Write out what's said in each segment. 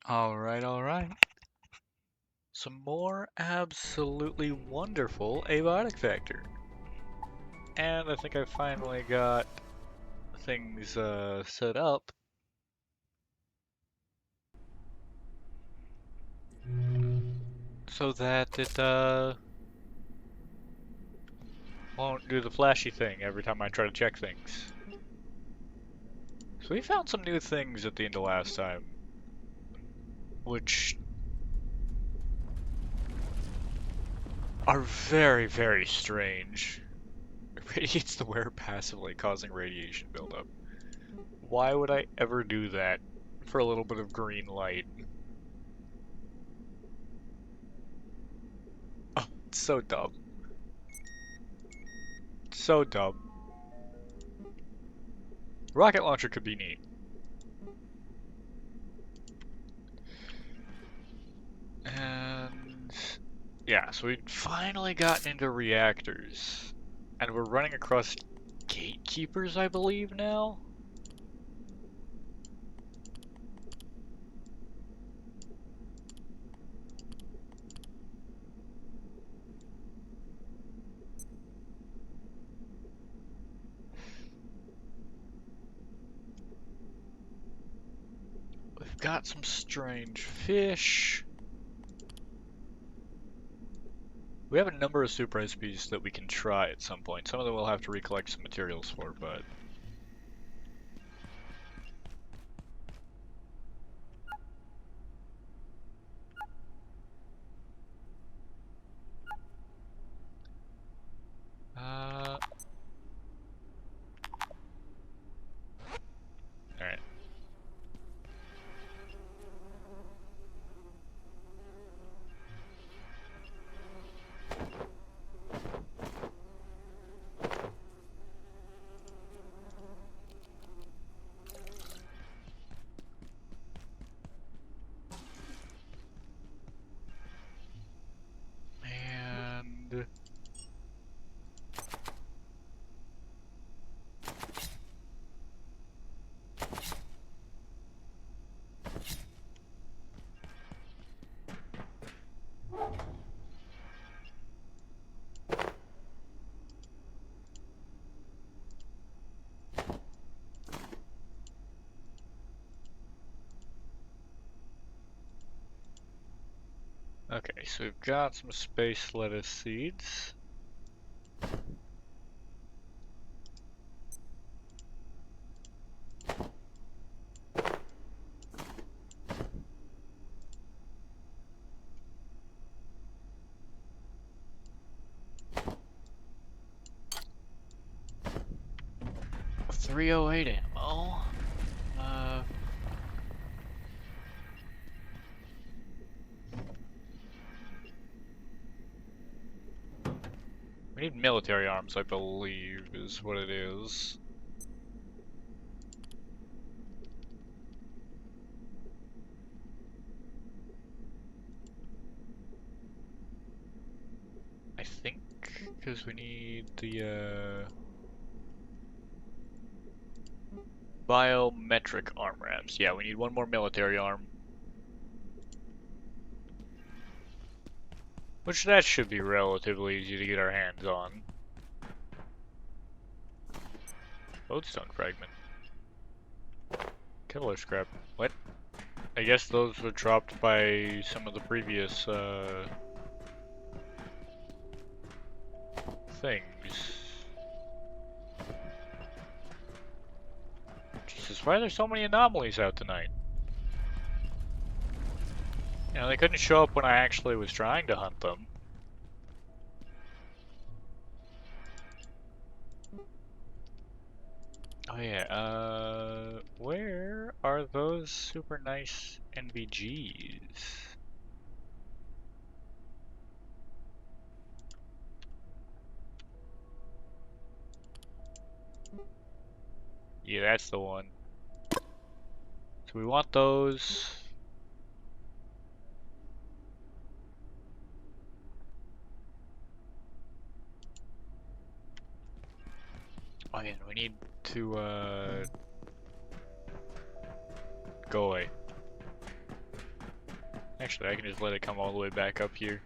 Alright, alright. Some more absolutely wonderful Abiotic Factor. And I think I finally got things set up so that it won't do the flashy thing every time I try to check things. So we found some new things at the end of last time, which are very, very strange. It radiates the wearer passively, causing radiation buildup. Why would I ever do that for a little bit of green light? Oh, it's so dumb. So dumb. Rocket launcher could be neat. And yeah, so we'd finally gotten into reactors. And we're running across gatekeepers, I believe, now? We've got some strange fish. We have a number of super SPs that we can try at some point. Some of them we'll have to recollect some materials for, but... Alright. And... Okay, so we've got some space lettuce seeds. .308 ammo. We need military arms, I believe, is what it is. I think, because we need the, biometric arm rams. Yeah, we need one more military arm. Which that should be relatively easy to get our hands on. Lodestone fragment. Killer scrap. What? I guess those were dropped by some of the previous, things. Jesus, why are there so many anomalies out tonight? You know, they couldn't show up when I actually was trying to hunt them. Oh yeah, where are those super nice NVGs? Yeah, that's the one. So we want those. Oh yeah, we need to, go away. Actually, I can just let it come all the way back up here.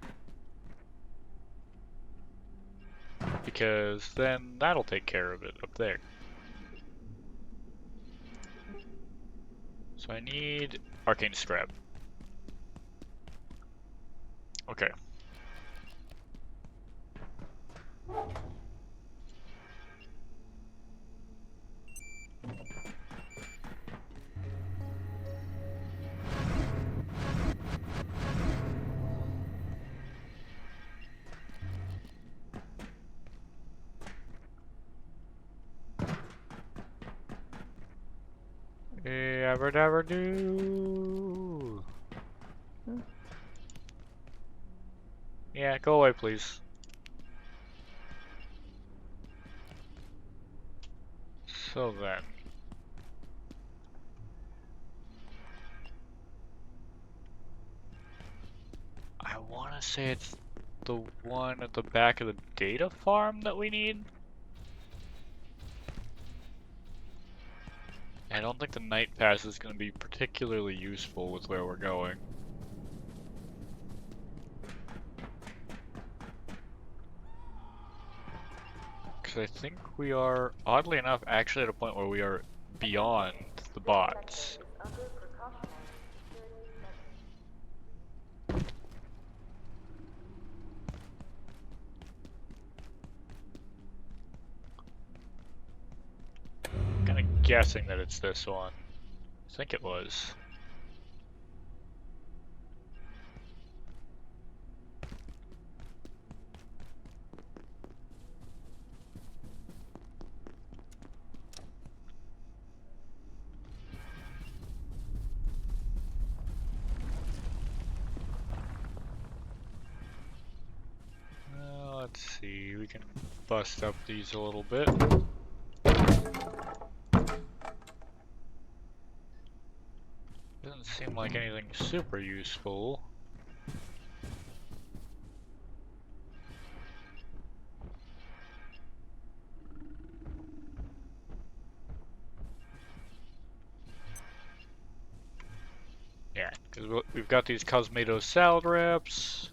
Because then that'll take care of it up there. So I need arcane scrap. Okay. Ever never do. Yeah, go away, please. So then. I want to say it's the one at the back of the data farm that we need. I don't think the night pass is going to be particularly useful with where we're going. Because I think we are, oddly enough, actually at a point where we are beyond the bots. I'm kind of guessing that it's this one. I think it was. Let's see, we can bust up these a little bit. Doesn't seem like anything super useful. Yeah, because we've got these Cosmatos salad wraps.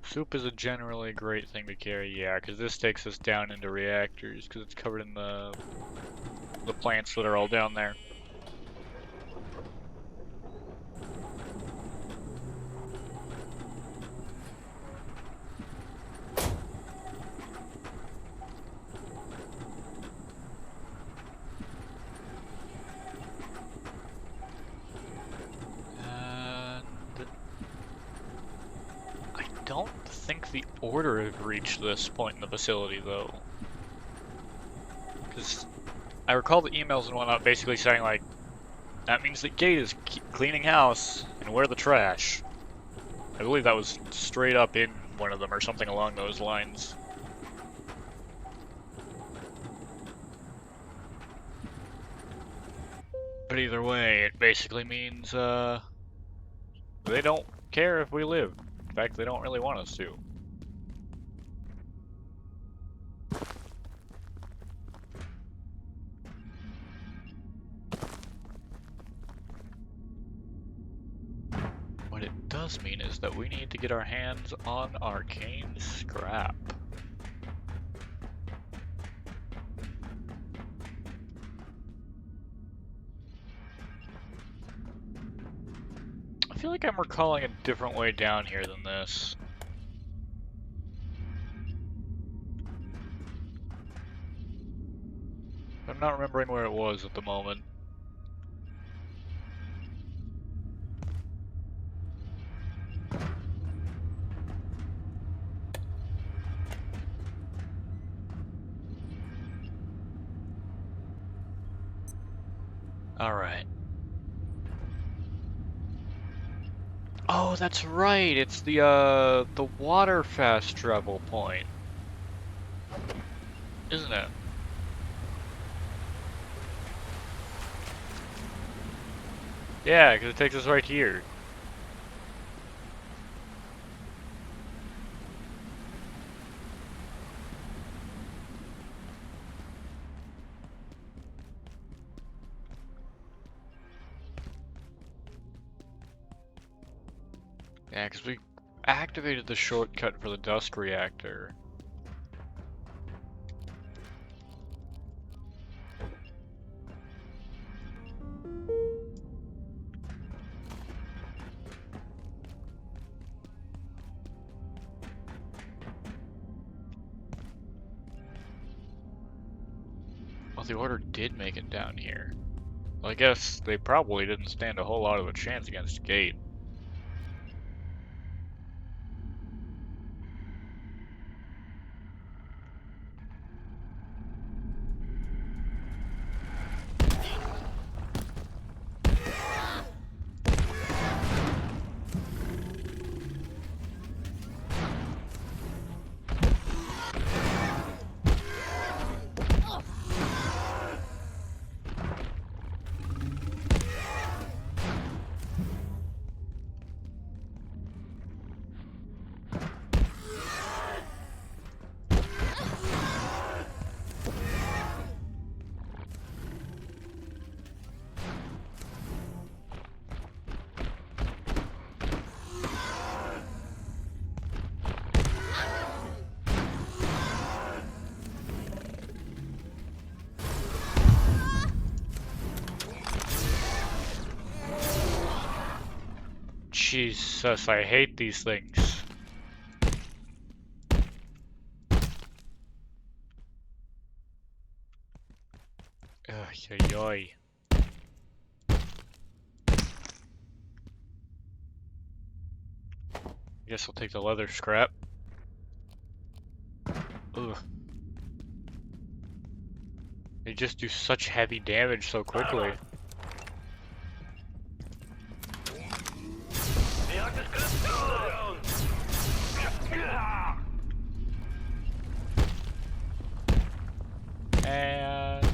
Soup is a generally great thing to carry, yeah, because this takes us down into reactors, because it's covered in the plants that are all down there. I don't think the Order have reached this point in the facility, though. Because I recall the emails and whatnot basically saying, like, that means that Gate is cleaning house, and where the trash. I believe that was straight up in one of them, or something along those lines. But either way, it basically means, they don't care if we live. In fact, they don't really want us to. What it does mean is that we need to get our hands on arcane scrap. I feel like I'm recalling a different way down here than this. I'm not remembering where it was at the moment. Alright. Oh, that's right! It's the water fast travel point. Isn't it? Yeah, because it takes us right here. Yeah, because we activated the shortcut for the dust reactor. Well, the order did make it down here. Well, I guess they probably didn't stand a whole lot of a chance against Gate. Jesus, I hate these things. Yoy. Guess I'll take the leather scrap. Ugh. They just do such heavy damage so quickly. And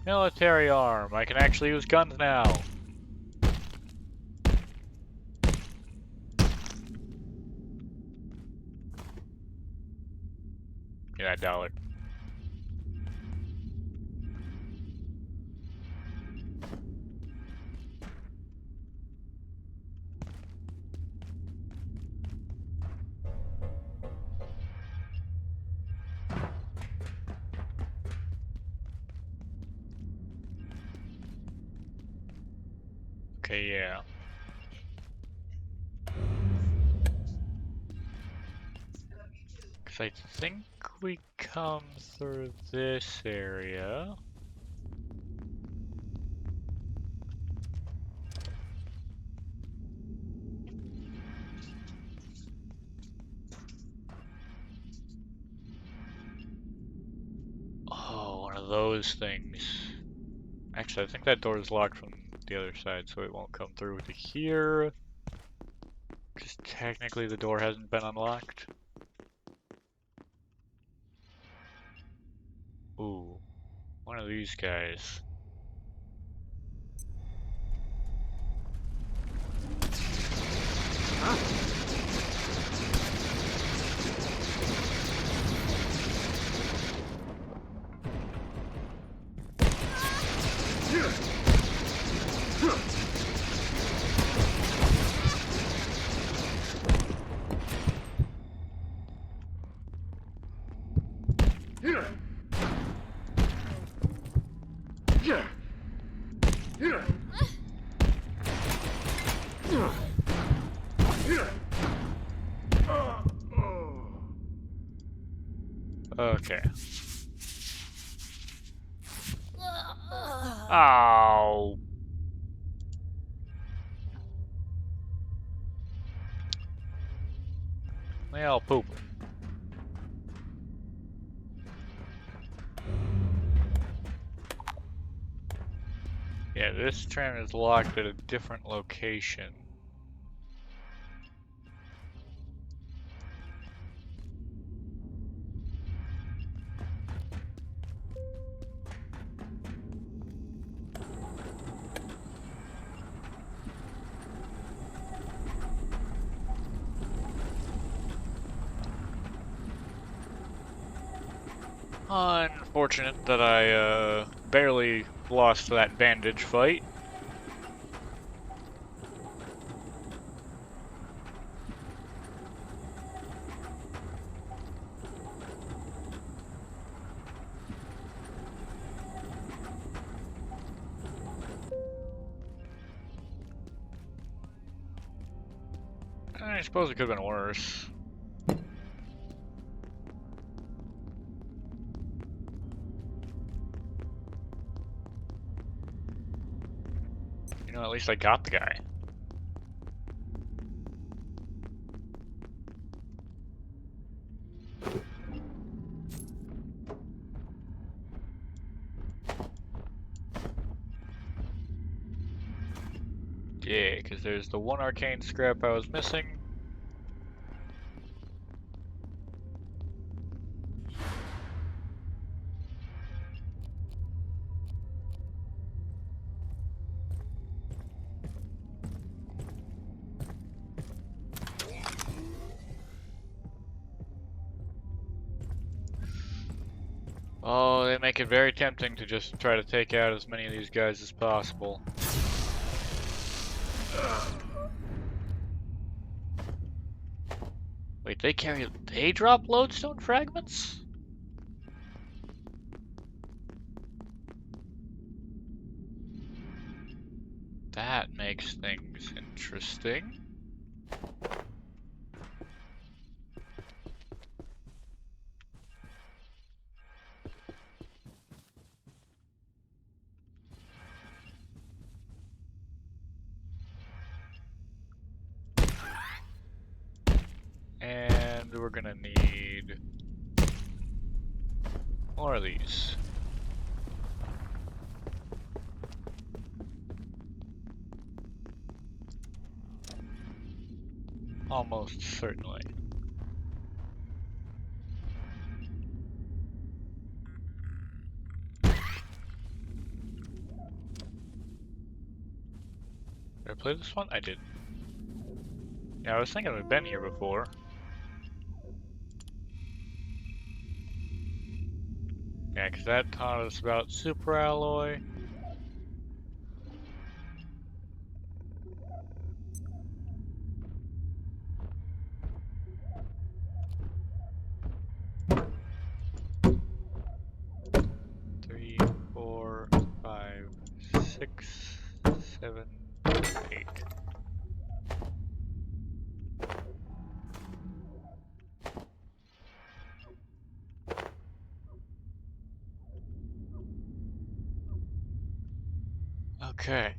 military arm. I can actually use guns now. Get that dollar. Okay, yeah. Because I think we come through this area. Oh, one of those things. Actually, I think that door is locked from the other side, so it won't come through to here. Because technically the door hasn't been unlocked. Ooh, one of these guys. Huh? Okay. Oh. Well, poop. Yeah, this tram is locked at a different location. Unfortunate that I barely lost that bandage fight. I suppose it could have been worse. You know, at least I got the guy. Yeah, because there's the one arcane scrap I was missing. Oh, they make it very tempting to just try to take out as many of these guys as possible. Wait, they drop lodestone fragments? That makes things interesting. And we're gonna need more of these. Almost certainly. Did I play this one? I did. Yeah, I was thinking we've been here before. Yeah, because that taught us about super alloy. Three, 4, 5, 6, 7, 8. Okay.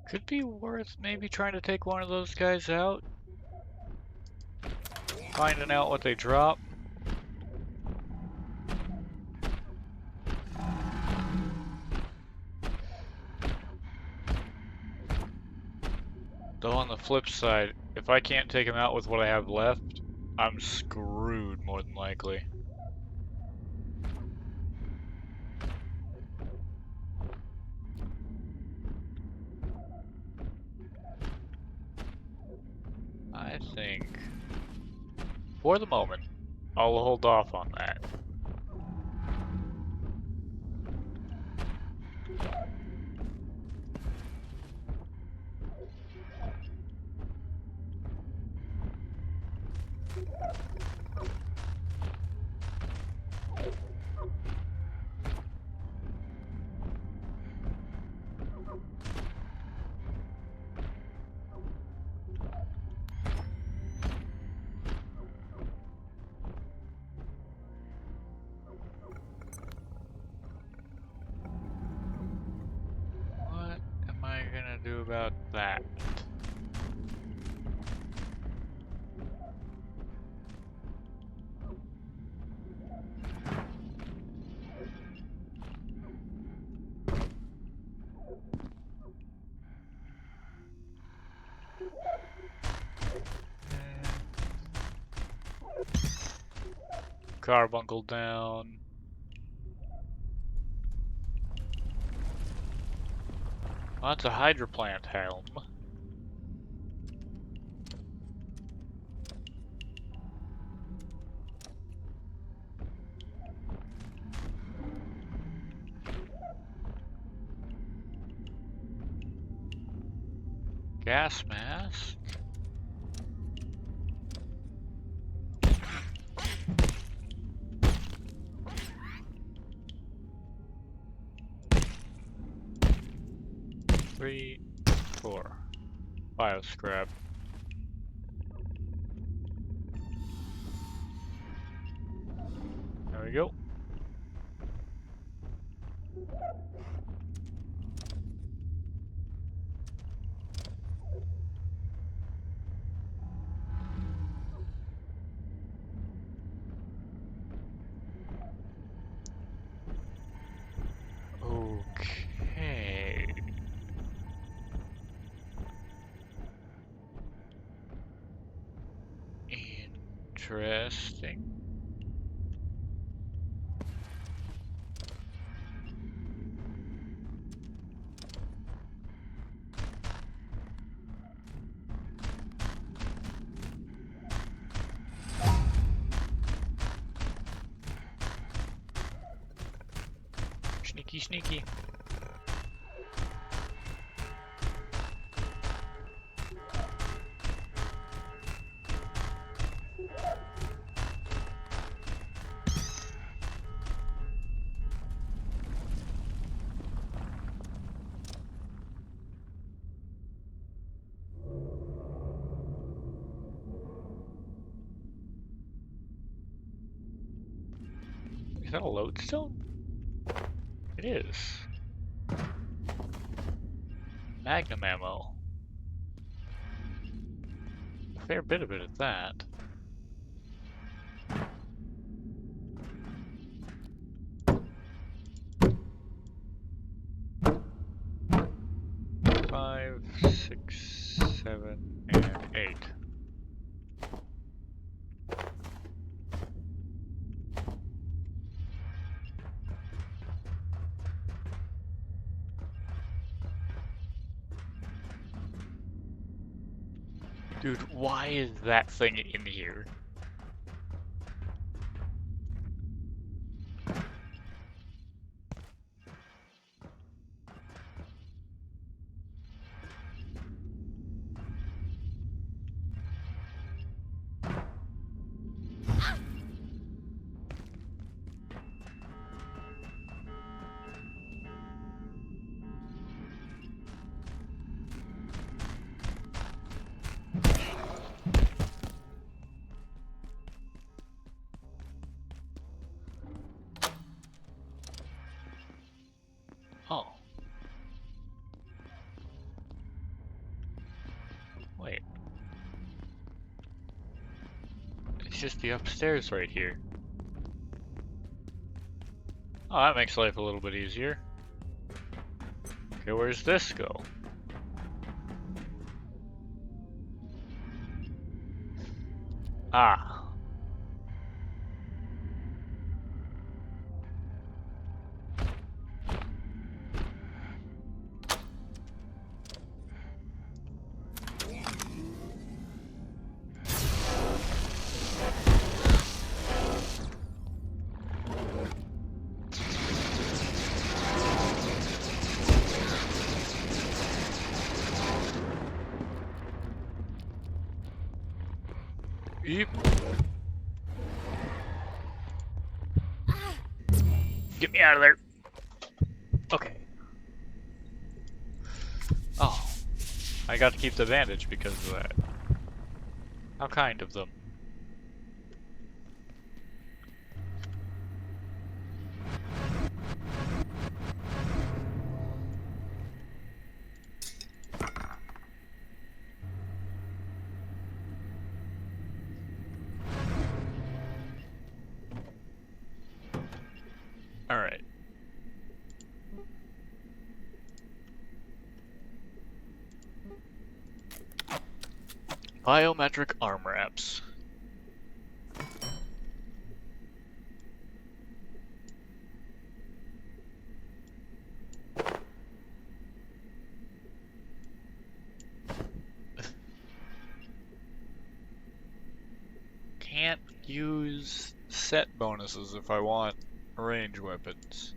Could be worth maybe trying to take one of those guys out. Finding out what they drop. Though on the flip side, if I can't take him out with what I have left, I'm screwed more than likely. I think, for the moment, I'll hold off on that. What am I gonna do about that? Carbuncle down. Oh, that's a hydroplant helm. gas mask. Three, four. Bio scrap. There we go. Okay. Interesting. Sneaky, sneaky. Is that a lodestone? It is. Magnum ammo. A fair bit of it at that. Five, six, seven, and 8. Dude, why is that thing in here? Oh. Wait. It's just the upstairs right here. Oh, that makes life a little bit easier. Okay, where's this go? Ah. Yep. Get me out of there. Okay. Oh. I got to keep the bandage because of that. How kind of them. Alright. Biometric arm wraps. Can't use set bonuses if I want range weapons.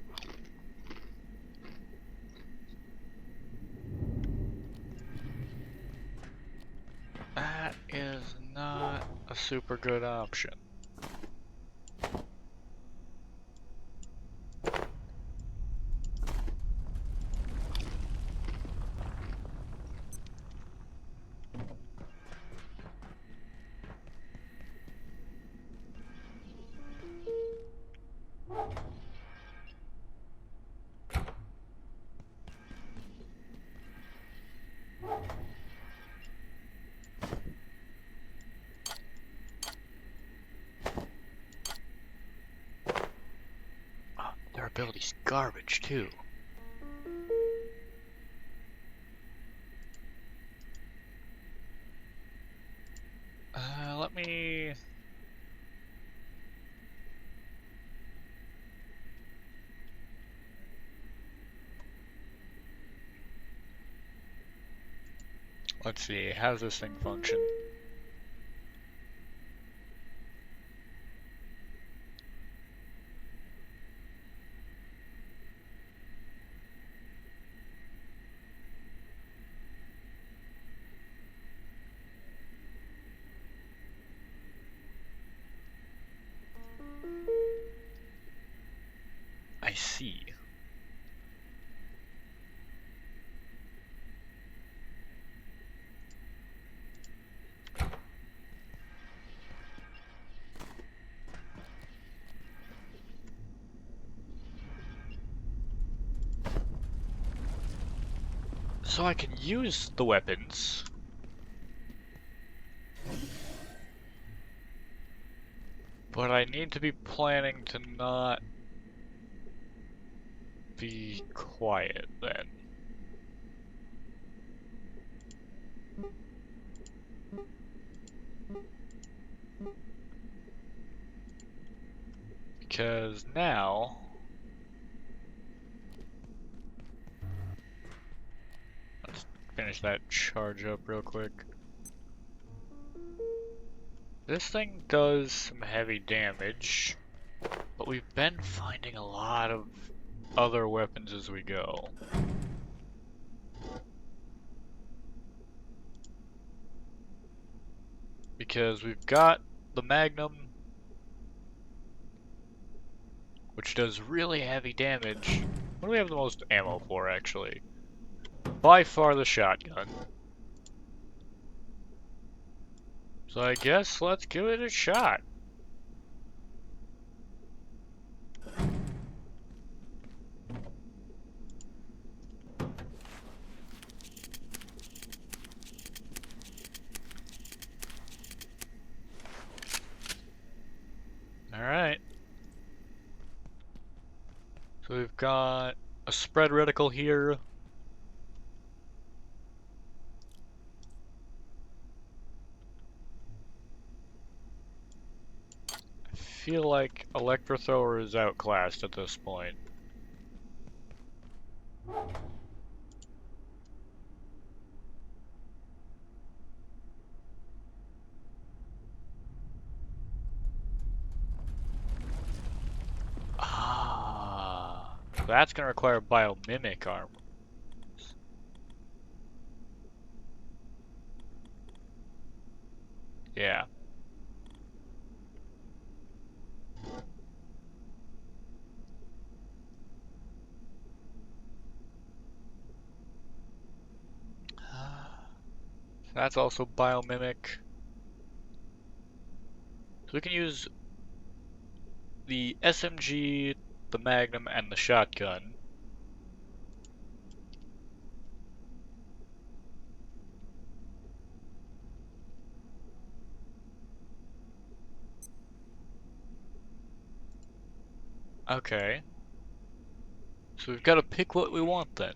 That is not a super good option. Oh, their ability's garbage too. Let me... Let's see, how does this thing function? I see. So I can use the weapons, but I need to be planning to not be quiet then. Because now... Let's finish that charge up real quick. This thing does some heavy damage, but we've been finding a lot of other weapons as we go. Because we've got the Magnum, which does really heavy damage. What do we have the most ammo for, actually? By far the shotgun. So I guess let's give it a shot. Alright. So we've got a spread reticle here. I feel like Electro Thrower is outclassed at this point. Ah, that's gonna require biomimic armor. Yeah. That's also biomimic. So we can use the SMG, the Magnum, and the shotgun. Okay. So we've got to pick what we want then.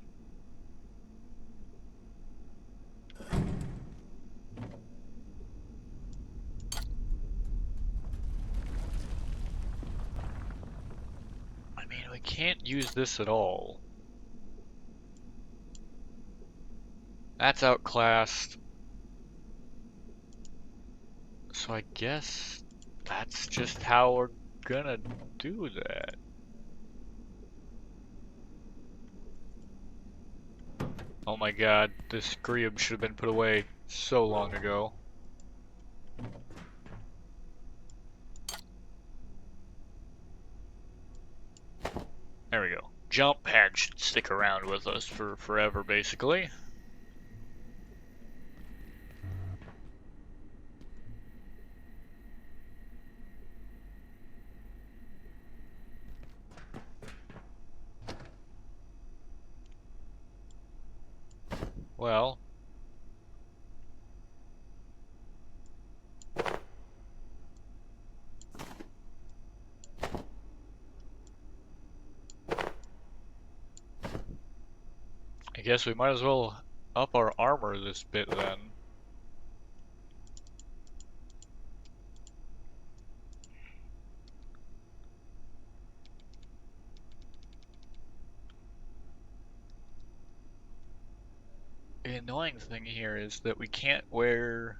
I mean, we can't use this at all. That's outclassed. So I guess that's just how we're gonna do that. Oh my god, this Grieb should have been put away so long ago. There we go. Jump pad should stick around with us for forever, basically. Well, I guess we might as well up our armor this bit then. The annoying thing here is that we can't wear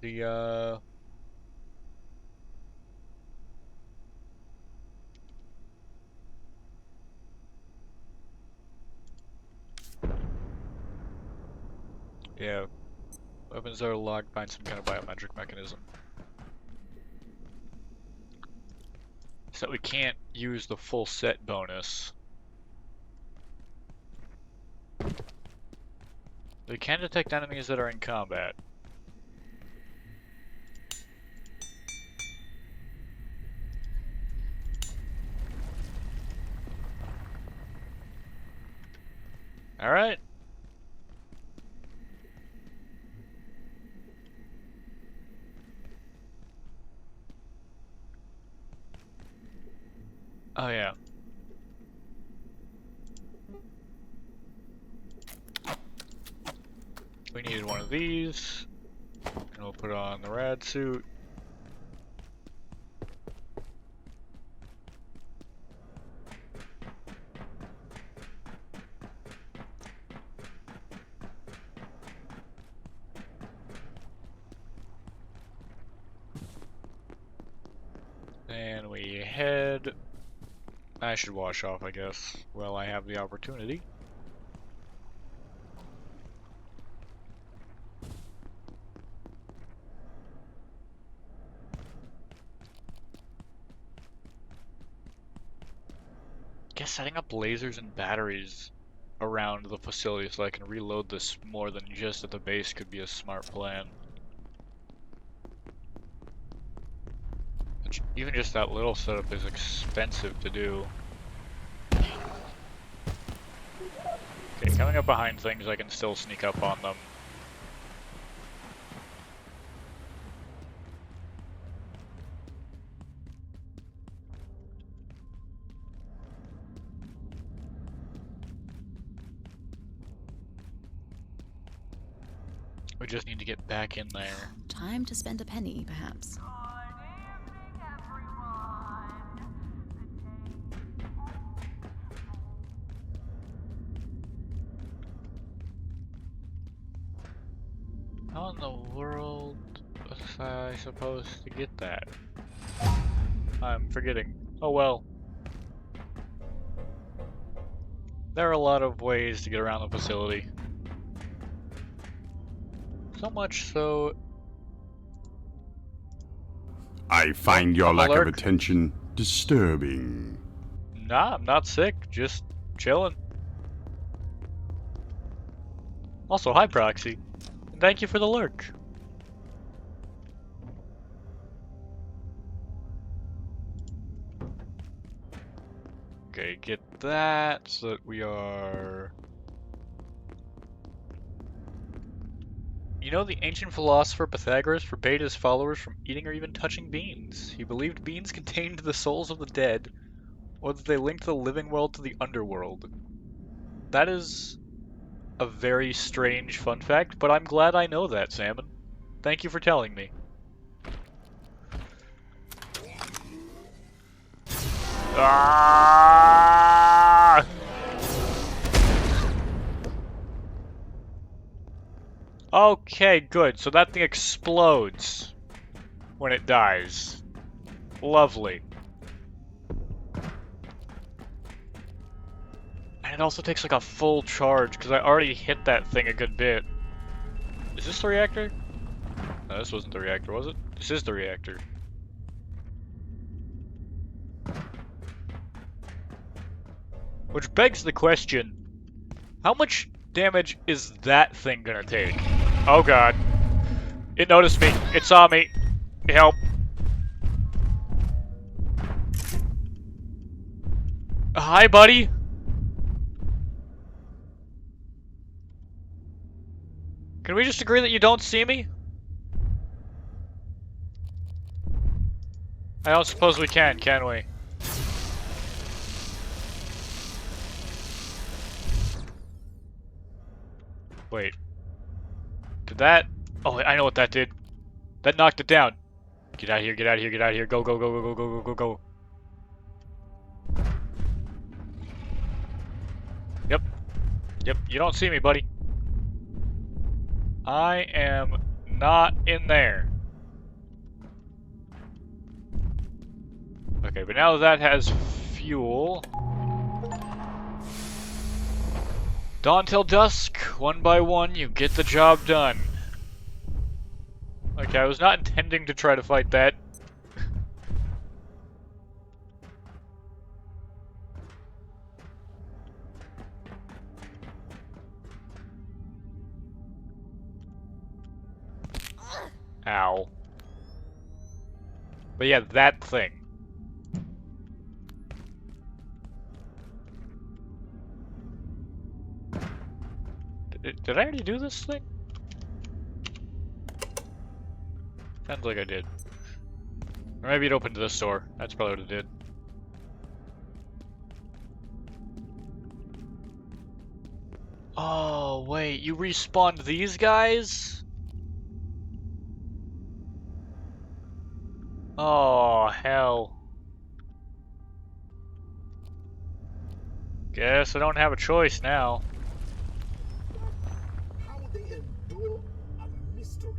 the yeah, weapons that are locked by some kind of biometric mechanism. So we can't use the full set bonus. They can detect enemies that are in combat. Alright. Oh yeah. We needed one of these. And we'll put on the rad suit. And we head... I should wash off, I guess, while I have the opportunity. Guess setting up lasers and batteries around the facility so I can reload this more than just at the base could be a smart plan. Even just that little setup is expensive to do. Okay, coming up behind things, I can still sneak up on them. We just need to get back in there. Time to spend a penny, perhaps. How in the world was I supposed to get that? I'm forgetting. Oh well. There are a lot of ways to get around the facility. So much so... I find your lack of Alert. attention disturbing. Nah, I'm not sick, just chilling. Also, hi Proxy. And thank you for the lurk. Okay, get that so that we are... You know, the ancient philosopher Pythagoras forbade his followers from eating or even touching beans. He believed beans contained the souls of the dead, or that they linked the living world to the underworld. That is a very strange fun fact, but I'm glad I know that, Salmon. Thank you for telling me. Ah! Okay, good. So that thing explodes when it dies. Lovely. And it also takes like a full charge, because I already hit that thing a good bit. Is this the reactor? No, this wasn't the reactor, was it? This is the reactor. Which begs the question, how much damage is that thing gonna take? Oh god. It noticed me. It saw me. Help. Hi, buddy. Can we just agree that you don't see me? I don't suppose we can we? Wait. Did that... Oh, I know what that did. That knocked it down. Get out of here, get out of here, get out of here. Go, go, go, go, go, go, go, go, go. Yep. Yep, you don't see me, buddy. I am not in there. Okay, but now that has fuel. Dawn till dusk, one by one, you get the job done. Okay, I was not intending to try to fight that. Ow. But yeah, that thing. Did I already do this thing? Sounds like I did. Or maybe it opened to this door. That's probably what it did. Oh, wait, you respawned these guys? Oh, hell. Guess I don't have a choice now. How they endure a mystery.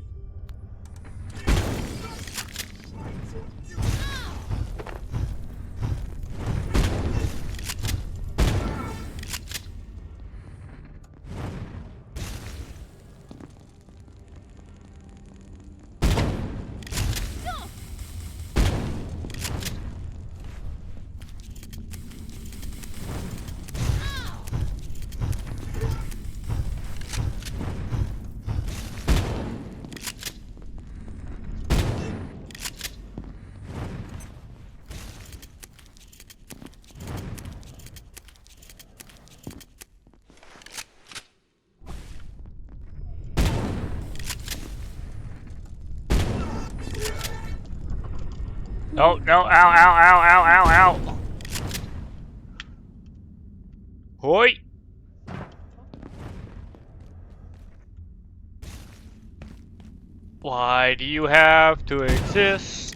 Oh, no, ow, ow, ow, ow, ow, ow. Hoi! Why do you have to exist?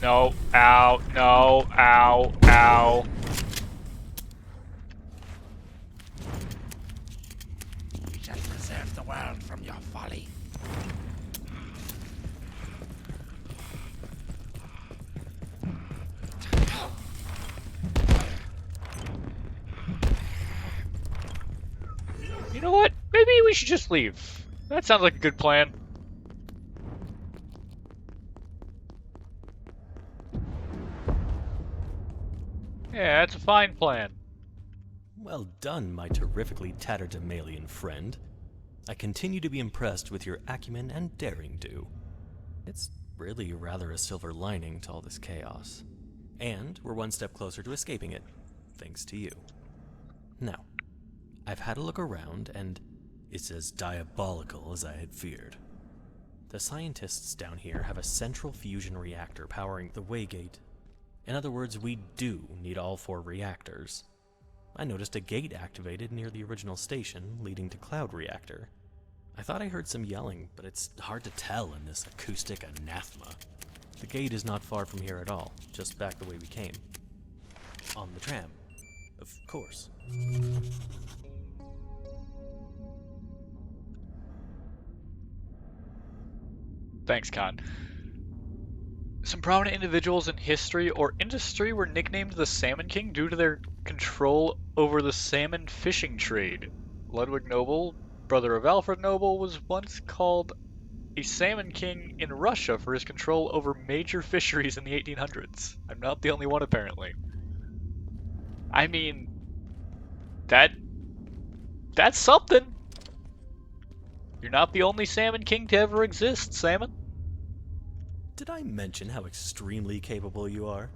No, ow, no, ow, ow. We shall preserve the world from your folly. You know what? Maybe we should just leave. That sounds like a good plan. Yeah, that's a fine plan. Well done, my terrifically tatterdemalion friend. I continue to be impressed with your acumen and daring do. It's really rather a silver lining to all this chaos. And we're one step closer to escaping it, thanks to you. Now, I've had a look around, and it's as diabolical as I had feared. The scientists down here have a central fusion reactor powering the Waygate. In other words, we do need all 4 reactors. I noticed a gate activated near the original station, leading to Cloud Reactor. I thought I heard some yelling, but it's hard to tell in this acoustic anathema. The gate is not far from here at all, just back the way we came. On the tram, of course. Thanks, Con. So Some prominent individuals in history or industry were nicknamed the Salmon King due to their control over the salmon fishing trade. Ludwig Noble, brother of Alfred Noble, was once called a Salmon King in Russia for his control over major fisheries in the 1800s. I'm not the only one, apparently. I mean, that's something. You're not the only Salmon King to ever exist, Salmon. Did I mention how extremely capable you are?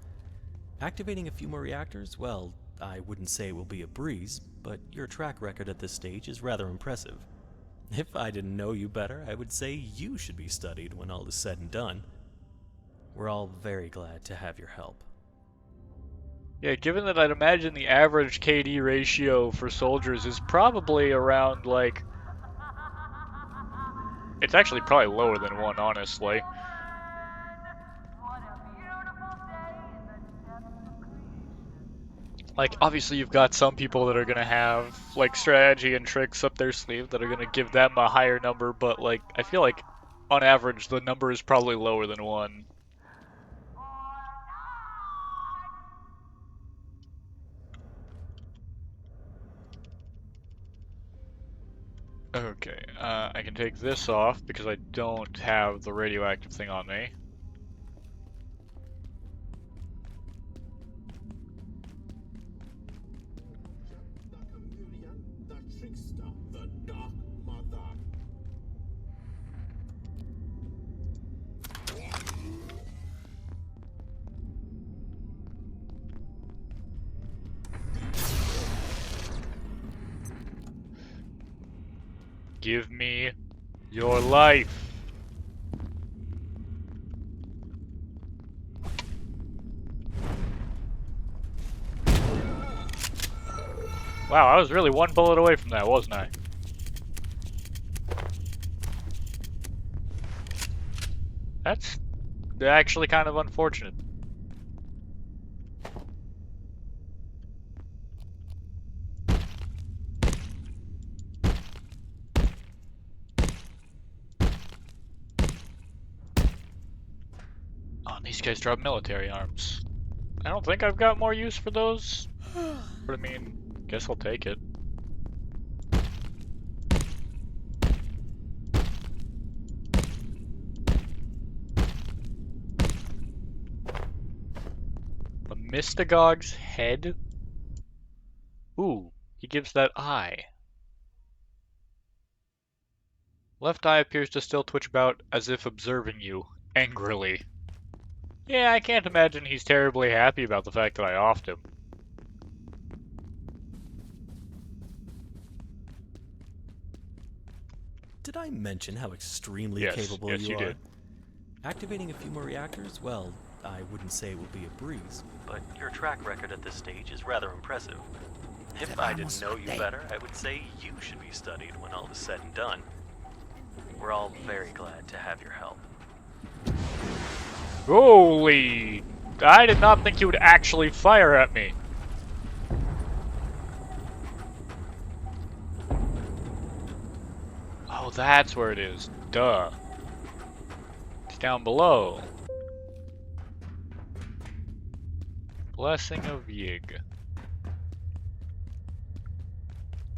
Activating a few more reactors? Well, I wouldn't say it will be a breeze, but your track record at this stage is rather impressive. If I didn't know you better, I would say you should be studied when all is said and done. We're all very glad to have your help. Yeah, given that I'd imagine the average KD ratio for soldiers is probably around, like... It's actually probably lower than 1, honestly. Like, obviously you've got some people that are gonna have, like, strategy and tricks up their sleeve that are gonna give them a higher number, but, like, I feel like, on average, the number is probably lower than 1. Okay, I can take this off because I don't have the radioactive thing on me. Give me your life. Wow, I was really one bullet away from that, wasn't I? That's actually kind of unfortunate. Oh, and these guys drop military arms. I don't think I've got more use for those. But I mean, guess I'll take it. A Mystagog's head? Ooh, he gives that eye. Left eye appears to still twitch about as if observing you, angrily. Yeah, I can't imagine he's terribly happy about the fact that I offed him. Did I mention how extremely Yes, capable yes, you you are? did. Activating a few more reactors? Well, I wouldn't say it will be a breeze, but your track record at this stage is rather impressive. If I didn't know you better, I would say you should be studied when all is said and done. We're all very glad to have your help. Holy! I did not think you would actually fire at me. Oh, that's where it is. Duh. It's down below. Blessing of Yig.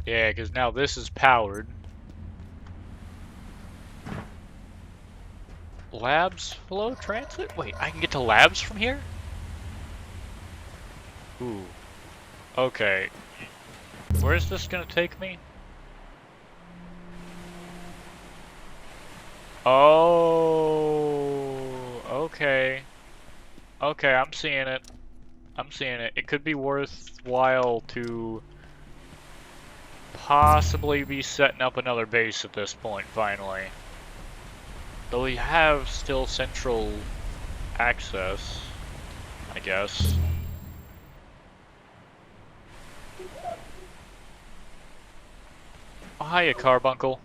Yeah, because now this is powered. Labs flow transit? Wait, I can get to labs from here? Ooh. Okay. Where's this gonna take me? Oh, okay. Okay, I'm seeing it. I'm seeing it. It could be worthwhile to possibly be setting up another base at this point, finally. Though we have still central access, I guess. Oh, hiya, Carbuncle.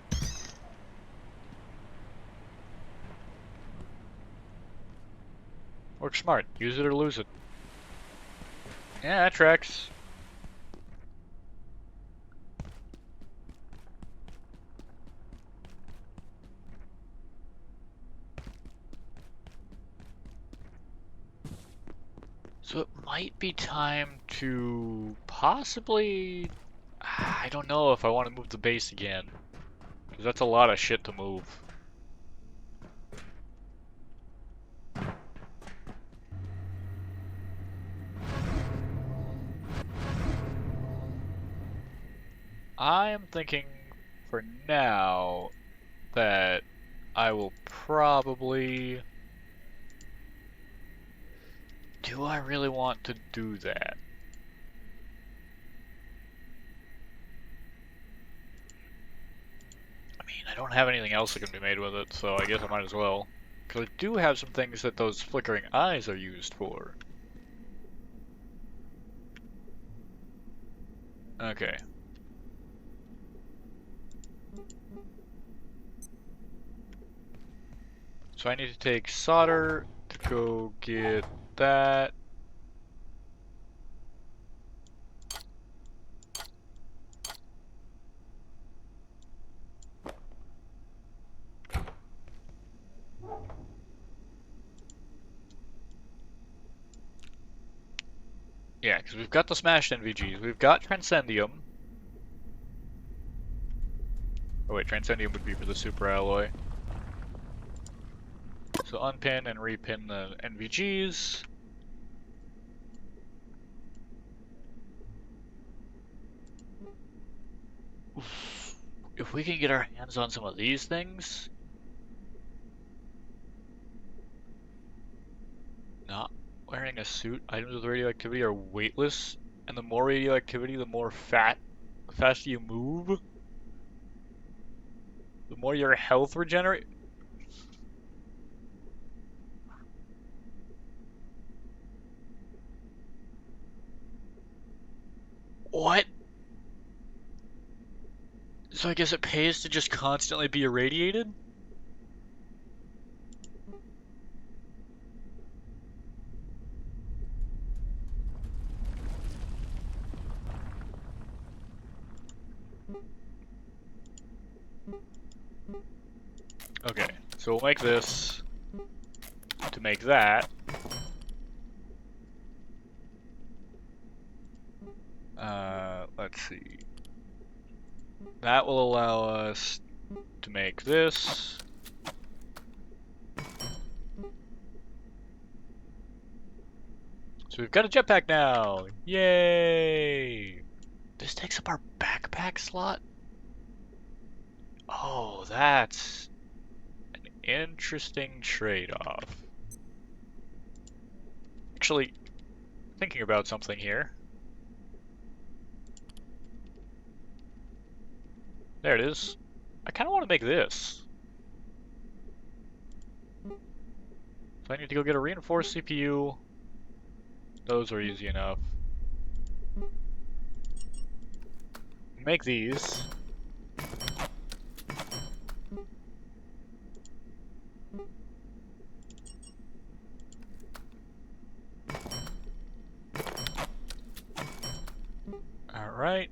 Work smart. Use it or lose it. Yeah, that tracks. might be time to possibly... I don't know if I want to move the base again. Because that's a lot of shit to move. I am thinking for now that I will probably... Do I really want to do that? I mean, I don't have anything else that can be made with it, so I guess I might as well. Because I do have some things that those flickering eyes are used for. Okay. So I need to take solder to go get that. Yeah, because we've got the smashed NVGs, we've got Transcendium. Oh wait, Transcendium would be for the super alloy. So unpin and repin the NVGs. Oof. If we can get our hands on some of these things. Not wearing a suit, items with radioactivity are weightless, and the more radioactivity, the more faster you move. The more your health regenerate. What? So I guess it pays to just constantly be irradiated? Okay, so we'll make this to make that. Let's see. That will allow us to make this. So we've got a jetpack now! Yay! This takes up our backpack slot? Oh, that's an interesting trade-off. Actually, thinking about something here. There it is. I kind of want to make this. So I need to go get a reinforced CPU. Those are easy enough. Make these. Alright.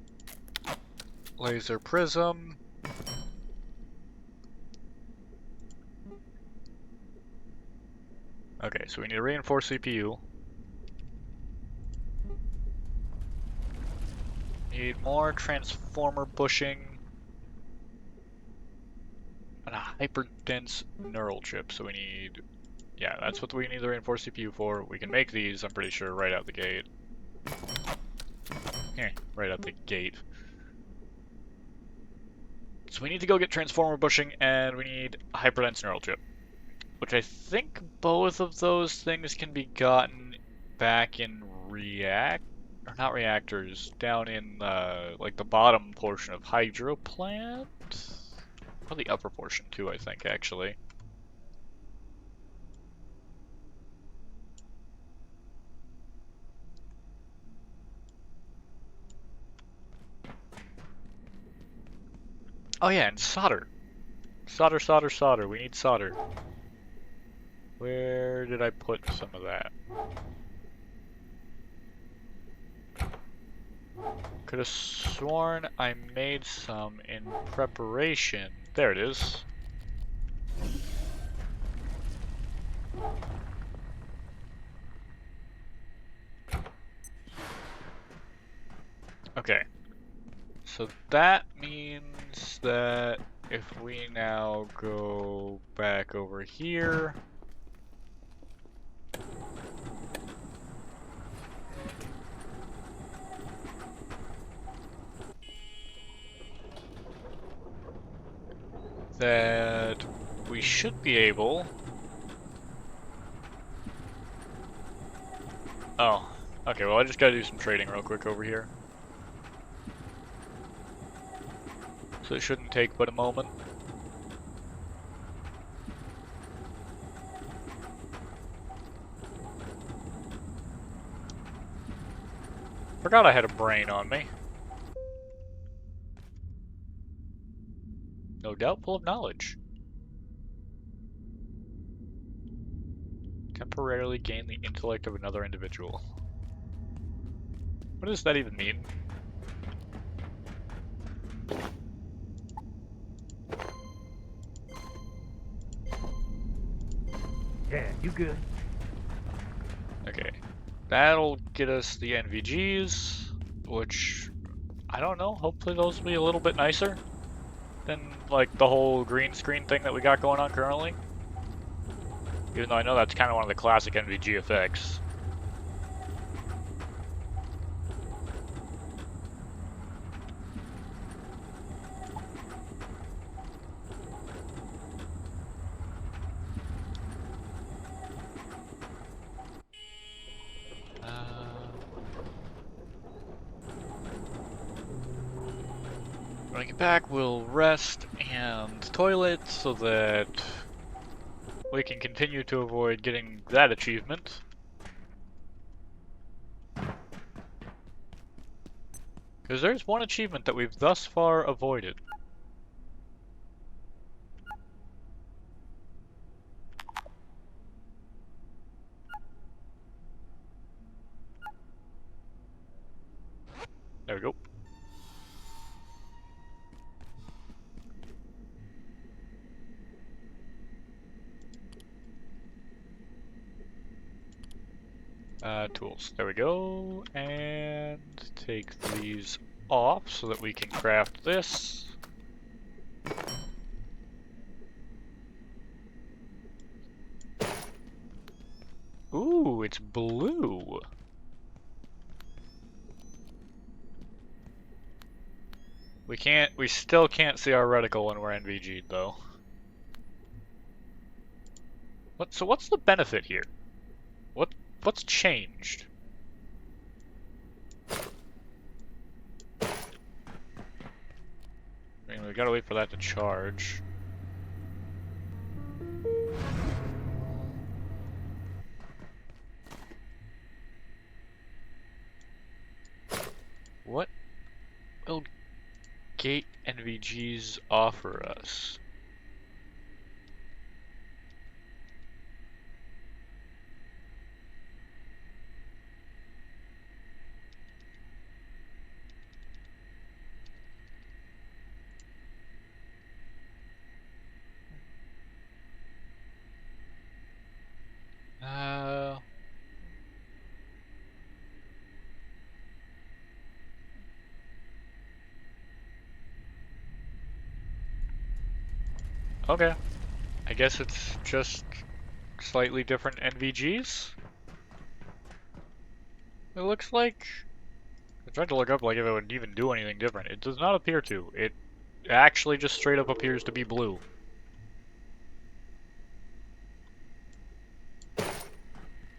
Laser prism. Okay, so we need a reinforced CPU. Need more transformer bushing. And a hyperdense neural chip, so we need... Yeah, that's what we need the reinforced CPU for. We can make these, I'm pretty sure, right out the gate. Right out the gate. So we need to go get transformer bushing, and we need a hyperdense neural chip. Which I think both of those things can be gotten back in or not reactors, down in like the bottom portion of Hydro Plant? Or the upper portion too, I think, actually. Oh yeah, and solder. Solder, solder, solder. We need solder. Where did I put some of that? Could have sworn I made some in preparation. There it is. Okay. So that means that if we now go back over here, that we should be able... Oh, okay, well I just gotta do some trading real quick over here. So it shouldn't take but a moment. Forgot I had a brain on me. No doubt full of knowledge. Temporarily gain the intellect of another individual. What does that even mean? Yeah, you good. Okay. That'll get us the NVGs, which, I don't know, hopefully those will be a little bit nicer than, like, the whole green screen thing that we got going on currently. Even though I know that's kind of one of the classic NVG effects. When I get back, we'll rest and toilet so that we can continue to avoid getting that achievement. Because there's one achievement that we've thus far avoided. There we go. Tools. There we go. And take these off so that we can craft this. Ooh, it's blue. We still can't see our reticle when we're NVG'd though. So what's the benefit here? What's changed? I mean, we gotta wait for that to charge. What will gate NVGs offer us? Okay. I guess it's just slightly different NVGs? It looks like... I tried to look up like if it would even do anything different. It does not appear to. It actually just straight up appears to be blue.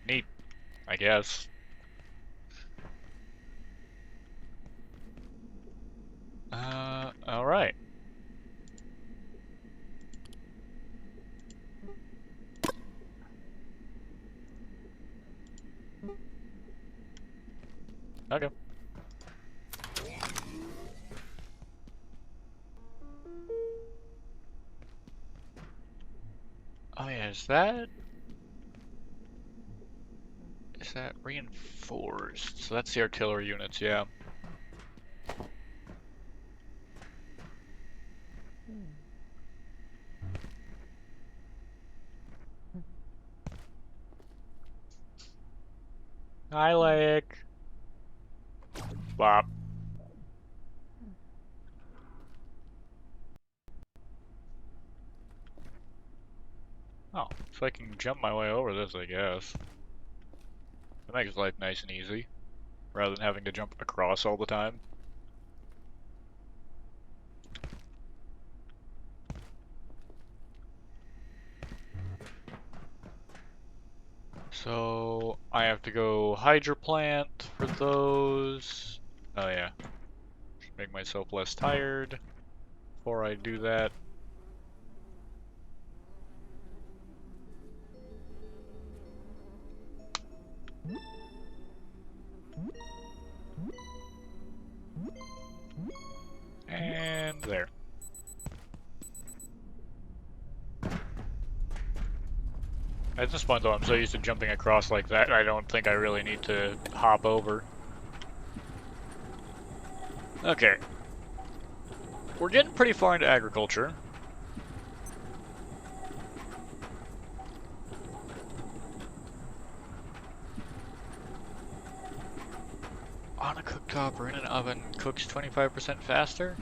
Neat, I guess. Alright. Okay. Oh yeah, is that reinforced? So that's the artillery units, yeah. Hi, Lake. Bop. Oh, so I can jump my way over this, I guess. That makes life nice and easy, rather than having to jump across all the time. So, I have to go hydroplant for those. Oh yeah. Should make myself less tired before I do that. And there. At this point though, I'm so used to jumping across like that, I don't think I really need to hop over. Okay. We're getting pretty far into agriculture. On a cooktop or in an oven, cooks 25% faster?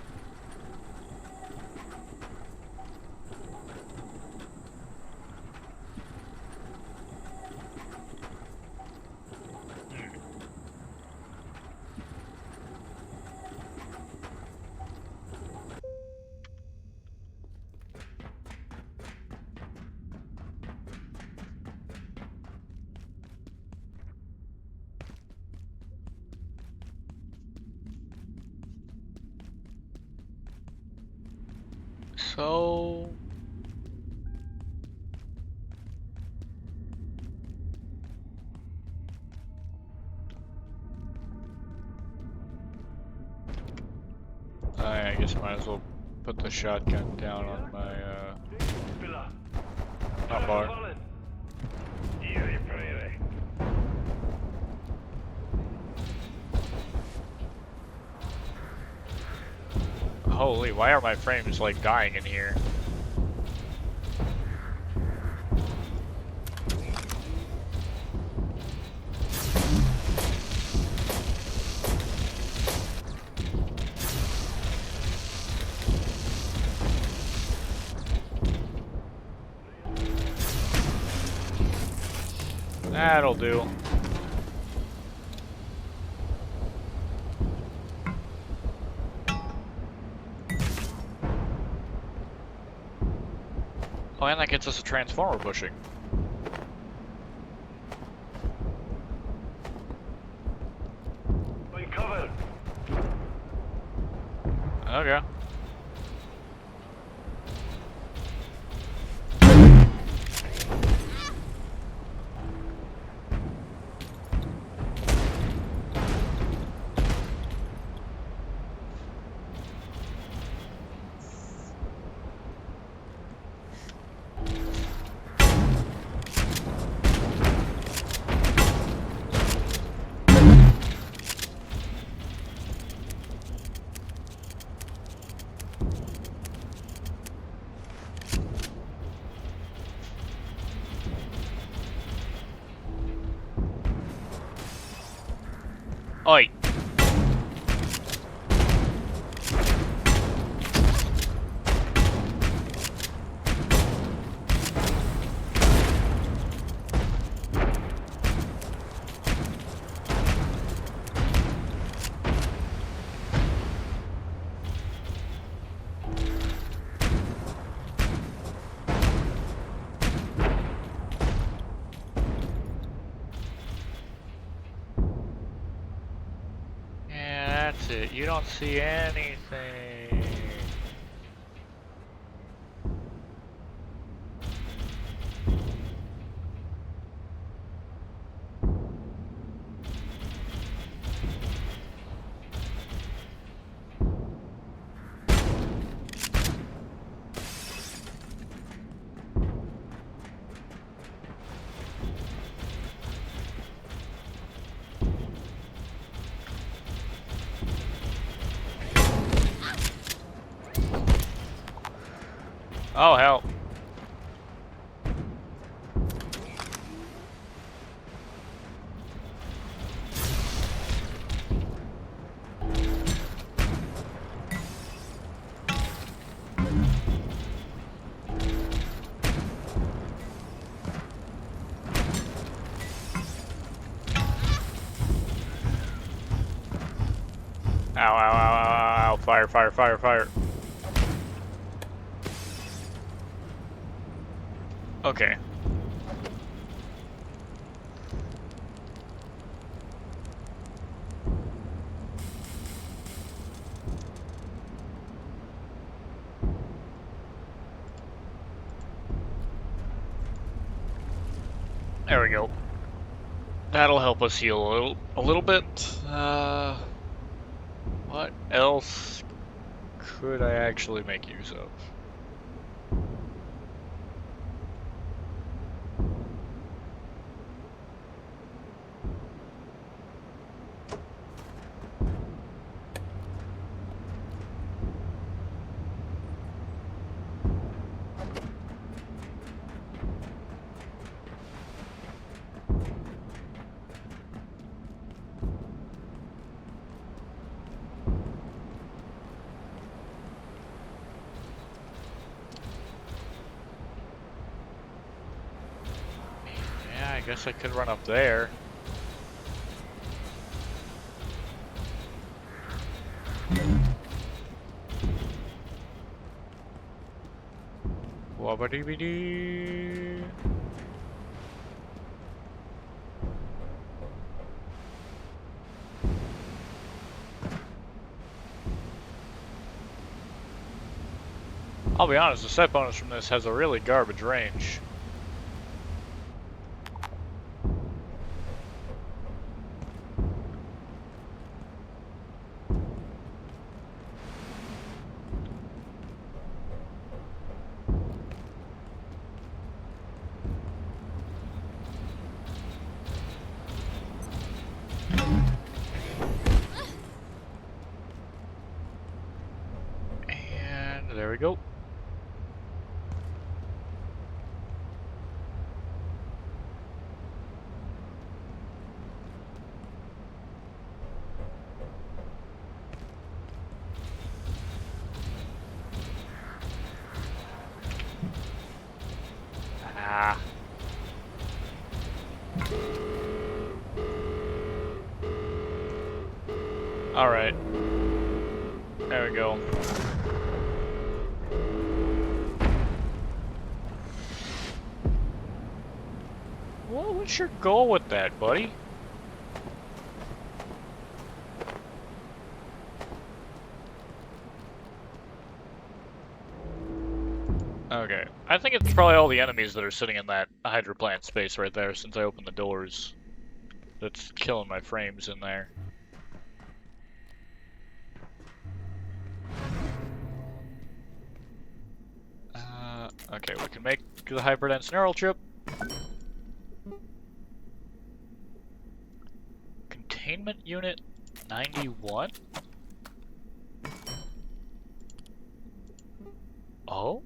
So... I guess I might as well put the shotgun down on my, hotbar. Holy, why are my frames, like, dying in here? That'll do. Oh, and that gets us a transformer bushing. We covered. Okay. Oi! That's it. You don't see anything. Oh, hell. Fire, fire, fire, fire. Okay. There we go. That'll help us heal a little bit. What else could I actually make use of? Yeah, I guess I could run up there. Wabba-dee-bee-dee. I'll be honest, the set bonus from this has a really garbage range. And there we go. Ah. Alright. There we go. Well, what's your goal with that, buddy? Okay. I think it's probably all the enemies that are sitting in that Hydra plant space right there since I opened the doors. That's killing my frames in there. Okay, we can make the hyperdense neural chip. Containment unit 91? Oh?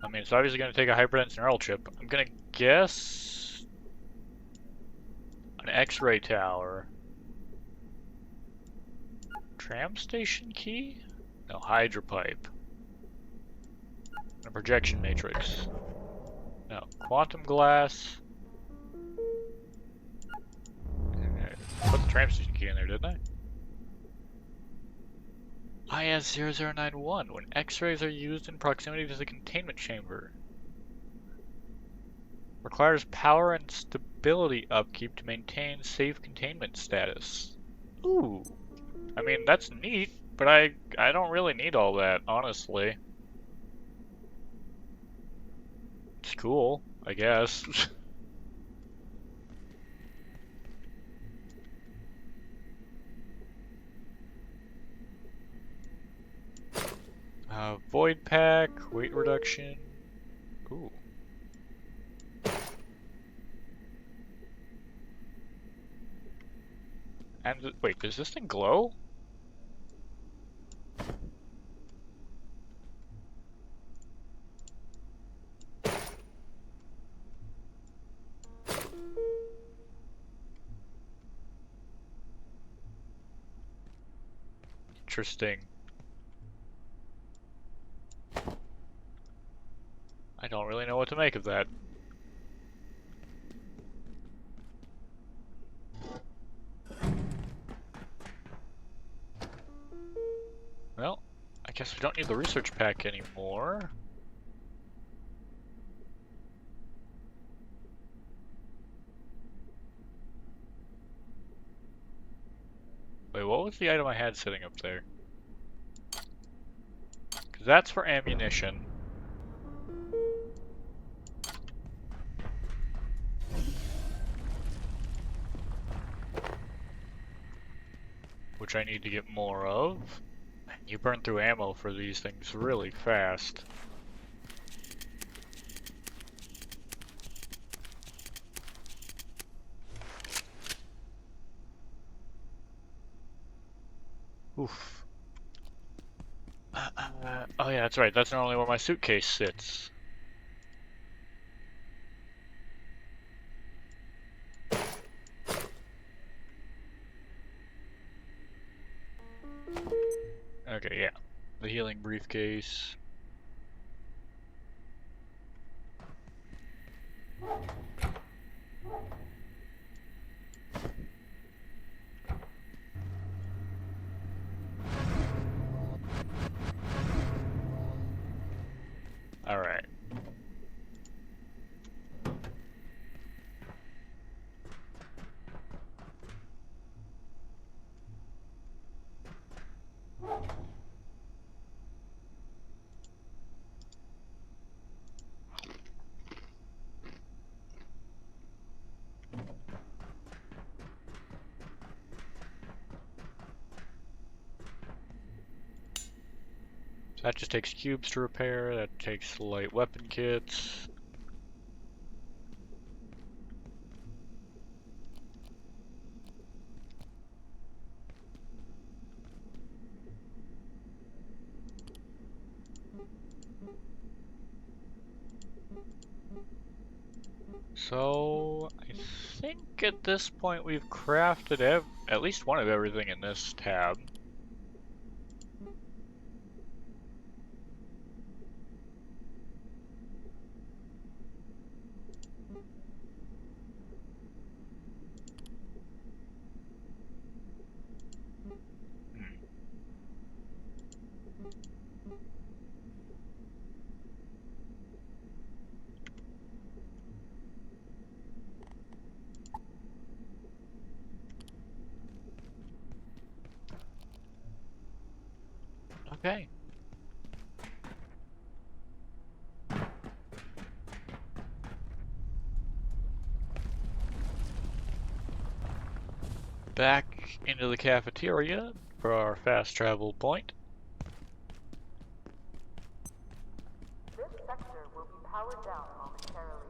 I mean, it's obviously going to take a hyperdense neural chip. I'm going to guess an X-ray tower. Tram station key? No, Hydra pipe. A projection matrix. No, quantum glass. Put the tram station key in there, didn't I? IS-0091. When X-rays are used in proximity to the containment chamber. Requires power and stability upkeep to maintain safe containment status. Ooh. I mean, that's neat, but I don't really need all that, honestly. It's cool, I guess. Void pack, weight reduction. Ooh. And wait, does this thing glow? Interesting. I don't really know what to make of that. Well, I guess we don't need the research pack anymore. Wait, what was the item I had sitting up there? Because that's for ammunition. Which I need to get more of. You burn through ammo for these things really fast. Oof. Oh yeah, that's right. That's normally where my suitcase sits. Okay, yeah. The healing briefcase. All right. So that just takes cubes to repair. That takes light weapon kits. So, I think at this point we've crafted at least one of everything in this tab. Okay. Back into the cafeteria for our fast travel point. This sector will be powered down momentarily.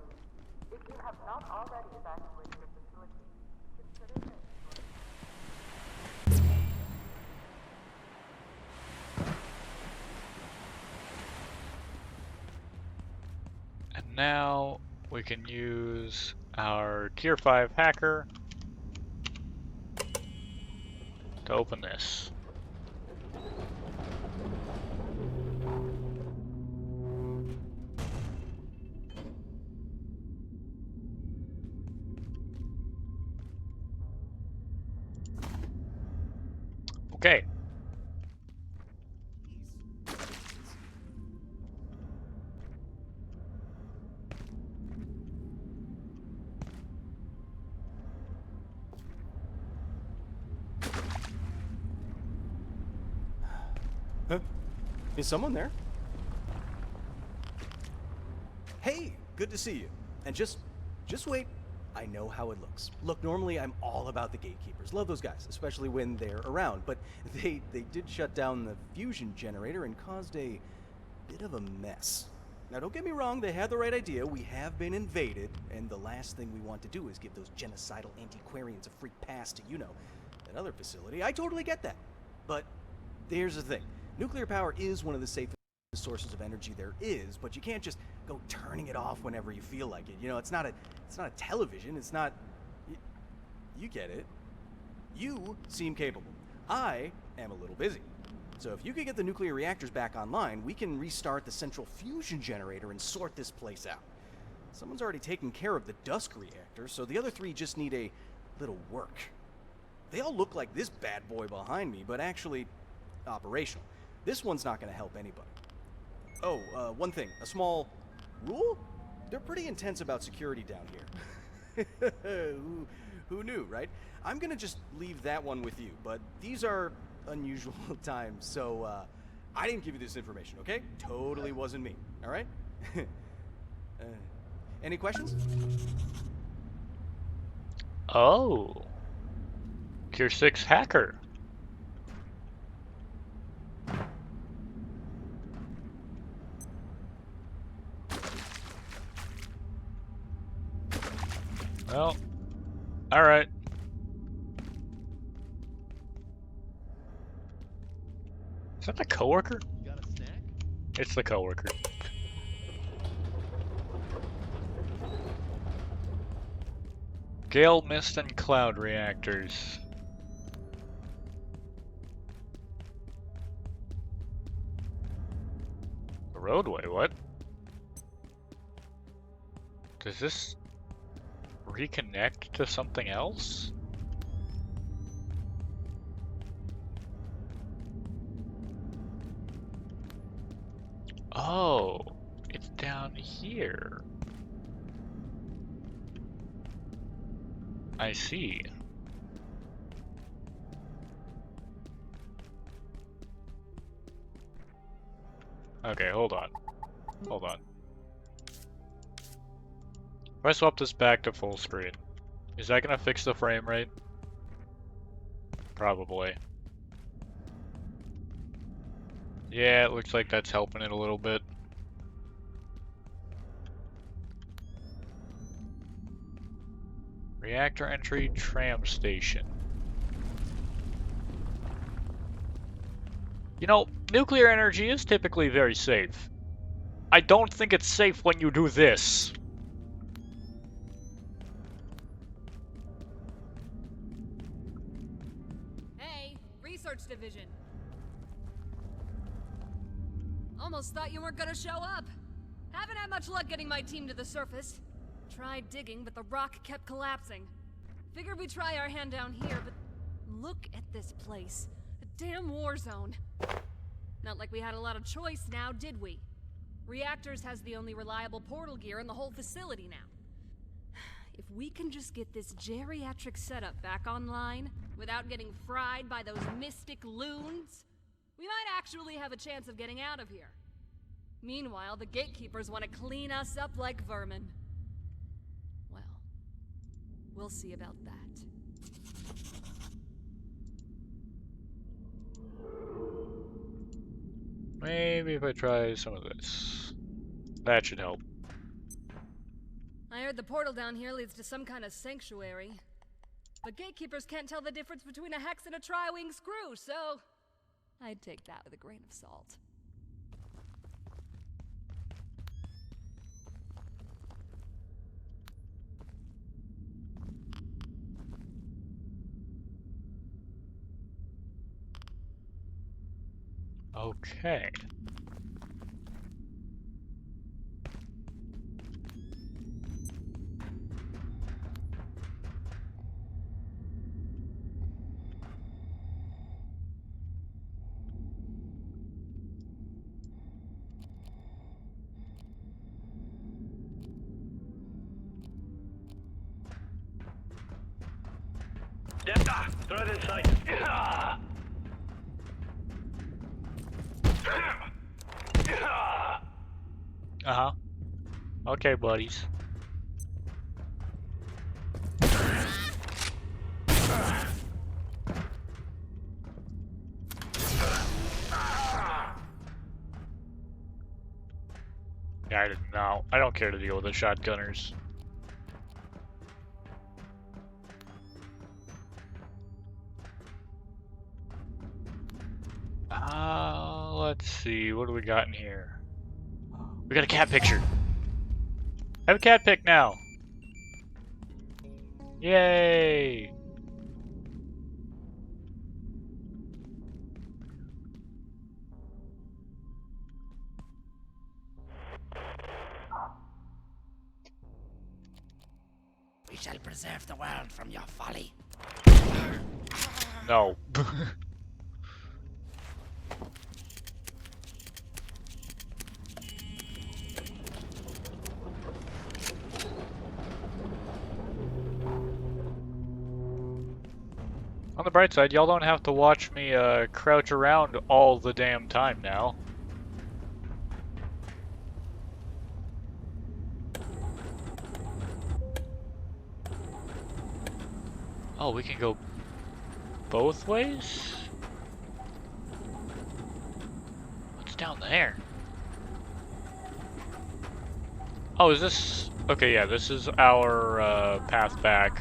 If you have not already evacuated the facility, consider it. And now we can use our tier 5 hacker to open this. Okay. Huh? Is someone there? Hey, good to see you. And just wait. I know how it looks. Look, normally I'm all about the gatekeepers. Love those guys, especially when they're around. But they did shut down the fusion generator and caused a bit of a mess. Now, don't get me wrong, they had the right idea. We have been invaded, and the last thing we want to do is give those genocidal antiquarians a free pass to, you know, that other facility. I totally get that. But here's the thing. Nuclear power is one of the safest sources of energy there is, but you can't just go turning it off whenever you feel like it. You know, it's not a television. It's not. You get it. You seem capable. I am a little busy. So if you could get the nuclear reactors back online, we can restart the central fusion generator and sort this place out. Someone's already taken care of the Dusk reactor, so the other three just need a little work. They all look like this bad boy behind me, but actually operational. This one's not going to help anybody. Oh, one thing. A small rule? They're pretty intense about security down here. Who knew, right? I'm going to just leave that one with you, but these are unusual times, so I didn't give you this information, okay? Totally wasn't me, all right? Any questions? Oh. Tier 6 hacker. Well, alright. Is that the coworker? Got a snack? It's the coworker. Gale, mist, and cloud reactors. The roadway, what? Does this reconnect to something else? Oh, it's down here. I see. Okay, hold on. Hold on. If I swap this back to full screen, is that gonna fix the frame rate? Probably. Yeah, it looks like that's helping it a little bit. Reactor entry, tram station. You know, nuclear energy is typically very safe. I don't think it's safe when you do this. Hey, research division. Almost thought you weren't gonna show up. Haven't had much luck getting my team to the surface. Tried digging, but the rock kept collapsing. Figured we'd try our hand down here, but look at this place. A damn war zone. Not like we had a lot of choice now, did we? Reactors has the only reliable portal gear in the whole facility now. If we can just get this geriatric setup back online, without getting fried by those mystic loons, we might actually have a chance of getting out of here. Meanwhile, the gatekeepers want to clean us up like vermin. Well, we'll see about that. Maybe if I try some of this. That should help. I heard the portal down here leads to some kind of sanctuary. But gatekeepers can't tell the difference between a hex and a tri-wing screw, so I'd take that with a grain of salt. Okay. Throw it inside. Uh-huh. Okay, buddies. Yeah, I didn't know. I don't care to deal with the shotgunners. Let's see. What do we got in here? We got a cat picture. I have a cat pic now. Yay! We shall preserve the world from your folly. No. the bright side, y'all don't have to watch me crouch around all the damn time now. Oh, we can go both ways? What's down there? Oh, is this... Okay, yeah, this is our path back.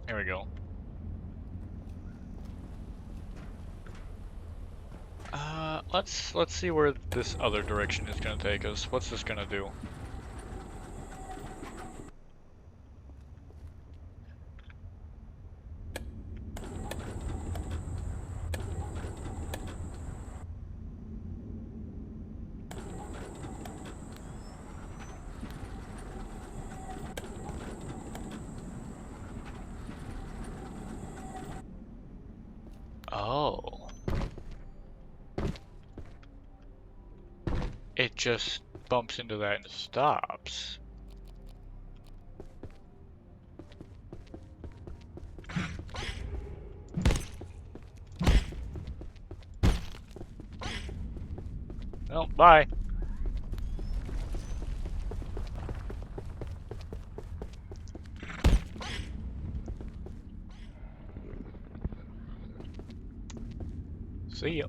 There we go. Let's see where this other direction is gonna take us. What's this gonna do? Oh. It just bumps into that and stops. Well, bye. See ya.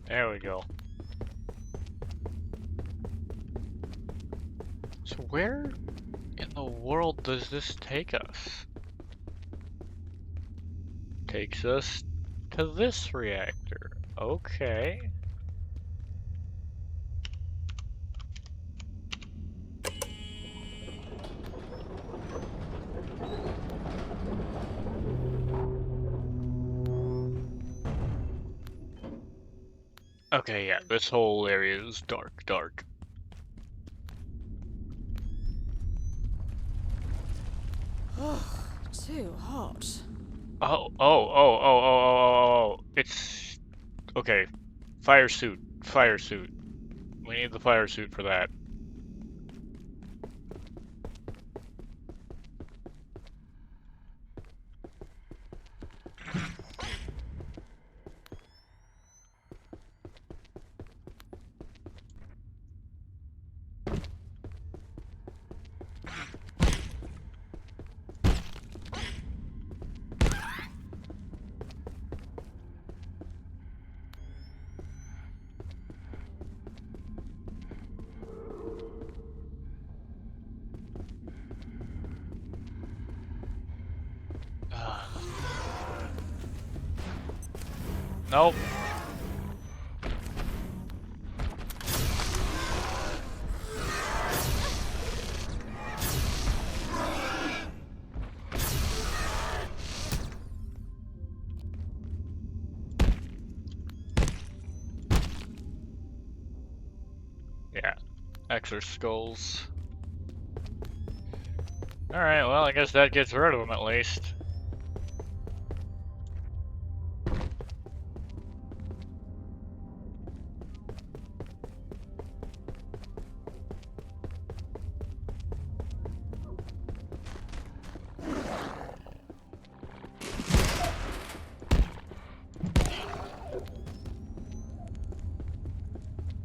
There we go. So where in the world does this take us? Takes us to this reactor. Okay. Okay, yeah, this whole area is dark. Too hot. Oh. It's... Okay. Fire suit. We need the fire suit for that. Nope. Yeah, Exor skulls. Alright, well, I guess that gets rid of them at least.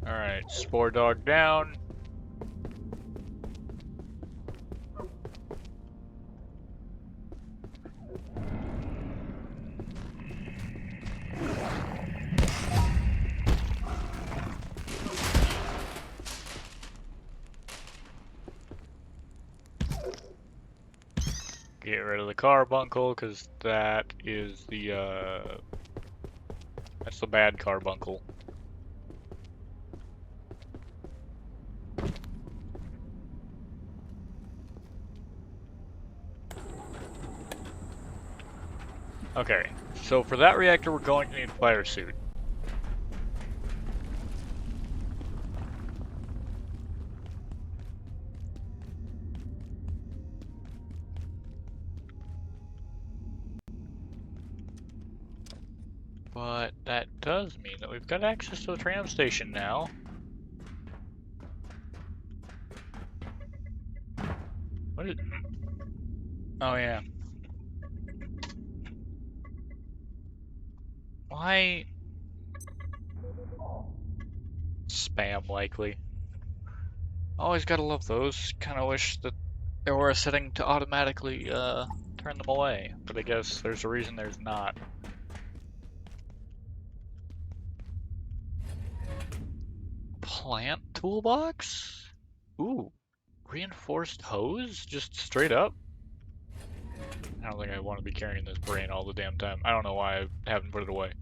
Alright, Spore Dog down. Get rid of the carbuncle, because that is the, that's the bad carbuncle. Okay, so for that reactor we're going to need a fire suit. But that does mean that we've got access to the tram station now. What is... Oh yeah. Why... Spam likely. Always gotta love those. Kinda wish that there were a setting to automatically turn them away, but I guess there's a reason there's not. Plant toolbox? Ooh, reinforced hose? Just straight up? I don't think I want to be carrying this brain all the damn time. I don't know why I haven't put it away.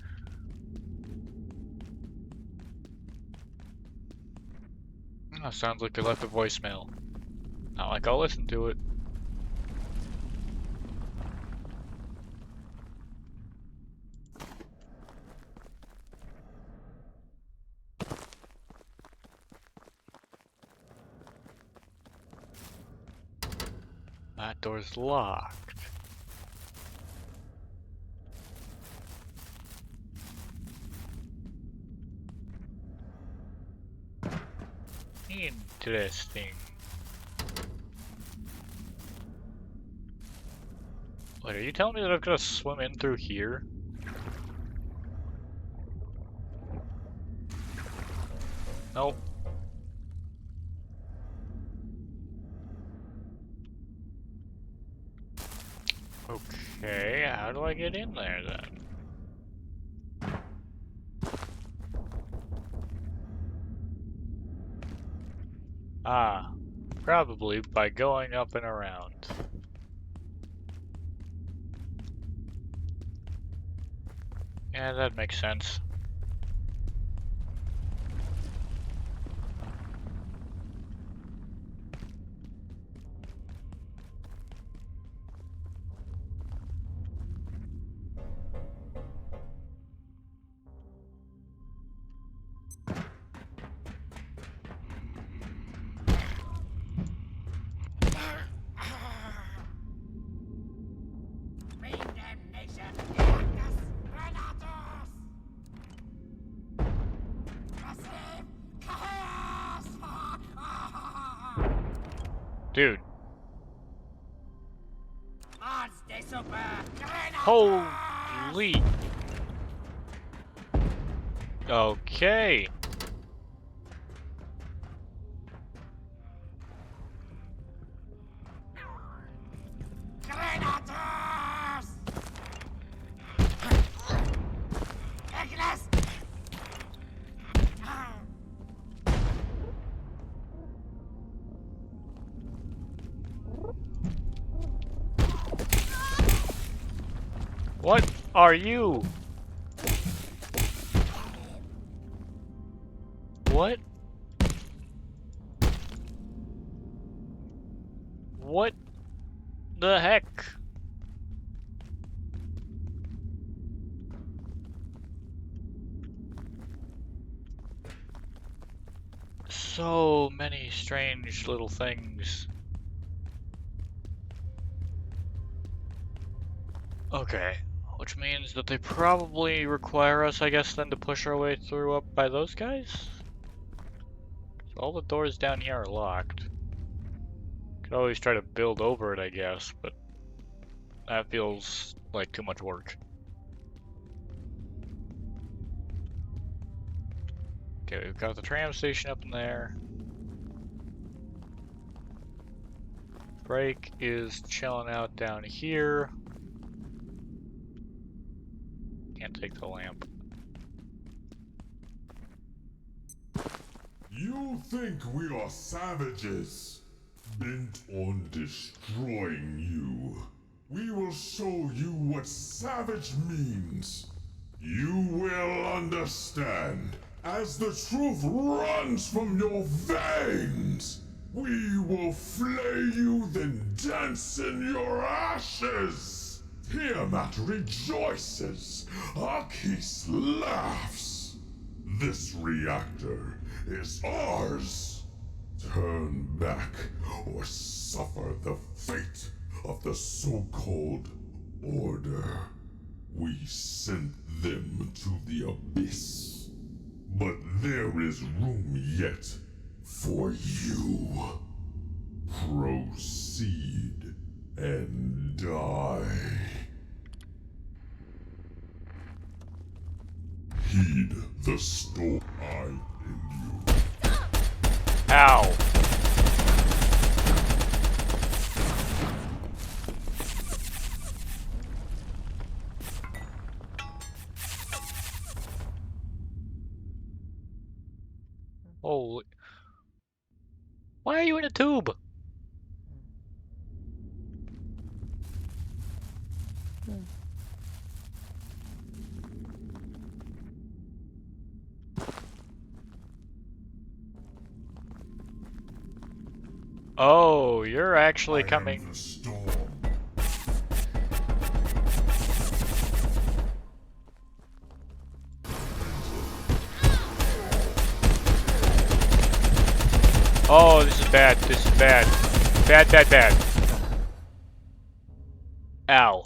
Oh, sounds like I left a voicemail. Not like I'll listen to it. That door's locked. Interesting. Wait, are you telling me that I've got to swim in through here? Nope. Okay, how do I get in there then? Ah, probably by going up and around. Yeah, that makes sense. Dude. Holy. Okay. What are you? What? What the heck? So many strange little things. Okay, which means that they probably require us, I guess, then to push our way through up by those guys? So all the doors down here are locked. Could always try to build over it, I guess, but that feels like too much work. Okay, we've got the tram station up in there. Brake is chilling out down here. Can't take the lamp. You think we are savages, bent on destroying you. We will show you what savage means. You will understand. As the truth runs from your veins, we will flay you, then dance in your ashes. Tiamat rejoices. Arquis laughs. This reactor is ours. Turn back or suffer the fate of the so-called Order. We sent them to the abyss. But there is room yet for you. Proceed and die. Heed the storm I end you. Ow. Holy. Why are you in a tube? Oh, you're actually coming. The storm. Oh, this is bad. This is bad. Bad, bad, bad. Ow.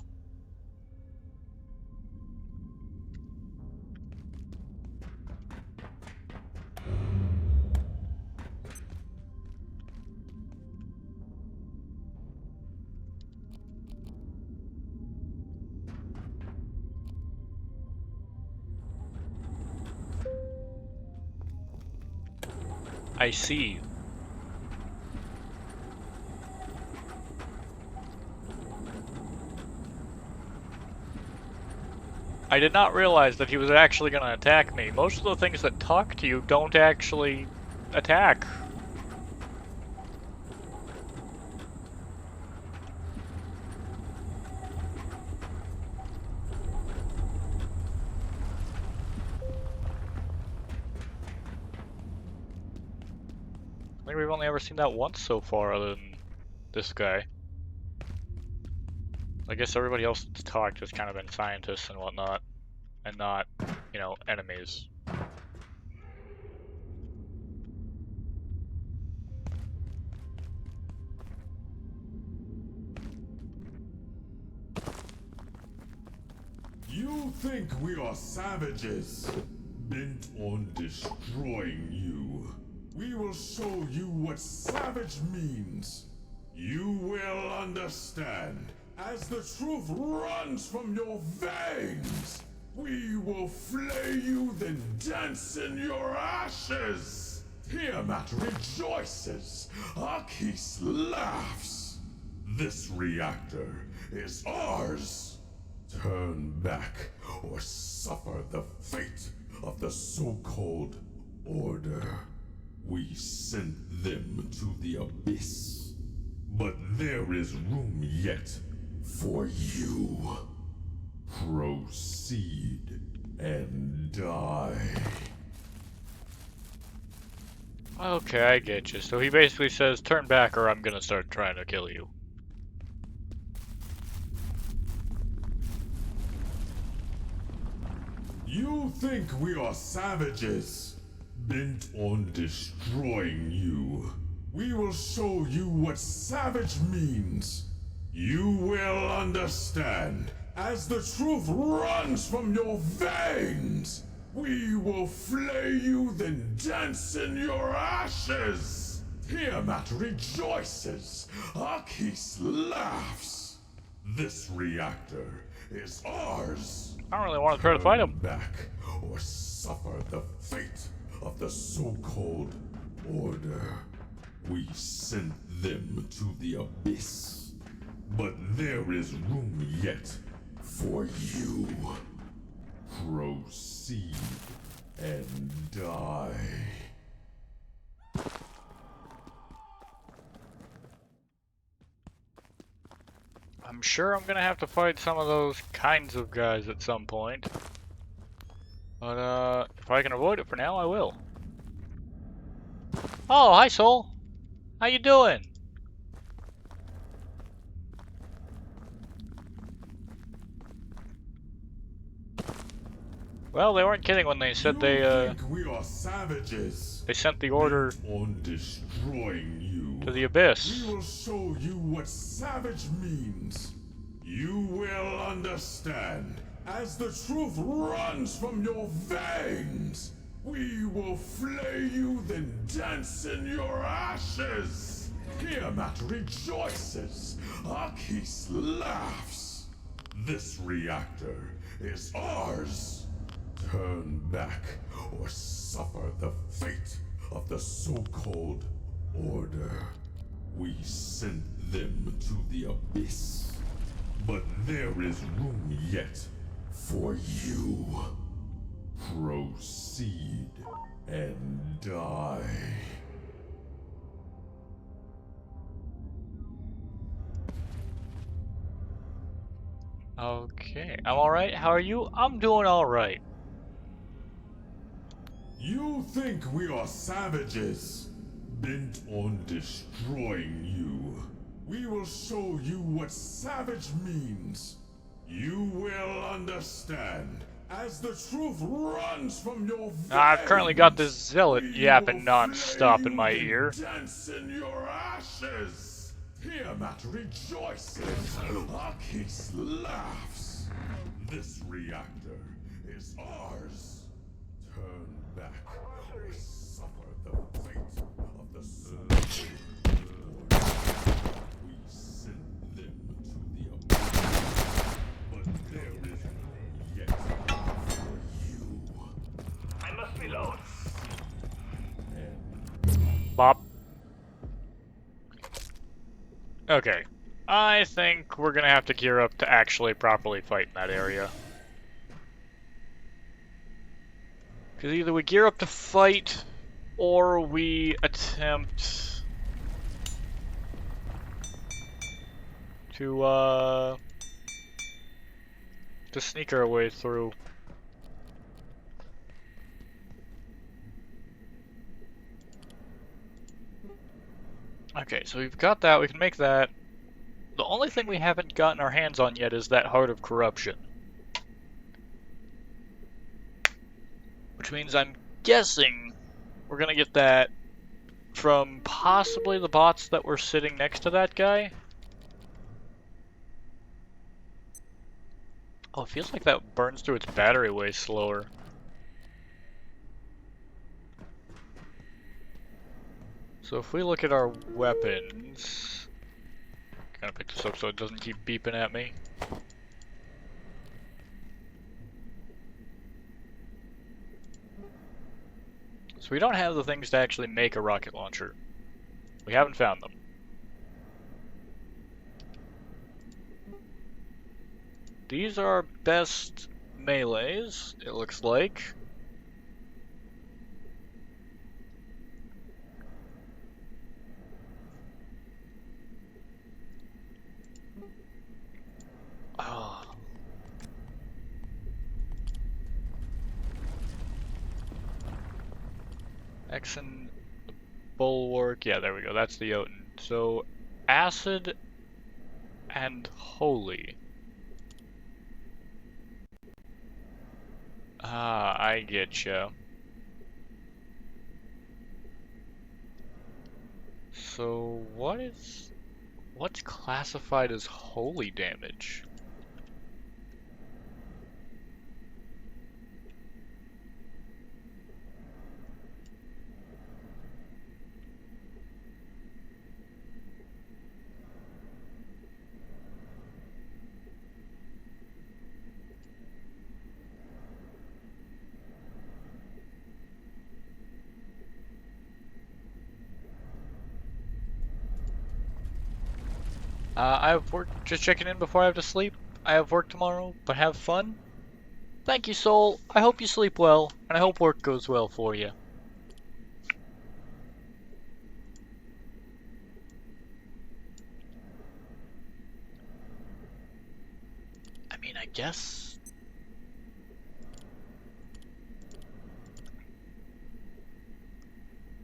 I see. I did not realize that he was actually going to attack me. Most of the things that talk to you don't actually attack. I think we've only ever seen that once so far, other than this guy. I guess everybody else that's talked has kind of been scientists and whatnot, and not, you know, enemies. You think we are savages, bent on destroying you. We will show you what savage means. You will understand. As the truth runs from your veins, we will flay you, then dance in your ashes. Tiamat rejoices. Arceus laughs. This reactor is ours. Turn back or suffer the fate of the so-called Order. We sent them to the abyss. But there is room yet for you. Proceed and die. Okay, I get you. So he basically says, turn back or I'm gonna start trying to kill you. You think we are savages, bent on destroying you. We will show you what savage means. You will understand. As the truth runs from your veins, we will flay you, then dance in your ashes. Tiamat rejoices. Arceus laughs. This reactor is ours. I don't really want to try to fight him. Back or suffer the fate of the so-called Order. We sent them to the abyss. But there is room yet for you. Proceed and die. I'm sure I'm gonna have to fight some of those kinds of guys at some point. But if I can avoid it for now, I will. Oh, hi Soul. How you doing? Well, they weren't kidding when they said we are savages. They sent the order on destroying you. To the abyss. We will show you what savage means. You will understand. As the truth runs from your veins, we will flay you, then dance in your ashes. Tiamat rejoices. Arceus laughs. This reactor is ours. Turn back or suffer the fate of the so-called Order. We sent them to the abyss. But there is room yet for you. Proceed and die. Okay, I'm alright. How are you? I'm doing alright. You think we are savages, bent on destroying you. We will show you what savage means. You will understand as the truth runs from your veins. I've currently got this zealot yapping non-stop in my ear. Dance in your ashes. Tiamat rejoices. Arceus laughs. This reactor is ours. Turn back or suffer the fate of the so-called Order. We send them to the abyss, but there is yet for you. I must reload. Bop. Okay. I think we're gonna have to gear up to actually properly fight in that area. Because either we gear up to fight, or we attempt to sneak our way through. Okay, so we've got that, we can make that. The only thing we haven't gotten our hands on yet is that Heart of Corruption. Which means I'm guessing we're gonna get that from possibly the bots that were sitting next to that guy. Oh, it feels like that burns through its battery way slower. So if we look at our weapons, kind of pick this up so it doesn't keep beeping at me. So we don't have the things to actually make a rocket launcher. We haven't found them. These are our best melees, it looks like. Oh. Exon Bulwark, yeah, there we go, that's the Jotun. So, Acid and Holy. Ah, I getcha. So, what's classified as holy damage? I have work, just checking in before I have to sleep. I have work tomorrow, but have fun. Thank you, Soul. I hope you sleep well, and I hope work goes well for you. I mean, I guess...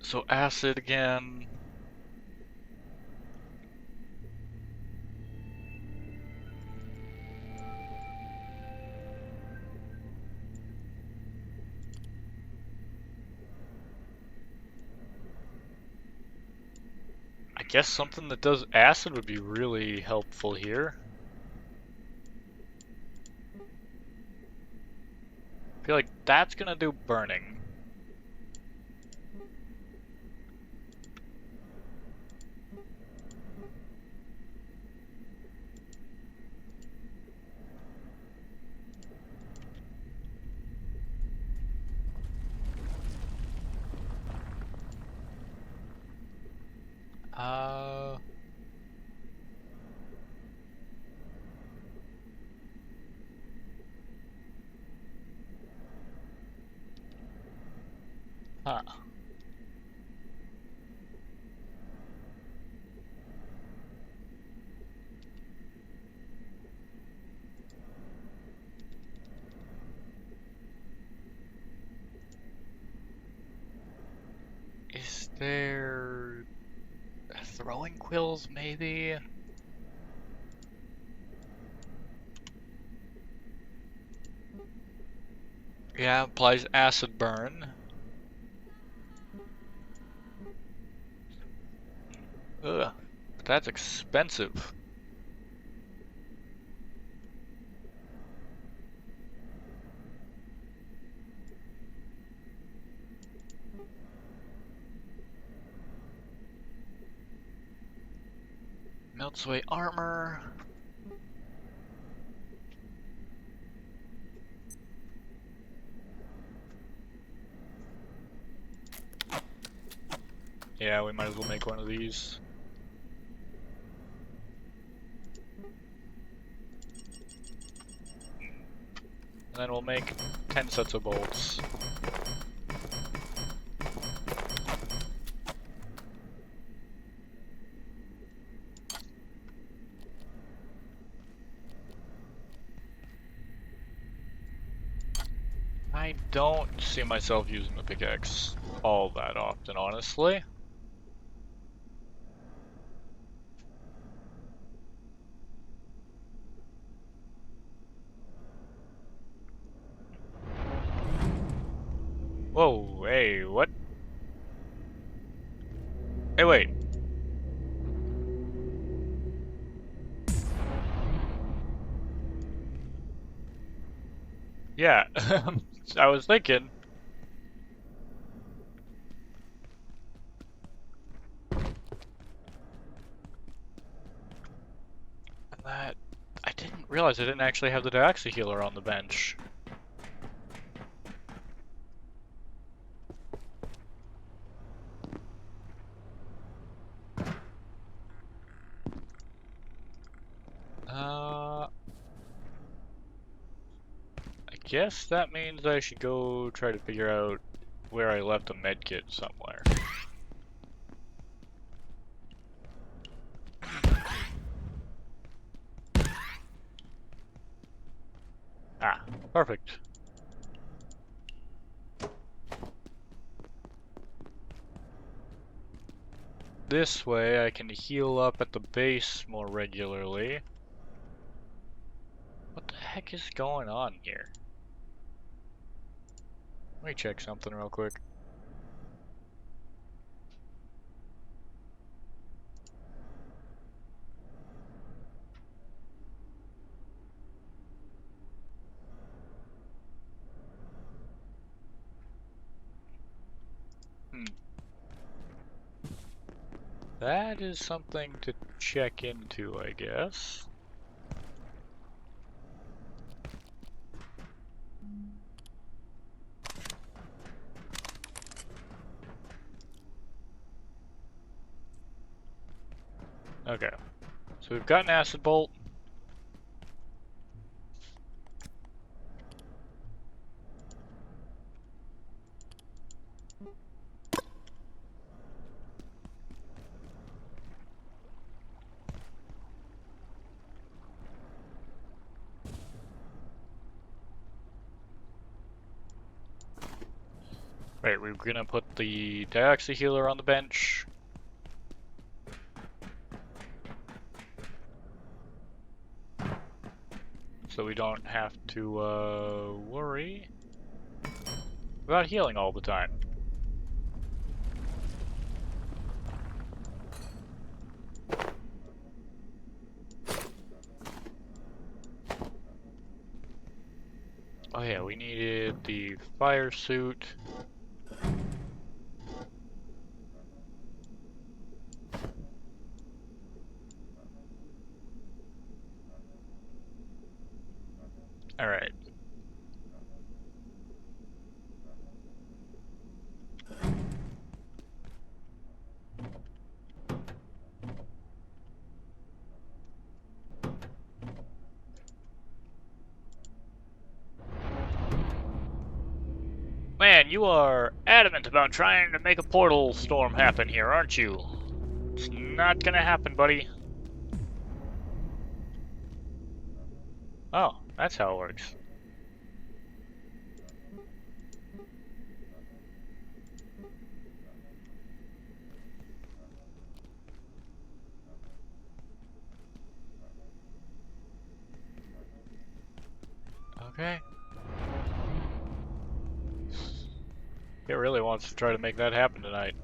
So acid again... I guess something that does acid would be really helpful here. I feel like that's gonna do burning. Huh. Is there throwing quills, maybe? Yeah, applies acid burn. Ugh, but that's expensive. Melts away armor. Yeah, we might as well make one of these. And then we'll make 10 sets of bolts. I don't see myself using the pickaxe all that often, honestly. Whoa, hey, what? Hey, wait. Yeah, I was thinking. That I didn't realize I didn't actually have the Dioxy healer on the bench. I guess that means I should go try to figure out where I left a medkit somewhere. Ah, perfect. This way I can heal up at the base more regularly. What the heck is going on here? Let me check something real quick. That is something to check into, I guess. Okay, so we've got an acid bolt. Right, we're gonna put the Dioxy healer on the bench. So we don't have to worry about healing all the time. Oh yeah, we needed the fire suit. Alright. Man, you are adamant about trying to make a portal storm happen here, aren't you? It's not gonna happen, buddy. Oh, that's how it works. Okay. It really wants to try to make that happen tonight.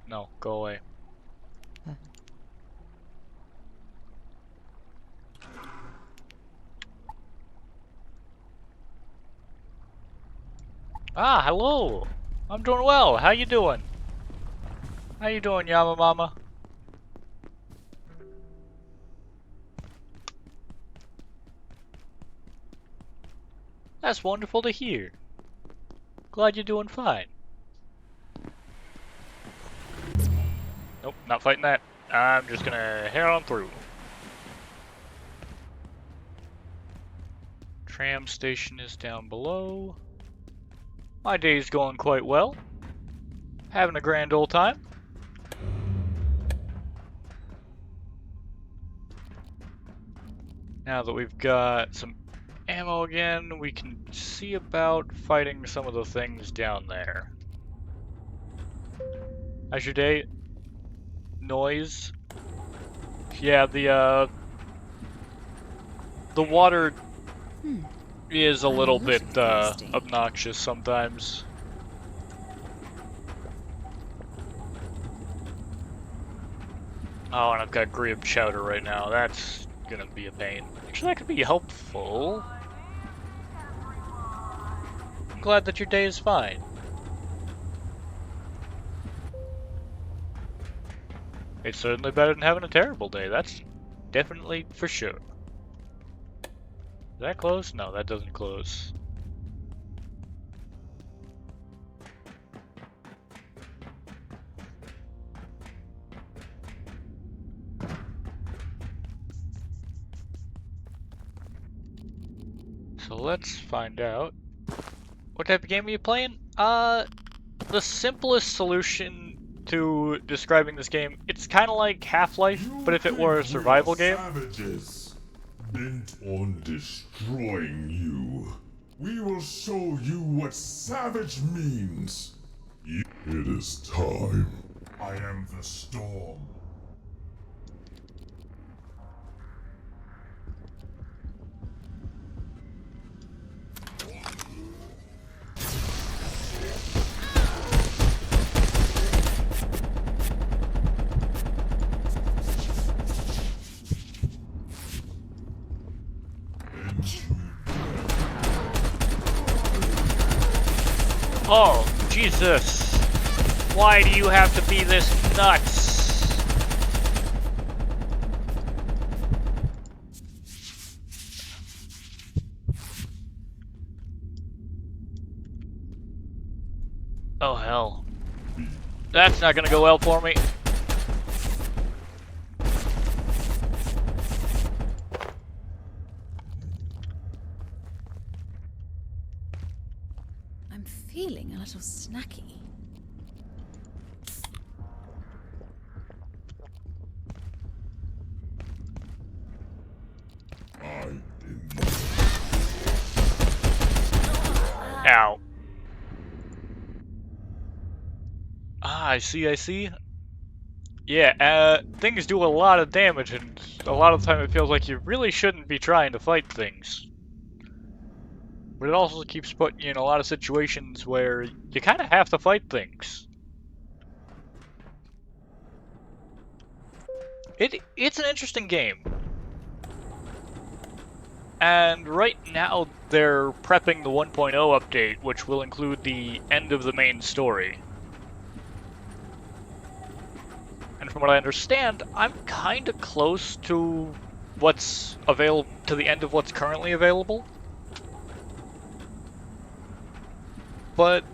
No, go away. Ah, hello! I'm doing well. How you doing? How you doing, Yamamama? That's wonderful to hear. Glad you're doing fine. Nope, not fighting that. I'm just gonna head on through. Tram station is down below. My day's going quite well. Having a grand old time. Now that we've got some ammo again, we can see about fighting some of the things down there. How's your day? Noise? Yeah, the water is a little bit obnoxious sometimes. Oh, and I've got Grieb Chowder right now. That's gonna be a pain. Actually, that could be helpful. I'm glad that your day is fine. It's certainly better than having a terrible day. That's definitely for sure. Does that close? No, that doesn't close. So let's find out. What type of game are you playing? The simplest solution to describing this game, it's kind of like Half-Life, but if it were a survival game. Savages, bent on destroying you. We will show you what savage means. It is time. I am the storm. Oh, Jesus! Why do you have to be this nuts? Oh, hell. That's not gonna go well for me. I'm feeling a little snacky. Ow. Ah, I see. Yeah, things do a lot of damage, and a lot of the time it feels like you really shouldn't be trying to fight things. But it also keeps putting you in a lot of situations where you kind of have to fight things. It's an interesting game. And right now they're prepping the 1.0 update, which will include the end of the main story. And from what I understand, I'm kind of close to what's available, to the end of what's currently available. But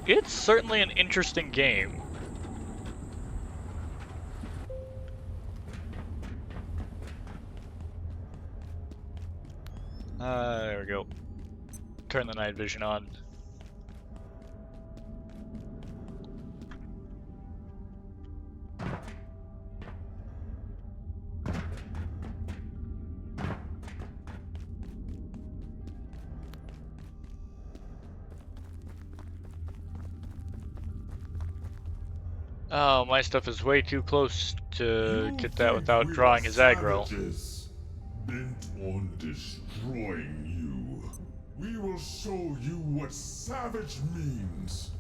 it's certainly an interesting game. There we go. Turn the night vision on. Oh, my stuff is way too close to get that without drawing his aggro. Savages, bent on destroying you. We will show you what savage means.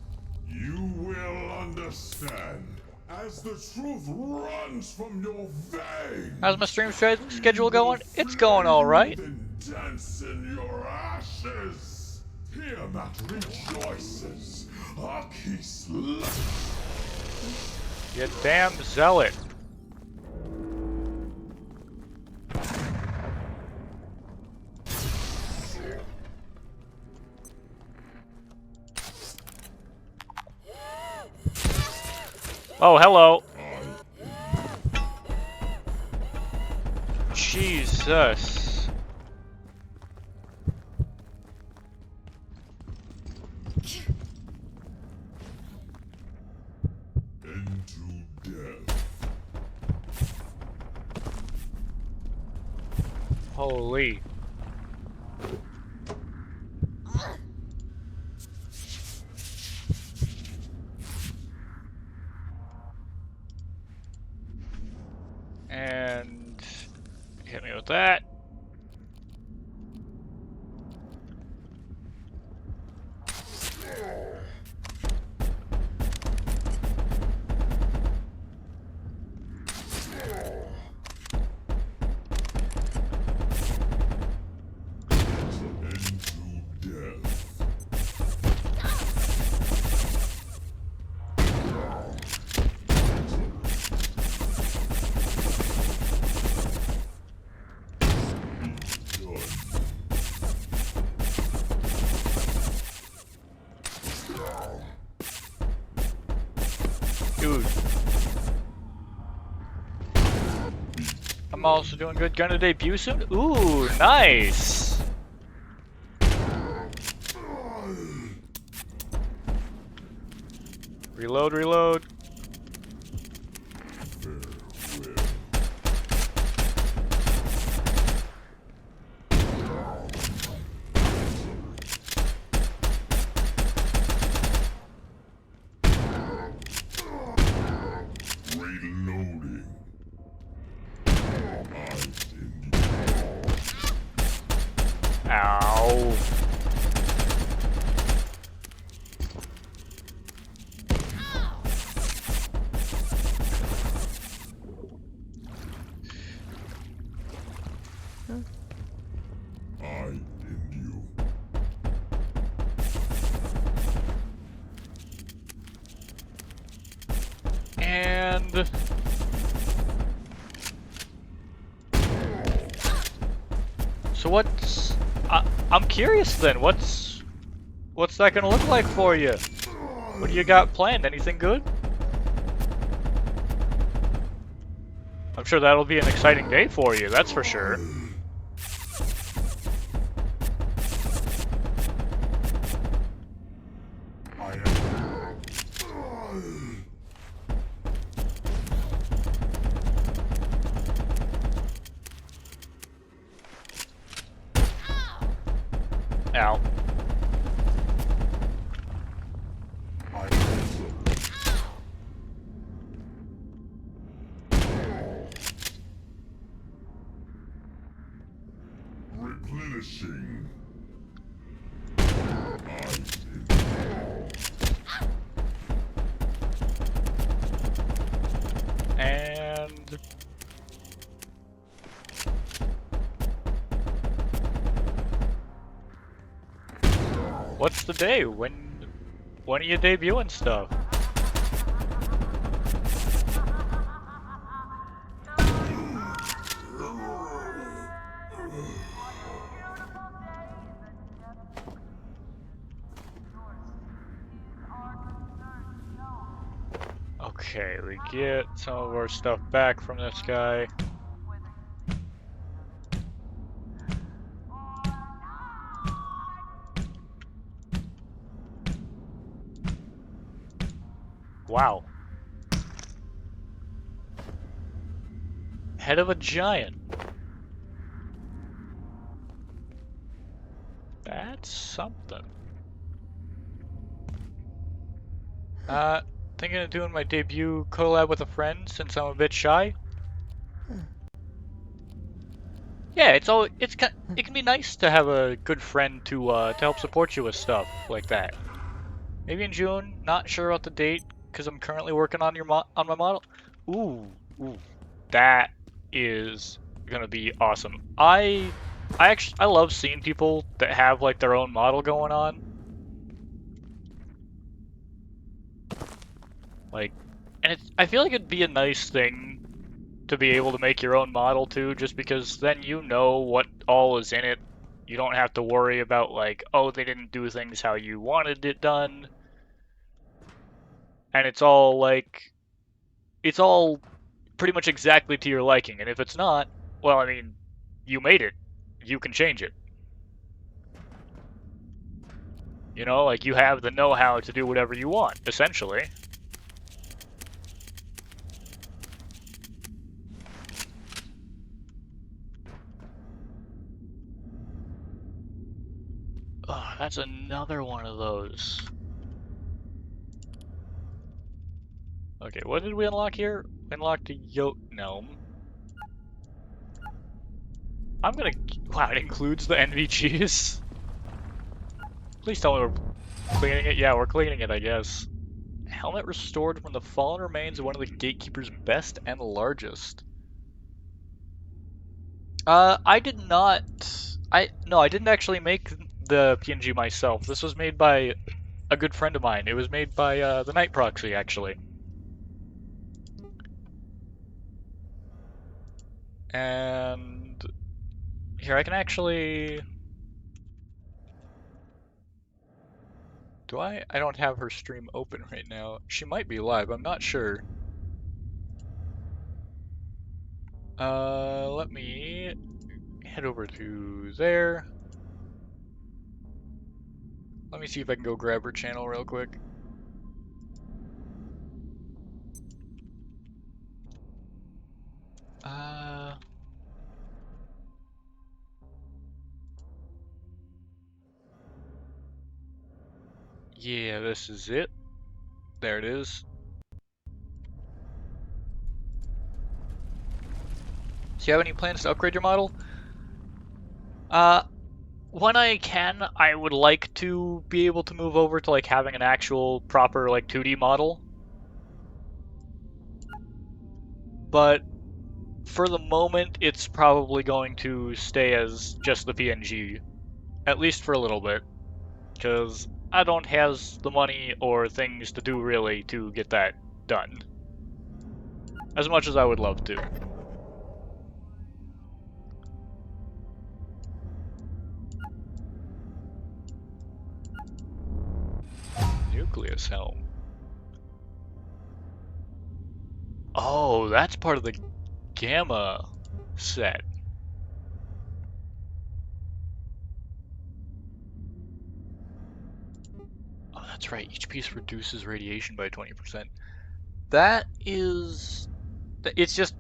You will understand as the truth runs from your veins. How's my stream schedule going? It's going all right. Then dance in your ashes. Tiamat rejoices. Arceus laughs. You damn zealot. Oh, hello. Jesus. Into death. Holy. And hit me with that. Dude. I'm also doing good. Gonna debut soon? Ooh, nice! Reload, reload. Reloading. Ow. I end you. And so what's I'm curious then, what's that gonna look like for you? What do you got planned? Anything good? I'm sure that'll be an exciting day for you, that's for sure. Ow. Replenishing. And What's the day? When are you debuting stuff? Okay, we get some of our stuff back from this guy. Wow. Head of a giant. That's something. Thinking of doing my debut collab with a friend since I'm a bit shy. Yeah, it can be nice to have a good friend to help support you with stuff like that. Maybe in June. Not sure about the date because I'm currently working on on my model. Ooh, that is gonna be awesome. I love seeing people that have like their own model going on. Like, and I feel like it'd be a nice thing to be able to make your own model too, just because then you know what all is in it. You don't have to worry about like, oh, they didn't do things how you wanted it done. And it's all pretty much exactly to your liking. And if it's not, well, I mean, you made it. You can change it. You know, like you have the know-how to do whatever you want, essentially. Oh, that's another one of those. Okay, what did we unlock here? We unlocked the Yote Gnome. I'm gonna... Wow, it includes the NVGs? Please tell me we're cleaning it. Yeah, we're cleaning it, I guess. Helmet restored from the fallen remains of one of the Gatekeeper's best and largest. I did not... No, I didn't actually make the PNG myself. This was made by a good friend of mine. It was made by the Night Proxy, actually. And here I can actually... Do I? I don't have her stream open right now. She might be live, I'm not sure. Let me head over to there. Let me see if I can go grab her channel real quick. Yeah, this is it. There it is. Do you have any plans to upgrade your model? When I can, I would like to be able to move over to like having an actual proper like 2D model. But for the moment, it's probably going to stay as just the PNG, at least for a little bit, because I don't have the money or things to do really to get that done, as much as I would love to. Nucleus helm. Oh, that's part of the Gamma set. Oh, that's right. Each piece reduces radiation by 20%. That is... It's just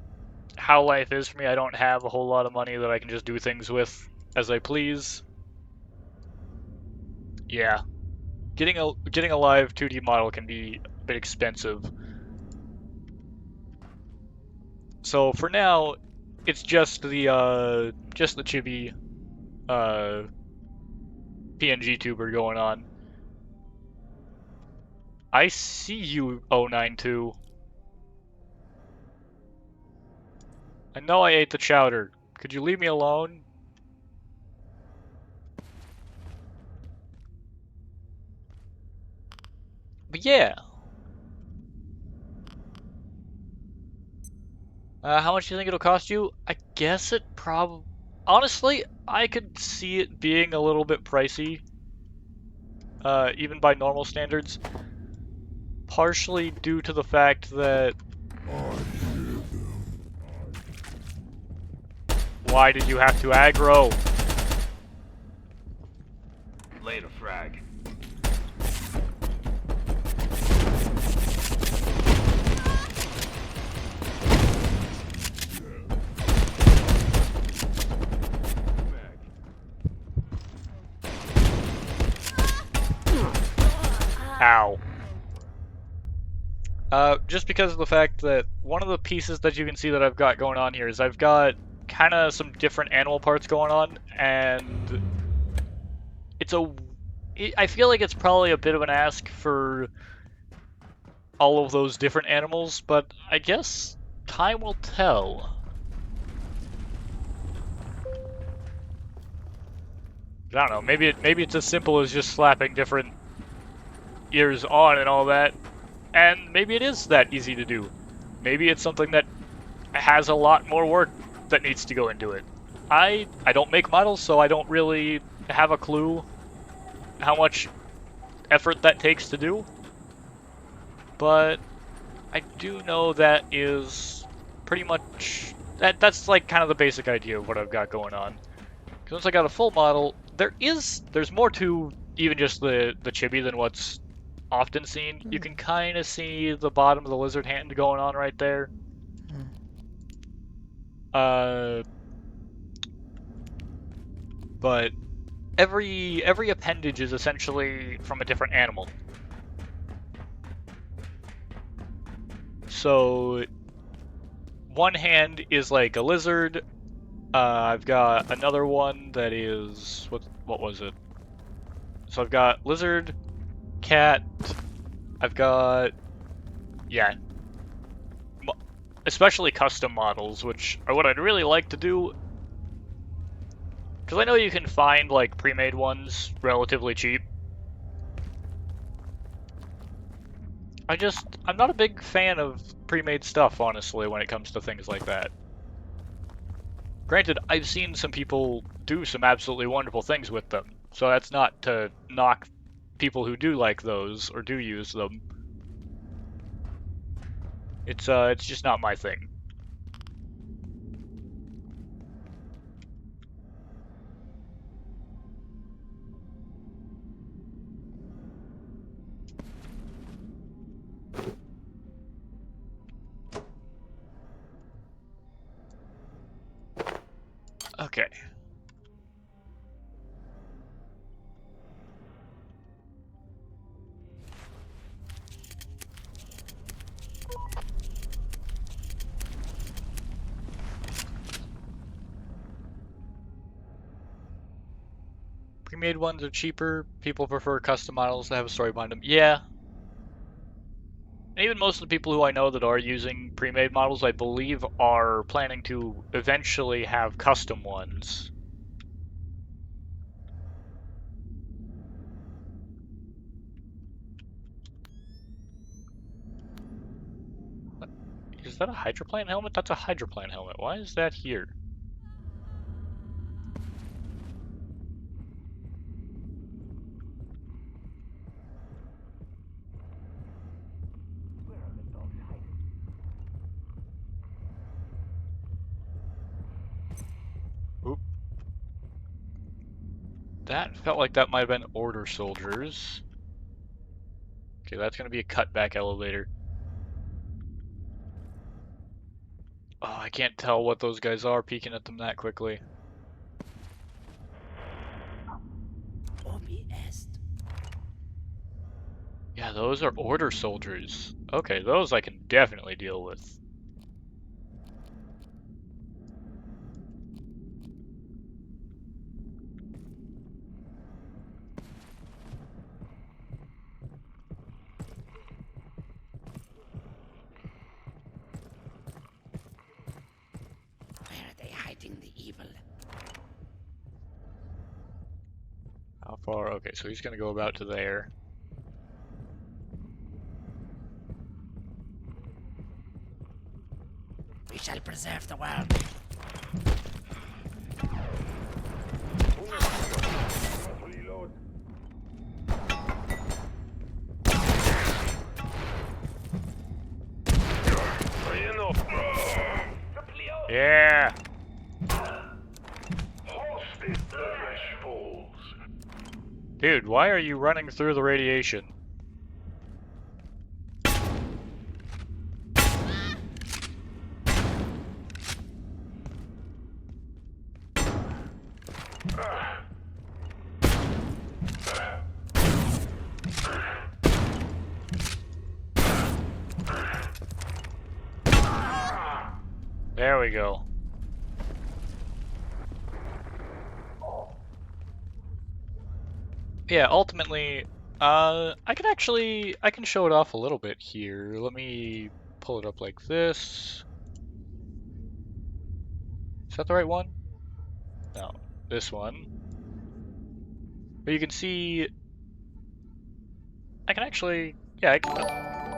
how life is for me. I don't have a whole lot of money that I can just do things with as I please. Yeah. Getting a live 2D model can be a bit expensive. So for now, it's just the chibi PNG tuber going on. I see you, 092. I know I ate the chowder. Could you leave me alone? But yeah. How much do you think it'll cost you? I guess it probably... Honestly, I could see it being a little bit pricey. Even by normal standards. Partially due to the fact that... Why did you have to aggro? Later, frag. Ow. Just because of the fact that one of the pieces that you can see that I've got going on here is I've got kind of some different animal parts going on, and I feel like it's probably a bit of an ask for all of those different animals, but I guess time will tell. I don't know, maybe it's as simple as just slapping different ears on and all that, and maybe it is that easy to do. Maybe it's something that has a lot more work that needs to go into it. I don't make models, so I don't really have a clue how much effort that takes to do, but I do know that is pretty much that's like kind of the basic idea of what I've got going on. Because once I got a full model, there's more to even just the chibi than what's often seen. You can kind of see the bottom of the lizard hand going on right there. But every appendage is essentially from a different animal. So one hand is like a lizard. I've got another one that is what was it? So I've got lizard, cat. I've got especially custom models, which are what I'd really like to do. Because I know you can find like pre-made ones relatively cheap. I'm not a big fan of pre-made stuff, honestly, when it comes to things like that. Granted, I've seen some people do some absolutely wonderful things with them, so that's not to knock people who do like those or do use them. It's just not my thing. Okay. Pre-made ones are cheaper. People prefer custom models that have a story behind them. Yeah. And even most of the people who I know that are using pre-made models, I believe, are planning to eventually have custom ones. Is that a hydroplane helmet? That's a hydroplane helmet. Why is that here? Oop. That felt like that might have been order soldiers. Okay, that's gonna be a cutback elevator. Oh, I can't tell what those guys are peeking at them that quickly. Yeah, those are order soldiers. Okay, those I can definitely deal with. How far? Okay, so he's gonna go about to there. We shall preserve the world. Yeah. Dude, why are you running through the radiation? There we go. Yeah, ultimately, I can show it off a little bit here. Let me pull it up like this. Is that the right one? No, this one. But you can see, I can actually, yeah, I can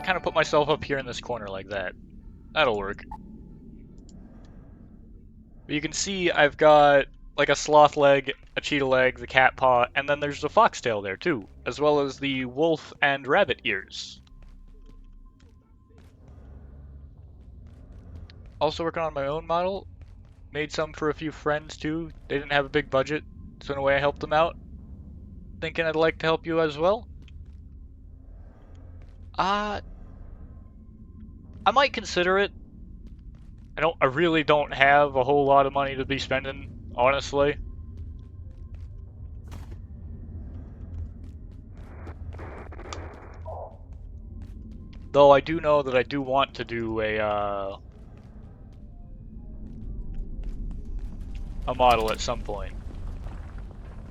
kind of put myself up here in this corner like that. That'll work. But you can see I've got like a sloth leg, a cheetah leg, the cat paw, and then there's the foxtail there too, as well as the wolf and rabbit ears. Also working on my own model. Made some for a few friends too. They didn't have a big budget, so in a way I helped them out. Thinking I'd like to help you as well. I might consider it. I really don't have a whole lot of money to be spending, honestly. Though I do know that I do want to do a model at some point.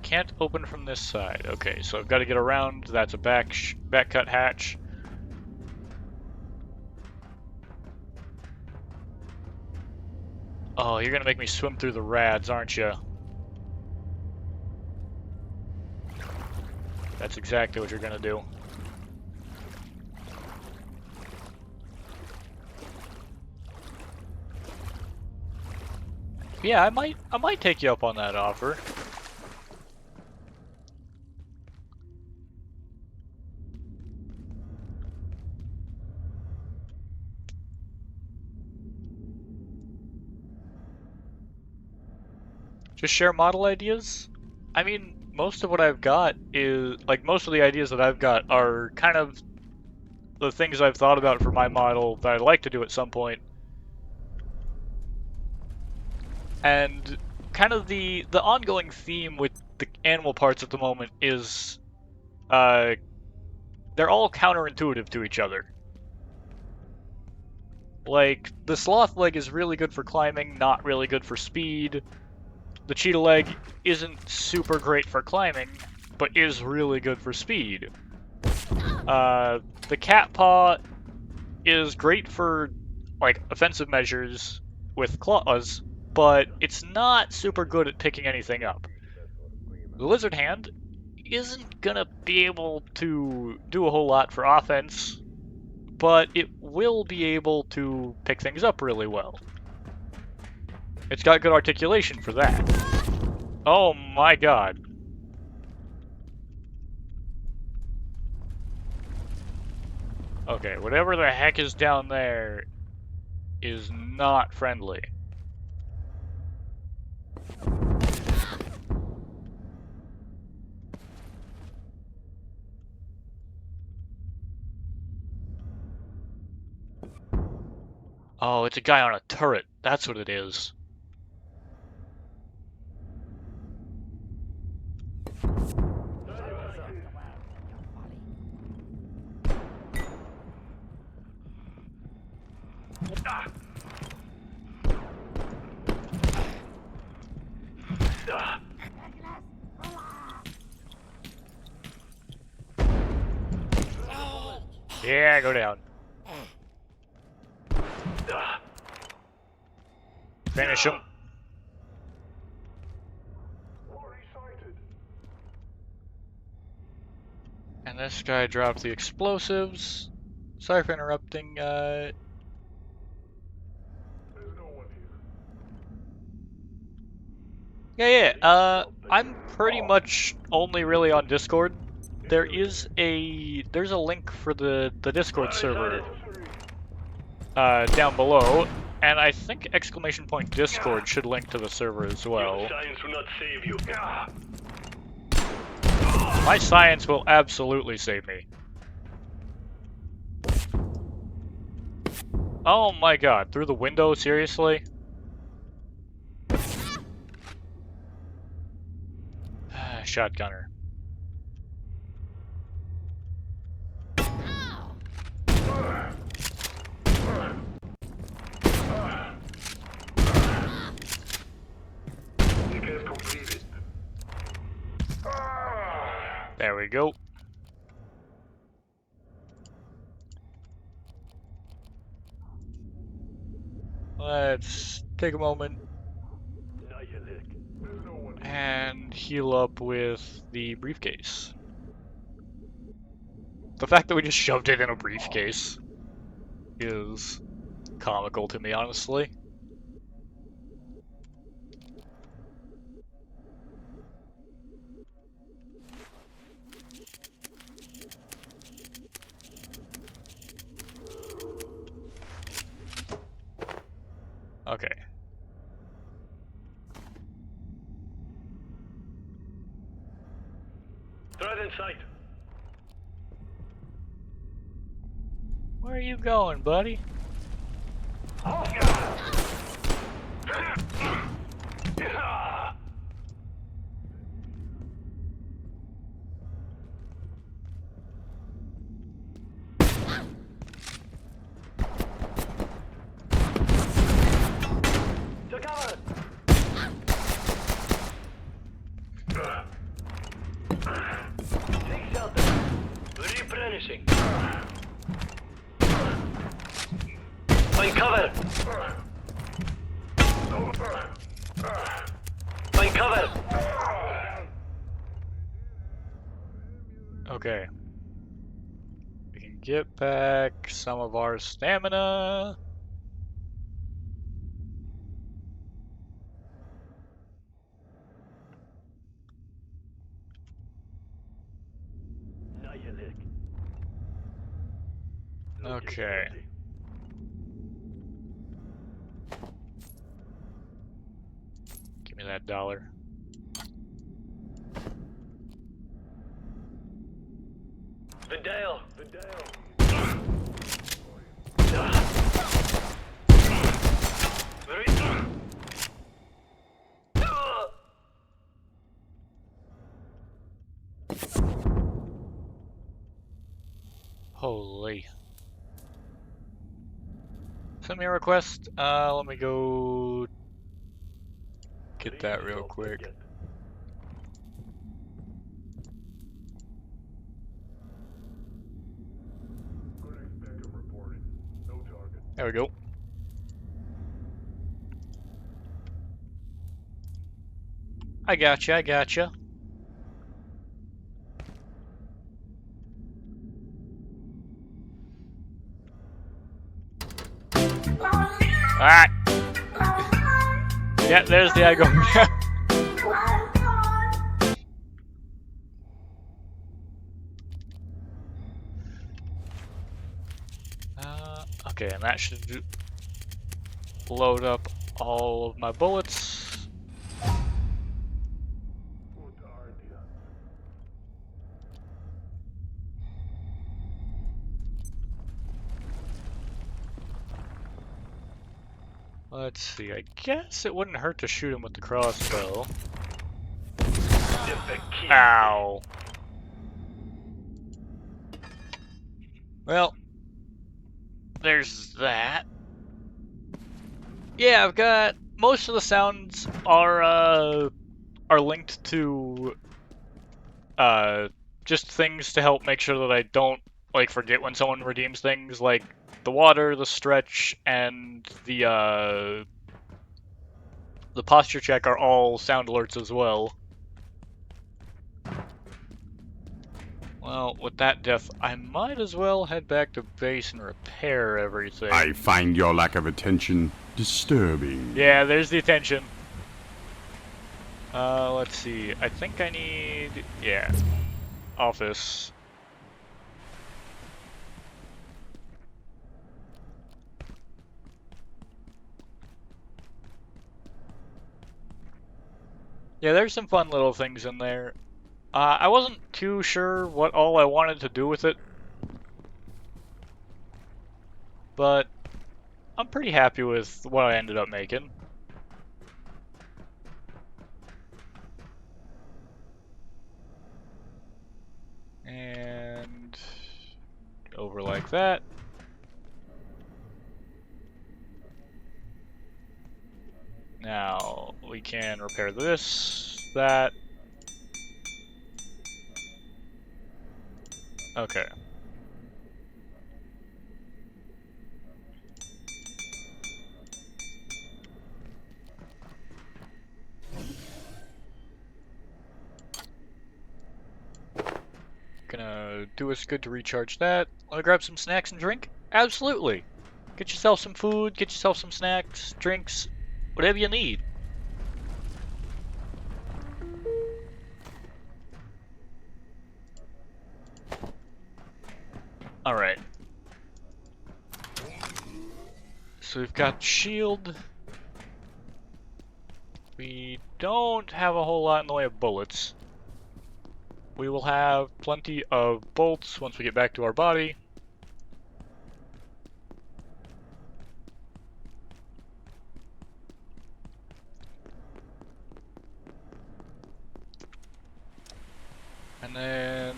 Can't open from this side. Okay, so I've got to get around. That's a back cut hatch. Oh, you're gonna make me swim through the rads, aren't you? That's exactly what you're gonna do. Yeah, I might take you up on that offer. Just share model ideas? I mean, most of what I've got is, like, most of the ideas that I've got are kind of the things I've thought about for my model that I'd like to do at some point. And kind of the ongoing theme with the animal parts at the moment is, they're all counterintuitive to each other. Like, the sloth leg is really good for climbing, not really good for speed. The cheetah leg isn't super great for climbing, but is really good for speed. The cat paw is great for, like, offensive measures with claws, but it's not super good at picking anything up. The lizard hand isn't gonna be able to do a whole lot for offense, but it will be able to pick things up really well. It's got good articulation for that. Oh my god. Okay, whatever the heck is down there is not friendly. Oh, it's a guy on a turret. That's what it is. Yeah, go down. Finish him. And this guy dropped the explosives. Sorry for interrupting. Yeah. I'm pretty much only really on Discord. There's a link for the Discord server down below, and I think !Discord should link to the server as well. Science will not save you. My science will absolutely save me. Oh my god, through the window, seriously? Shotgunner. There we go. Let's take a moment and heal up with the briefcase. The fact that we just shoved it in a briefcase is comical to me, honestly. Okay. Threat in sight. Where are you going, buddy? Replenishing. Find cover. Find cover. Okay. We can get back some of our stamina. Okay. Give me that $1. Vidal. Holy. Send me a request. Let me go get that real quick. There we go. I gotcha. Alright. Yeah, there's the Igonia. Okay, and that should load up all of my bullets. Let's see, I guess it wouldn't hurt to shoot him with the crossbow. Ow. Well, there's that. Yeah, I've got most of the sounds are linked to just things to help make sure that I don't like forget when someone redeems things, like the water, the stretch, and the posture check are all sound alerts as well. Well, with that death, I might as well head back to base and repair everything. I find your lack of attention disturbing. Yeah, there's the attention. Let's see. I think I need... yeah. Office. Yeah, there's some fun little things in there. I wasn't too sure what all I wanted to do with it, but I'm pretty happy with what I ended up making. And over like that. Now we can repair this, that. Okay. Gonna do us good to recharge that. Wanna grab some snacks and drink? Absolutely! Get yourself some food, get yourself some snacks, drinks, whatever you need. Alright. So we've got shield. We don't have a whole lot in the way of bullets. We will have plenty of bolts once we get back to our body. And then...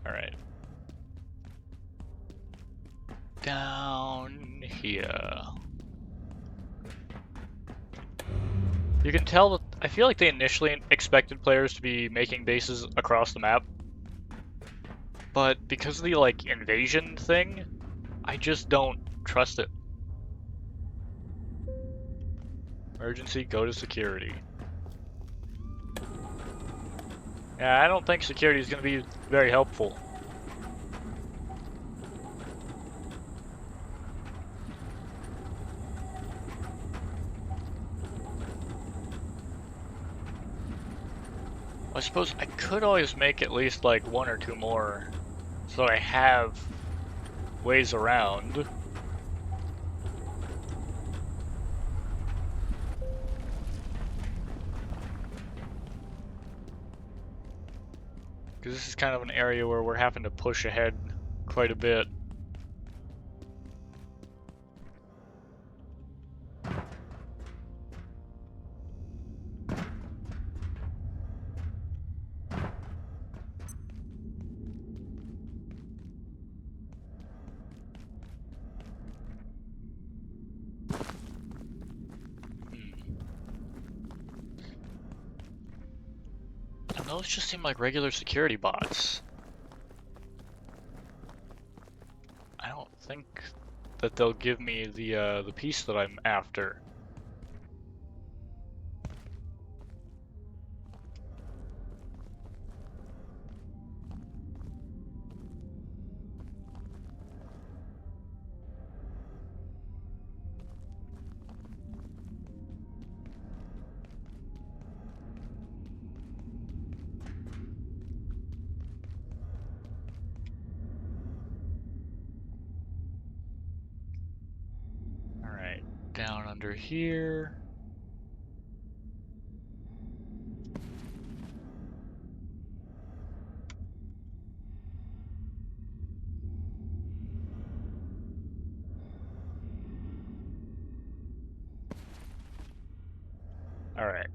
alright. Down here. You can tell that I feel like they initially expected players to be making bases across the map. But because of the like invasion thing, I just don't trust it. Emergency, go to security. Yeah, I don't think security is going to be very helpful. I suppose I could always make at least like one or two more so that I have ways around. Because this is kind of an area where we're having to push ahead quite a bit. Those just seem like regular security bots. I don't think that they'll give me the piece that I'm after. Down under here. All right.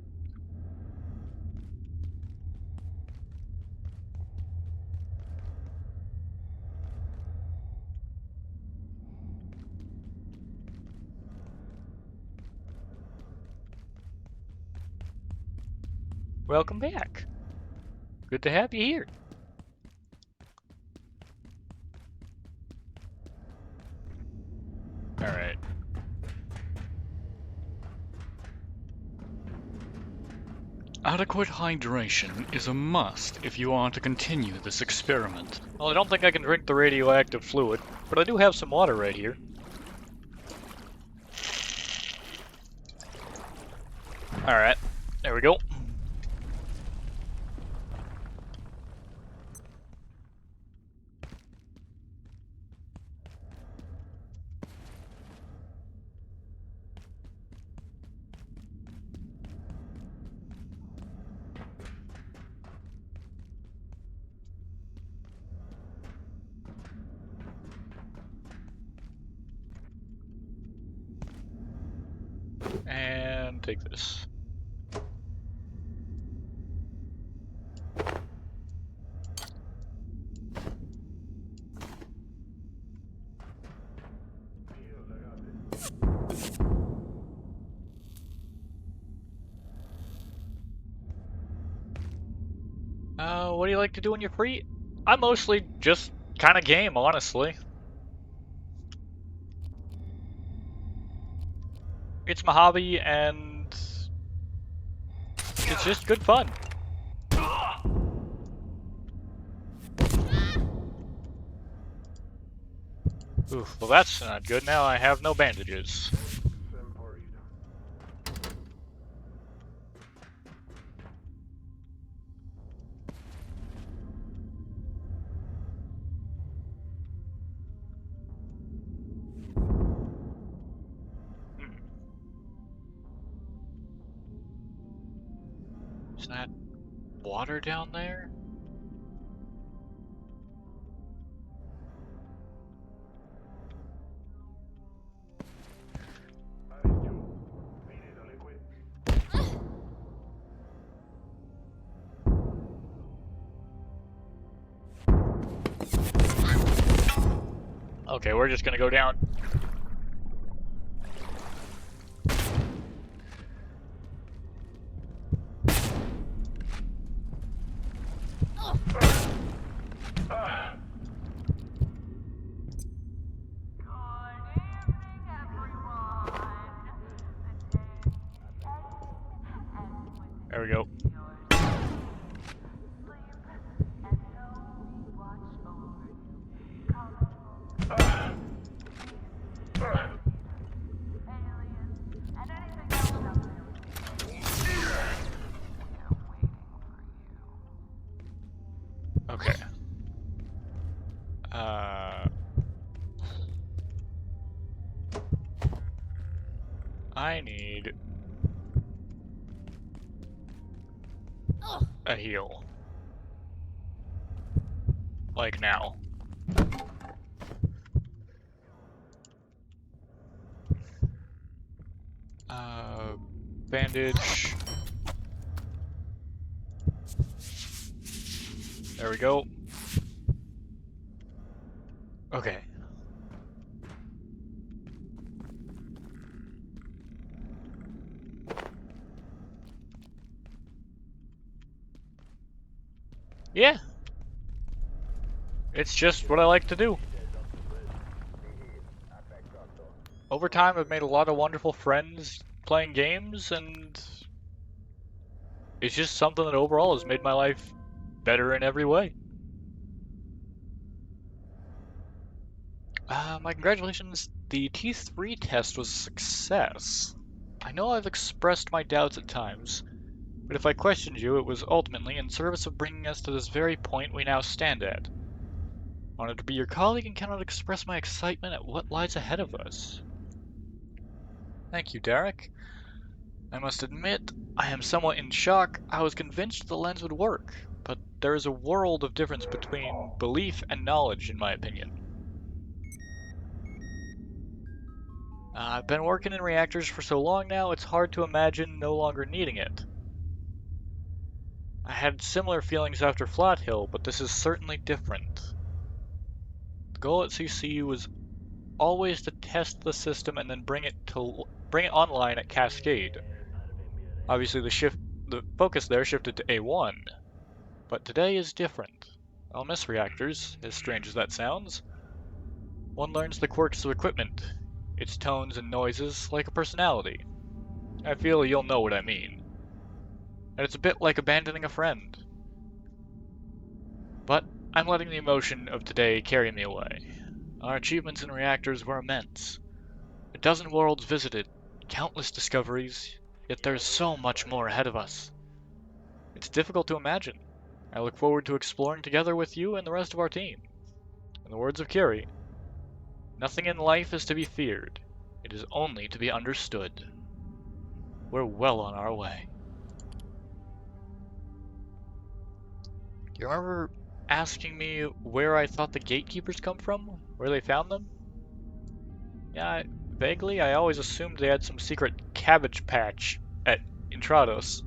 Welcome back. Good to have you here. All right. Adequate hydration is a must if you want to continue this experiment. Well, I don't think I can drink the radioactive fluid, but I do have some water right here. Alright, there we go. And take this. What do you like to do when you're free? I mostly just kind of game, honestly. It's my hobby, and it's just good fun. Oof, well that's not good. Now I have no bandages. Is that water down there? Okay, we're just gonna go down. There we go. Okay. I need a heal. Like now. Bandage. There we go. Okay. Yeah. It's just what I like to do. Over time, I've made a lot of wonderful friends playing games, and it's just something that overall has made my life better in every way. My congratulations. The T3 test was a success. I know I've expressed my doubts at times, but if I questioned you, it was ultimately in service of bringing us to this very point we now stand at. Honored to be your colleague and cannot express my excitement at what lies ahead of us. Thank you, Derek. I must admit, I am somewhat in shock. I was convinced the lens would work, but there is a world of difference between belief and knowledge, in my opinion. I've been working in reactors for so long now, it's hard to imagine no longer needing it. I had similar feelings after Flat Hill, but this is certainly different. The goal at CCU was always to test the system and then bring it online at Cascade. Obviously the focus there shifted to A1, but today is different. I'll miss reactors, as strange as that sounds. One learns the quirks of equipment, its tones and noises, like a personality. I feel you'll know what I mean. and it's a bit like abandoning a friend. But I'm letting the emotion of today carry me away. Our achievements in reactors were immense. 12 worlds visited, countless discoveries, yet there's so much more ahead of us. It's difficult to imagine. I look forward to exploring together with you and the rest of our team. In the words of Curie, nothing in life is to be feared. It is only to be understood. We're well on our way. Do you remember asking me where I thought the gatekeepers come from? Where they found them? Yeah, vaguely. I always assumed they had some secret cabbage patch at Intrados.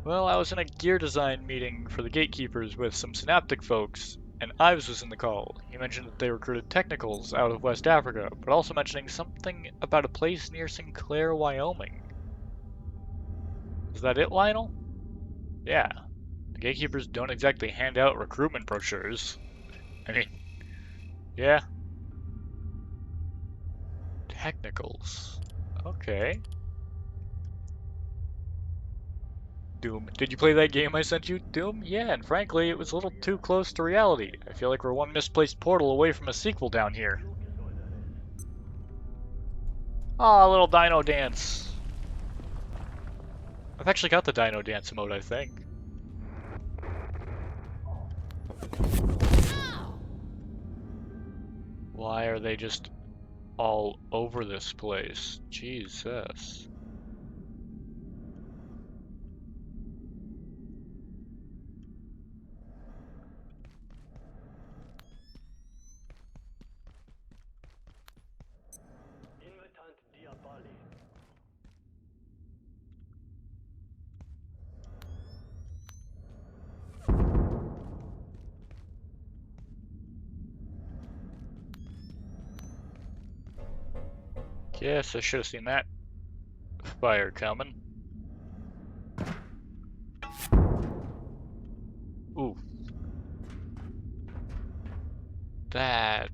Well, I was in a gear design meeting for the gatekeepers with some Synaptic folks, and Ives was in the call. He mentioned that they recruited technicals out of West Africa, but also mentioning something about a place near Sinclair, Wyoming. Is that it, Lionel? Yeah. The gatekeepers don't exactly hand out recruitment brochures. I mean, yeah. Technicals. Okay. Doom. Did you play that game I sent you, Doom? Yeah, and frankly, it was a little too close to reality. I feel like we're one misplaced portal away from a sequel down here. Aw, little Dino Dance. I've actually got the Dino Dance mode, I think. Why are they just all over this place? Jesus. Guess I should have seen that fire coming. Ooh. That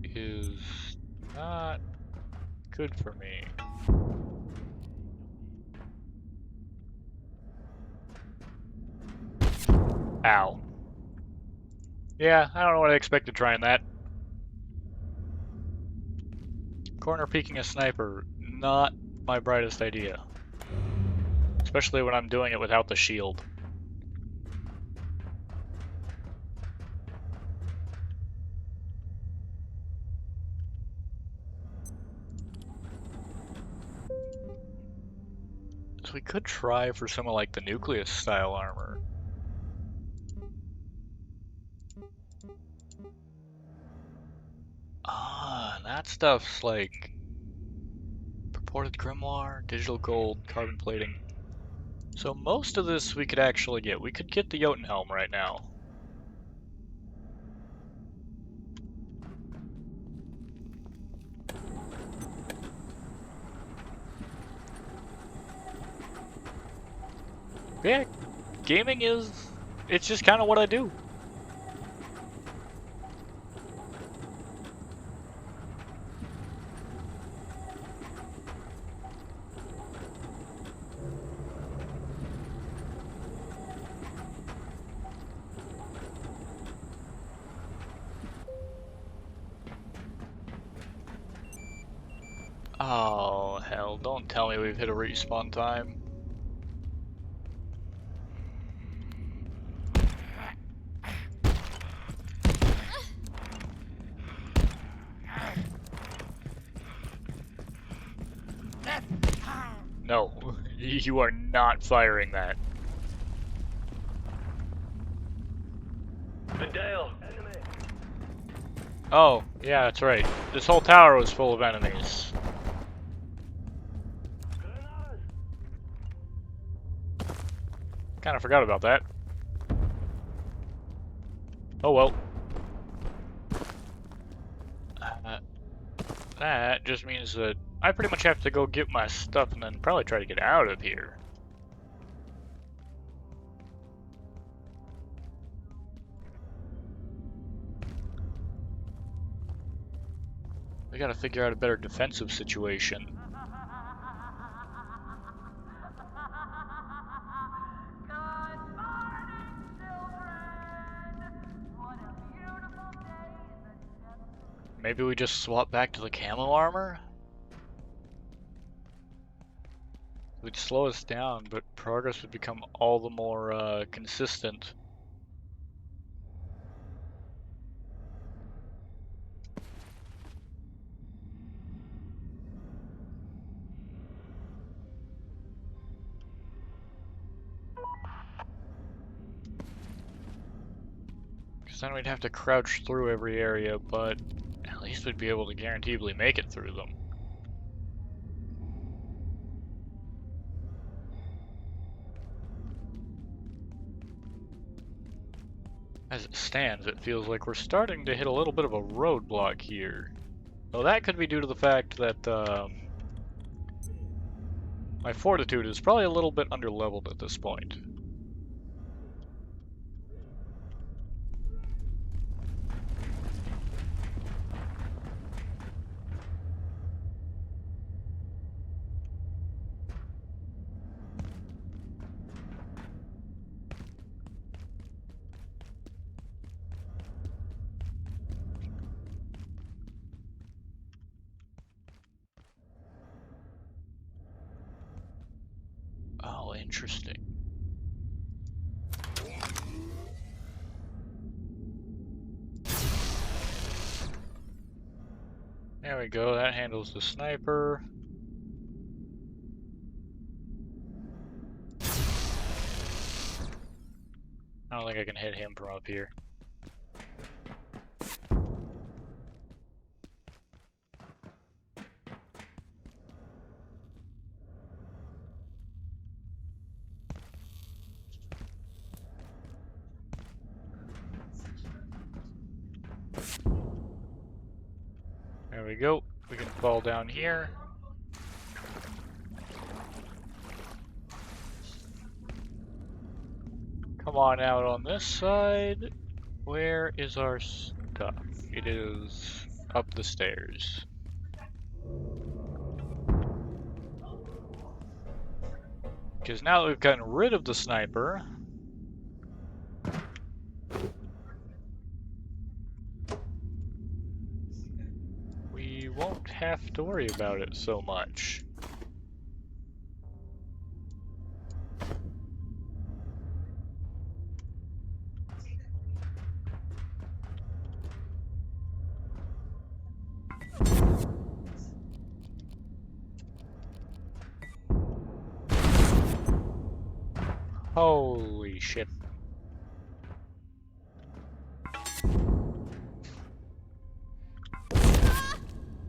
is not good for me. Ow. Yeah, I don't know what I expected trying that. Corner peeking a sniper, not my brightest idea. Especially when I'm doing it without the shield. So we could try for some of like the Nucleus style armor. Ah, that stuff's like purported grimoire, digital gold, carbon plating. So most of this we could actually get. We could get the Jotunhelm right now. Yeah, gaming is, it's just kind of what I do. Oh, hell, don't tell me we've hit a respawn time. No, you are not firing that. The Dale. Oh, yeah, that's right. This whole tower was full of enemies. Kinda forgot about that. Oh well. That just means that I pretty much have to go get my stuff and then probably try to get out of here. We gotta figure out a better defensive situation. Maybe we just swap back to the camo armor? It would slow us down, but progress would become all the more consistent. Because then we'd have to crouch through every area, but at least we'd be able to guaranteedly make it through them. As it stands, it feels like we're starting to hit a little bit of a roadblock here. Well, that could be due to the fact that my fortitude is probably a little bit underleveled at this point. Oh, interesting. There we go, that handles the sniper. I don't think I can hit him from up here. There we go. We can fall down here. Come on out on this side. Where is our stuff? It is up the stairs. Because now that we've gotten rid of the sniper, we won't have to worry about it so much. Holy shit.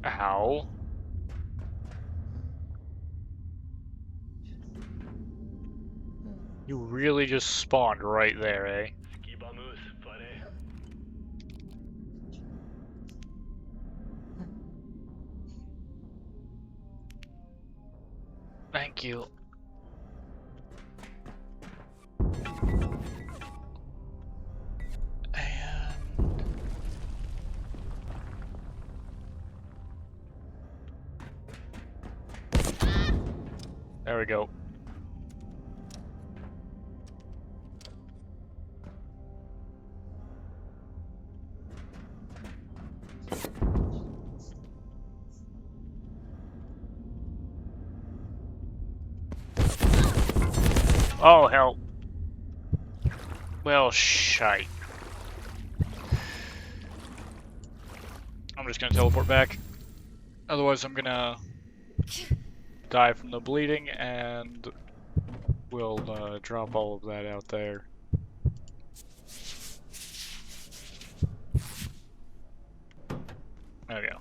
Ow. You really just spawned right there, eh? Thank you. There we go. Oh, hell. Well, shite. I'm just gonna teleport back. Otherwise, I'm gonna die from the bleeding, and we'll drop all of that out there. There we go.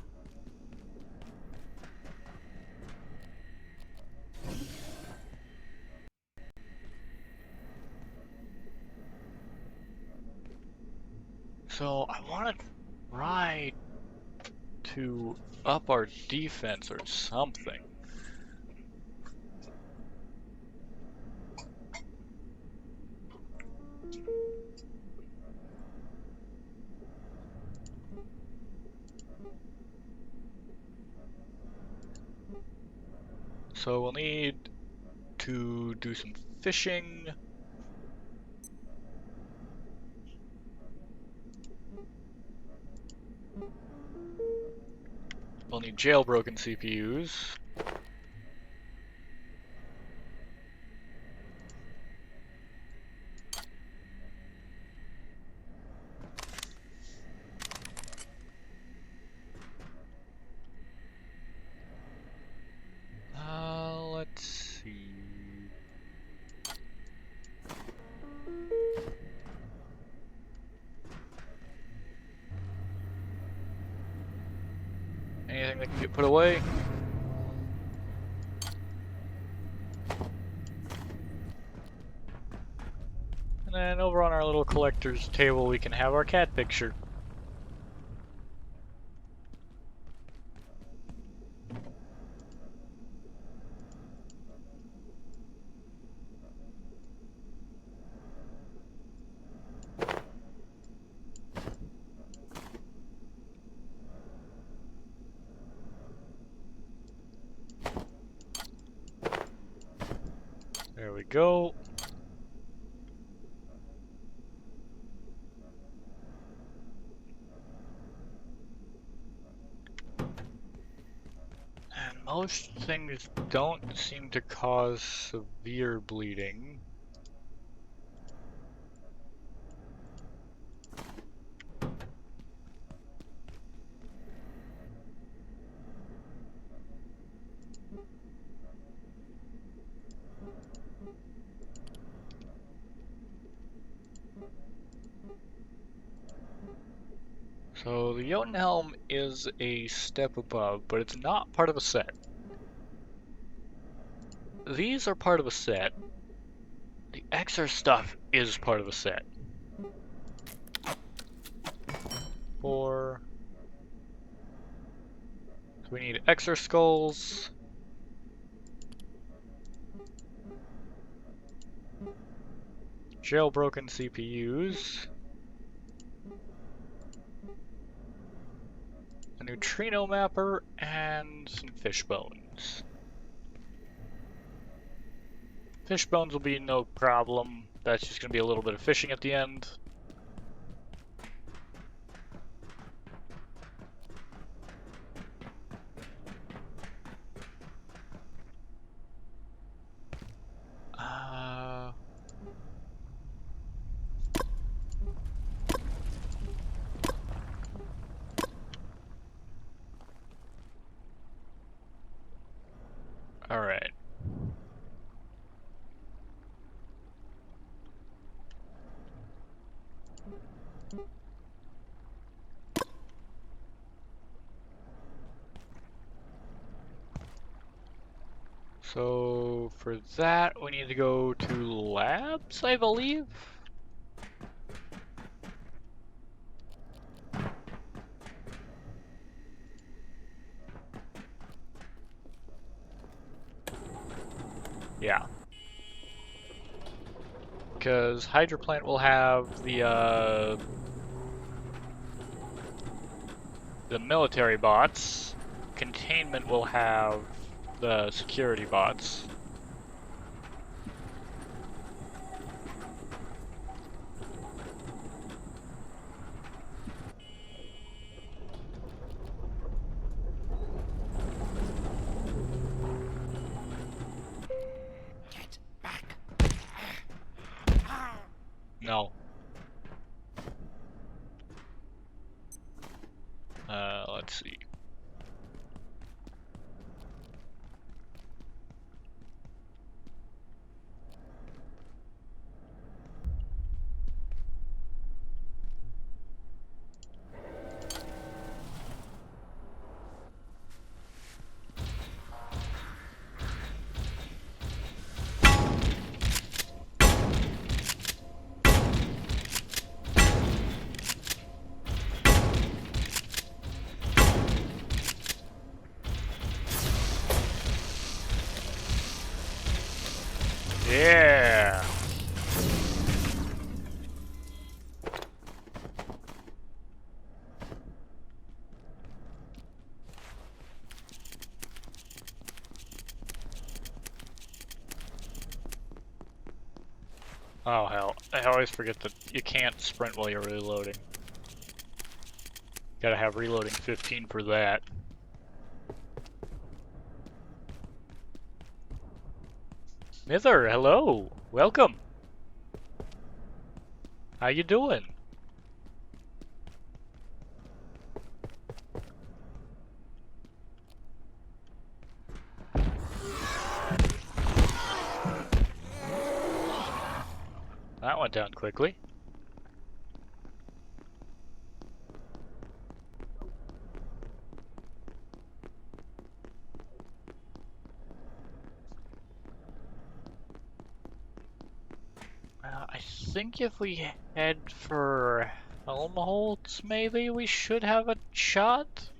So I want to try to up our defense or something. So we'll need to do some fishing. need jailbroken CPUs. Let's see. Anything that can get put away? And then over on our little collector's table we can have our cat picture. There we go. And most things don't seem to cause severe bleeding. So the Jotunhelm is a step above, but it's not part of a set. These are part of a set. The Exer stuff is part of a set. So we need Exer skulls. Jailbroken CPUs. A neutrino mapper and some fish bones. Fish bones will be no problem. That's just going to be a little bit of fishing at the end. All right. So for that, we need to go to labs, I believe. Yeah. Because Hydra Plant will have the military bots. Containment will have the security bots. Get back. No. Let's see. Yeah. Oh hell, I always forget that you can't sprint while you're reloading. Gotta have reloading 15 for that. Smither, hello. Welcome. How you doing? That went down quickly. I think if we head for Helmholtz, maybe we should have a shot?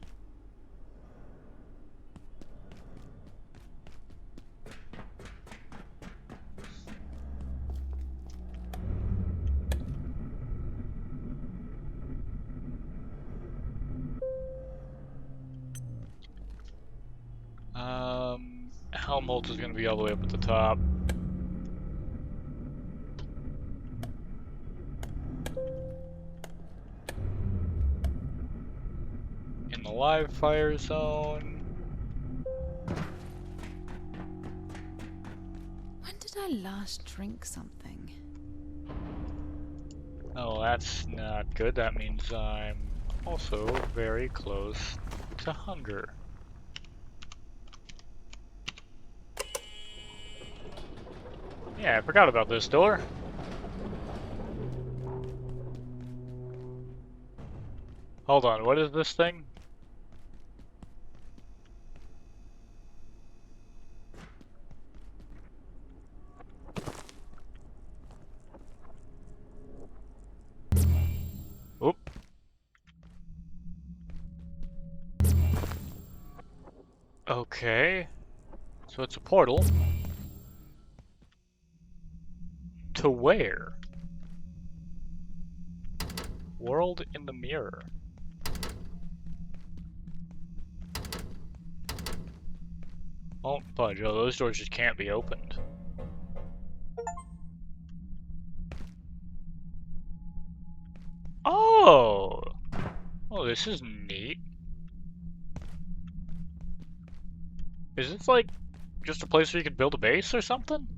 Helmholtz is gonna be all the way up at the top. In the live fire zone. When did I last drink something? Oh, that's not good. That means I'm also very close to hunger. Yeah, I forgot about this door. Hold on, what is this thing? Oop. Okay. So it's a portal. To where? World in the mirror. Oh, fudge. Oh, those doors just can't be opened. Oh! Oh, this is neat. Is this like just a place where you could build a base or something?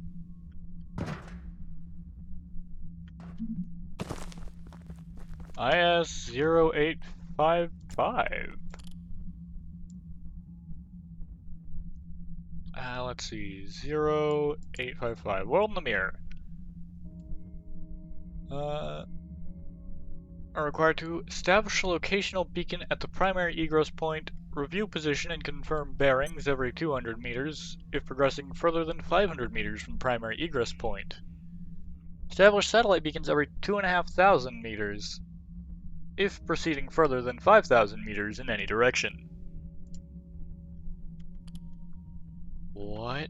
IS-0855. Let's see. 0855. World in the mirror. Are required to establish a locational beacon at the primary egress point, review position and confirm bearings every 200 meters if progressing further than 500 meters from primary egress point. Establish satellite beacons every 2,500 meters if proceeding further than 5,000 meters in any direction. What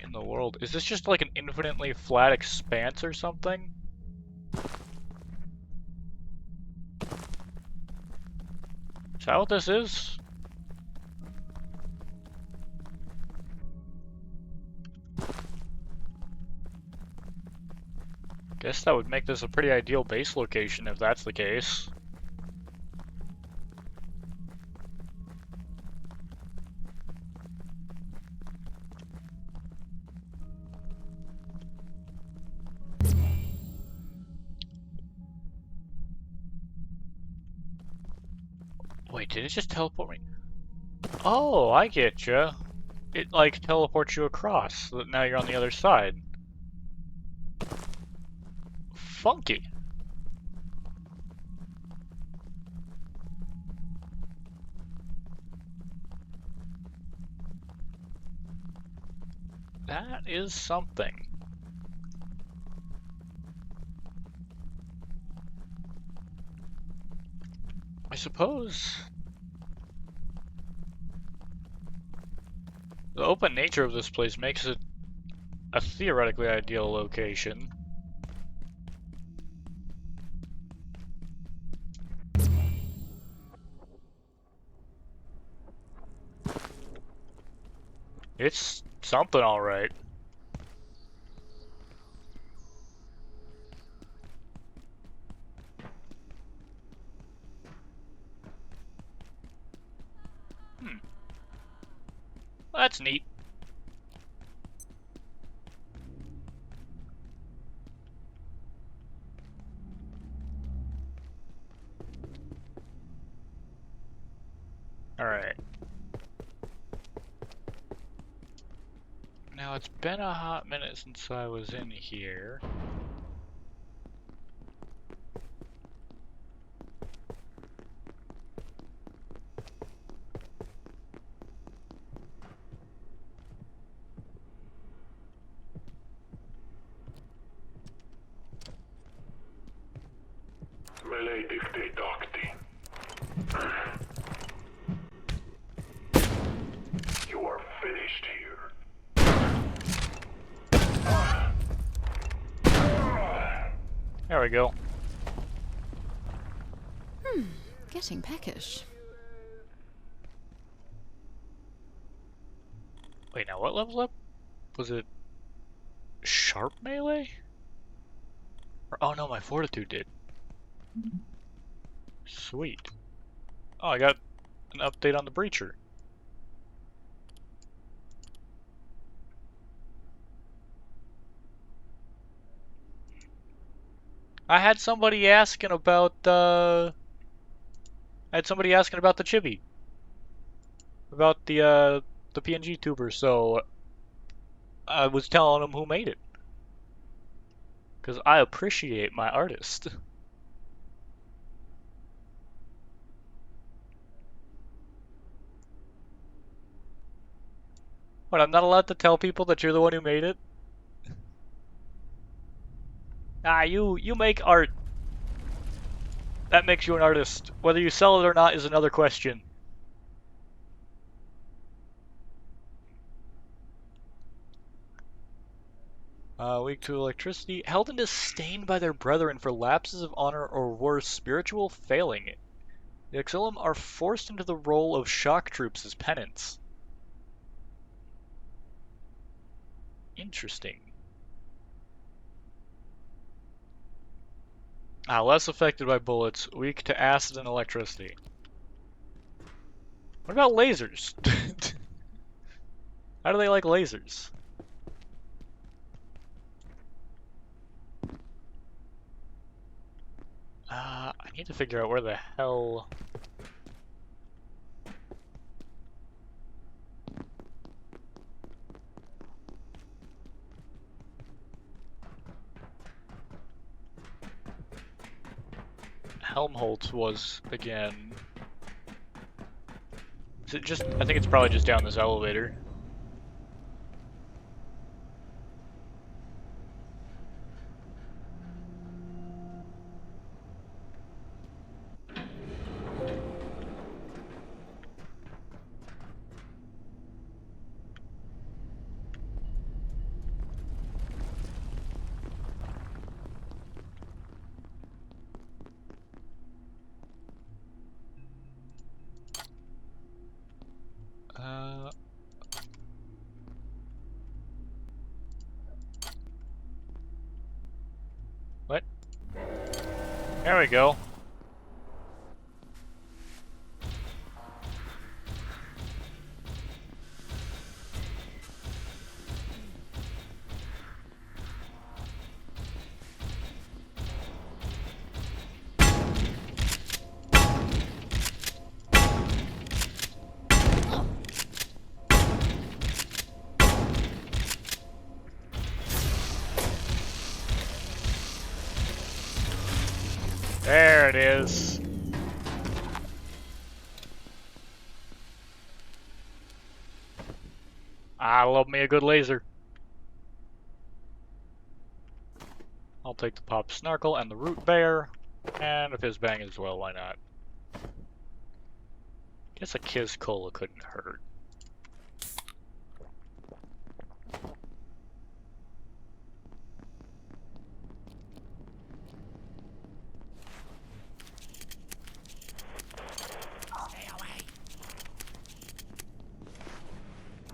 in the world? Is this just like an infinitely flat expanse or something? Is that what this is? Guess that would make this a pretty ideal base location if that's the case. Wait, did it just teleport me? Oh, I get you. It like teleports you across, so that now you're on the other side. Funky. That is something. I suppose the open nature of this place makes it a theoretically ideal location. It's something, alright. That's neat. Now it's been a hot minute since I was in here. Melee dictate Octi. You are finished here. There we go. Getting peckish. Wait, now what leveled up? Was it sharp melee? Or, oh no, my fortitude did. Sweet. Oh, I got an update on the breacher. I had somebody asking about the chibi. About the PNG tuber, so I was telling him who made it. Because I appreciate my artist. What, I'm not allowed to tell people that you're the one who made it? Ah, you make art. That makes you an artist. Whether you sell it or not is another question. Weak to electricity. Held in disdain by their brethren for lapses of honor or worse, spiritual failing. The Exilium are forced into the role of shock troops as penance. Interesting. Less affected by bullets, weak to acid and electricity. What about lasers? How do they like lasers? I need to figure out where the hell... Helmholtz was again. Is it just? I think it's probably just down this elevator. What? There we go. There it is. I love me a good laser. I'll take the pop snarkle and the root bear, and a fizz bang as well, why not? Guess a Kiz Cola couldn't hurt. Stay away.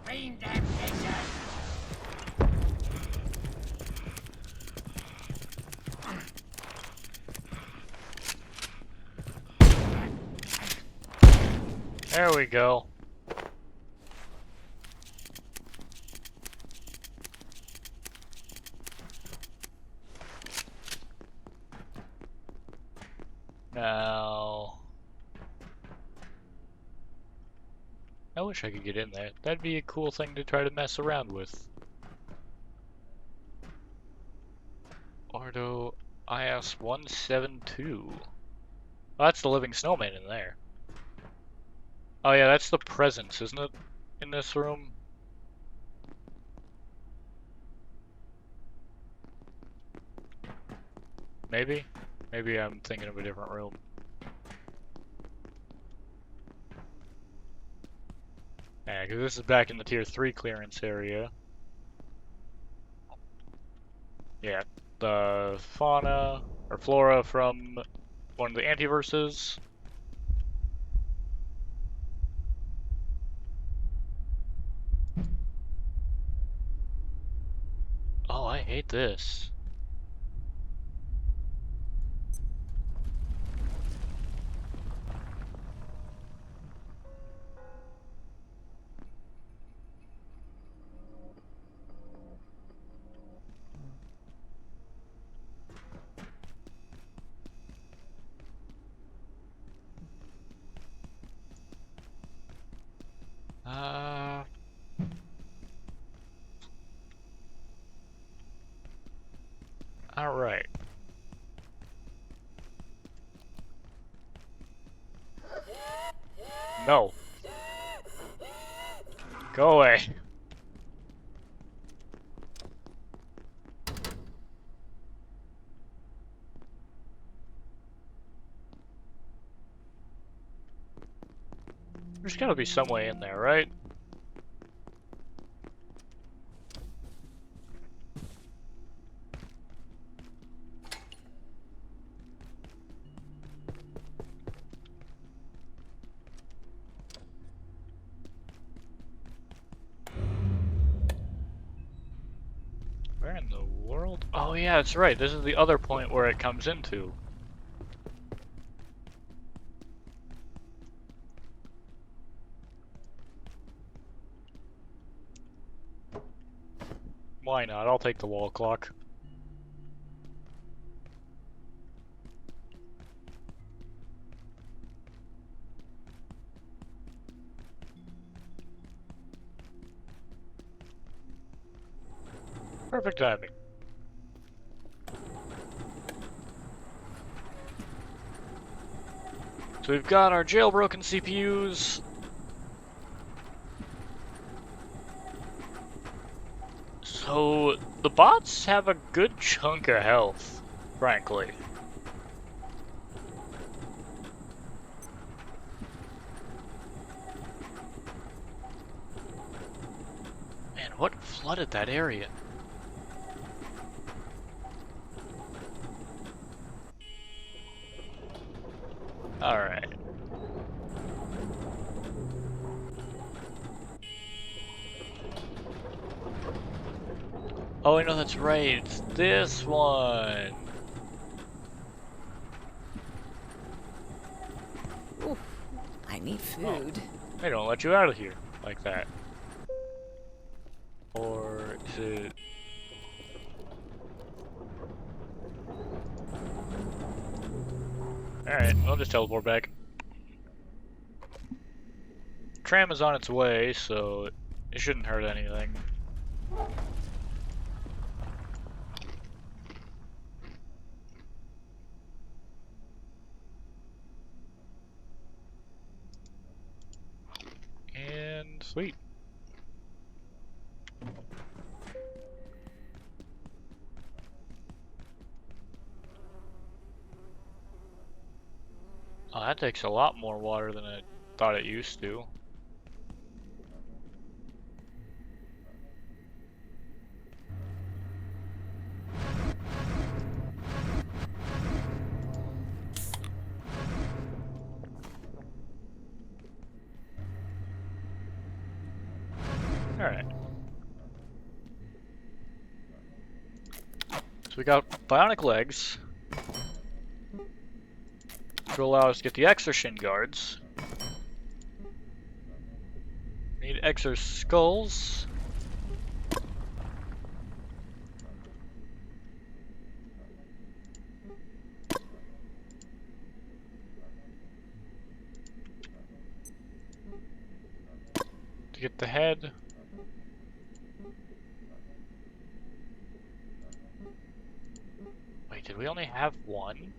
Bring them laser. There we go. Now, I wish I could get in there. That'd be a cool thing to try to mess around with. Ordo IS-172. Oh, that's the living snowman in there. Oh yeah, that's the presence, isn't it? In this room? Maybe? Maybe I'm thinking of a different room. Yeah, because this is back in the Tier 3 clearance area. Yeah, the fauna, or flora from one of the antiverses. Oh, I hate this. Alright. No. Go away. There's gotta be some way in there, right? Where in the world? Oh yeah, that's right. This is the other point where it comes into. Why not? I'll take the wall clock. Perfect timing. So we've got our jailbroken CPUs. So the bots have a good chunk of health, frankly. Man, what flooded that area? Alright. Oh, I know that's right. It's this one. Ooh, I need food. Oh, they don't let you out of here like that. Or is it... Alright, I'll just teleport back. Tram is on its way, so it shouldn't hurt anything. And sweet. Oh, that takes a lot more water than I thought it used to. Alright. So we got bionic legs to allow us to get the Exershin guards. Need Exer skulls. To get the head. did we only have one?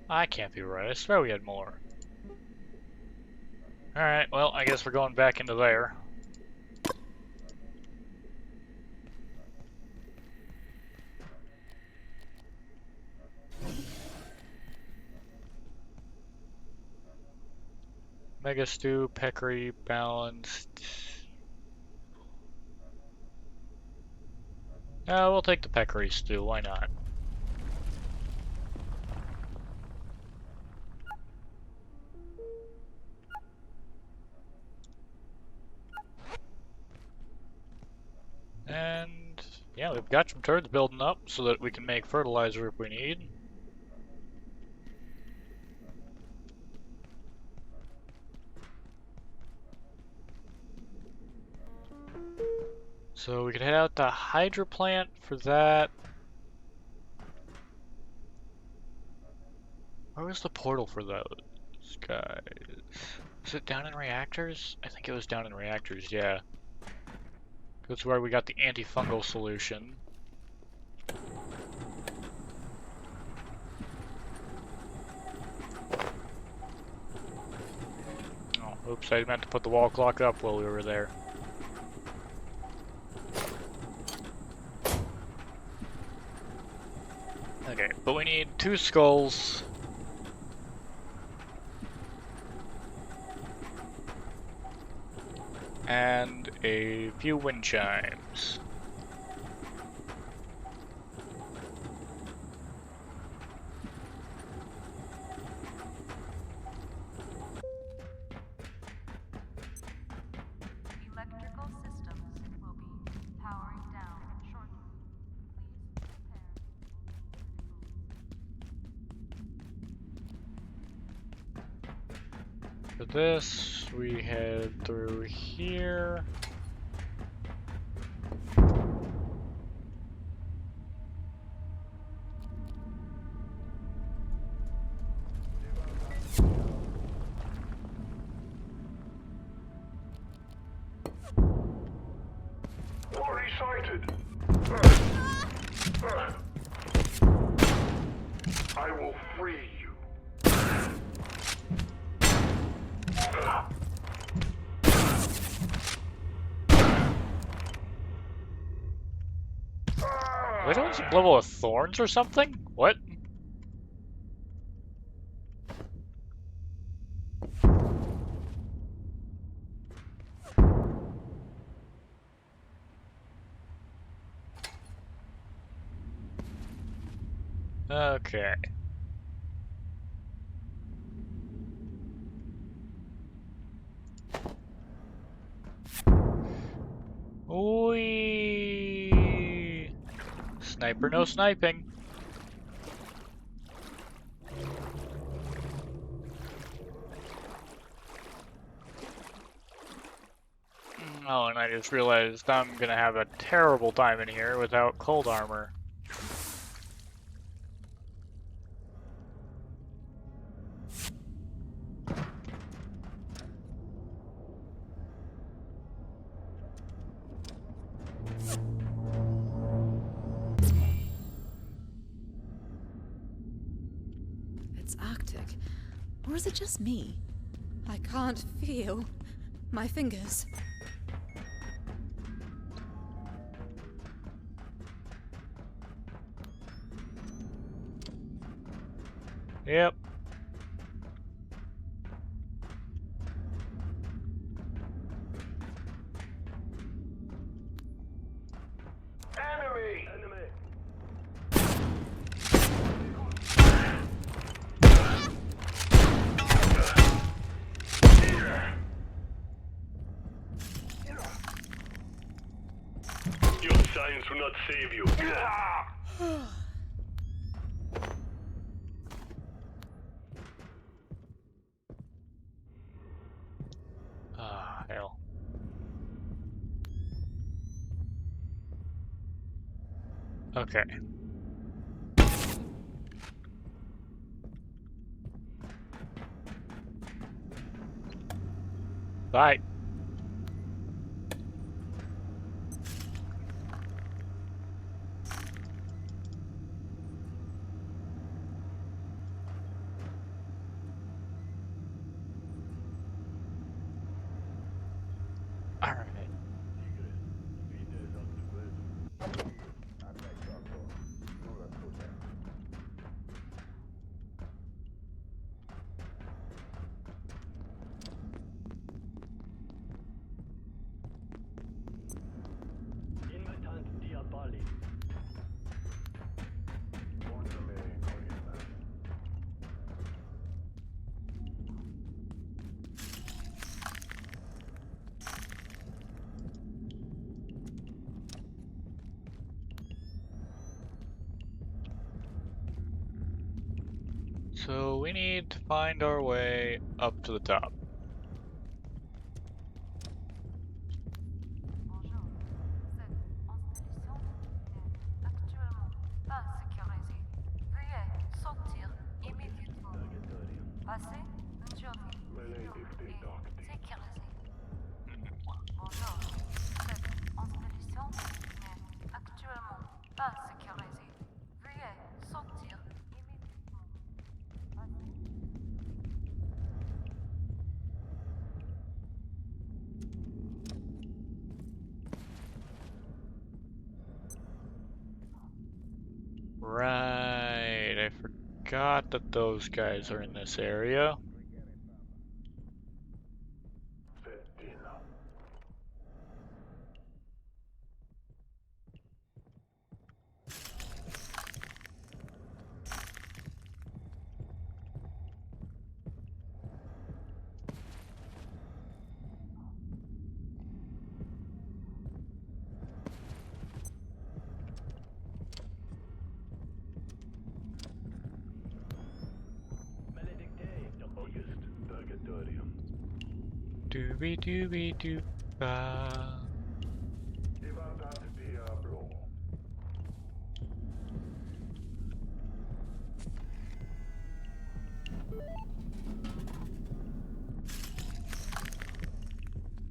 I can't be right. I swear we had more. Alright, well, I guess we're going back into there. Mega Stew, Peccary, Balanced. We'll take the Peccary Stew, why not? And yeah, we've got some turds building up so that we can make fertilizer if we need. So we could head out to Hydra Plant for that. Where was the portal for those guys? Is it down in reactors? I think it was down in reactors, yeah. That's where we got the antifungal solution. Oh, oops, I meant to put the wall clock up while we were there. Okay, but we need 2 skulls. And a few wind chimes. Electrical systems will be powering down shortly. Please prepare. For this, we head through here. Quarry sighted. I will free you. Are they doing some level of thorns or something? What? Okay. Wee. Sniper, no sniping. Oh, and I just realized I'm gonna have a terrible time in here without cold armor. It's Arctic. Or is it just me? I can't feel my fingers. Yep. Enemy! Your science will not save you. Ah, hell. Okay. Bye. So we need to find our way up to the top. Bonjour. Cette installation n'est actuellement pas sécurisée. Veuillez sortir immédiatement. Passez une journée sûre et sécurisée. Bonjour. Cette installation n'est actuellement pas sécurisée. Veuillez sortir immédiatement. Passez. Right, I forgot that those guys are in this area. Doobie doobie doo ba.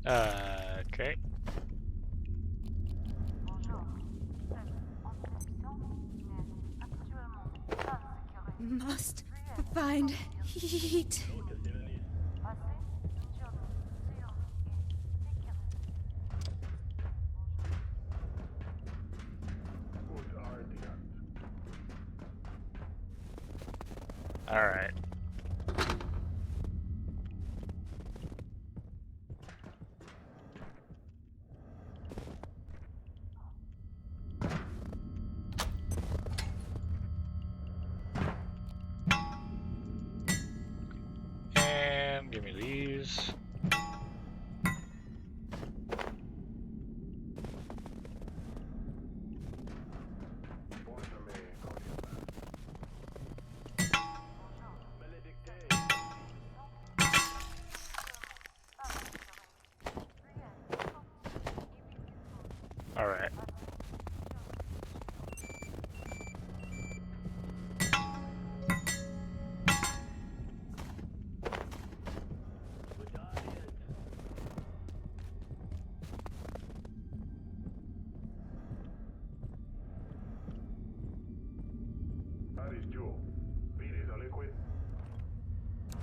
Okay. Bonjour. Cette installation n'est actuellement pas sécurisée. Must find heat. Passez une journée sûre et sécurisée. All right. And give me these. All right.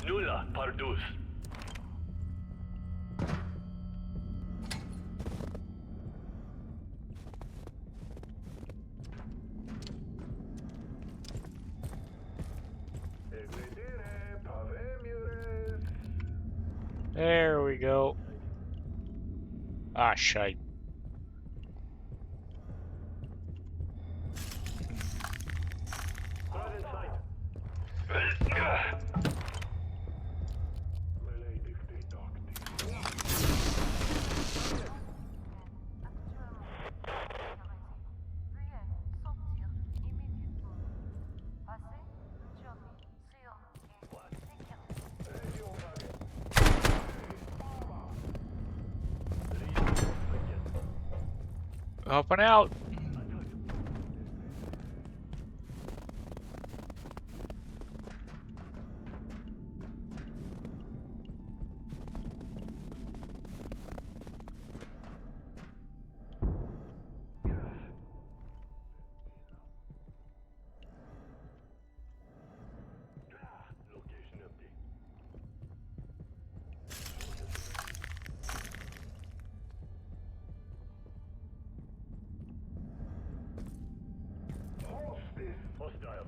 Nulla pardus. There we go. Ah, shite. Up and out. Hostile.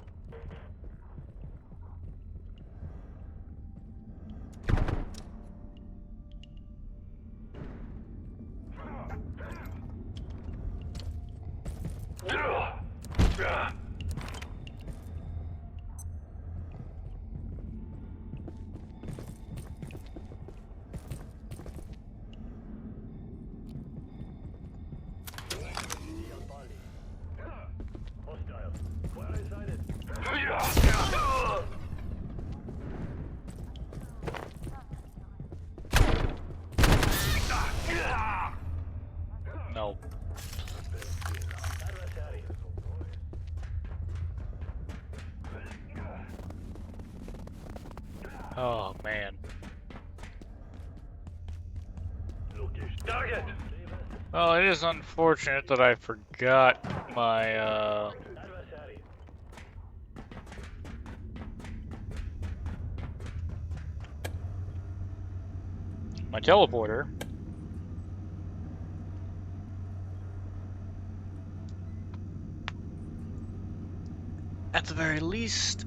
Hostile. Where is it? help. Oh man. Target! Well, it is unfortunate that I forgot my my teleporter. At the very least,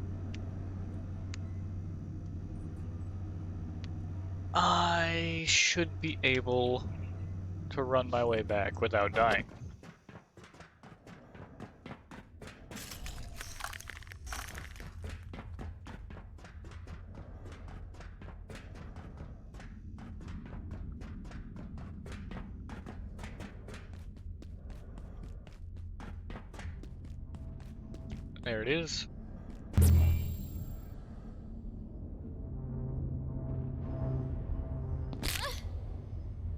I should be able to run my way back without dying. There it is.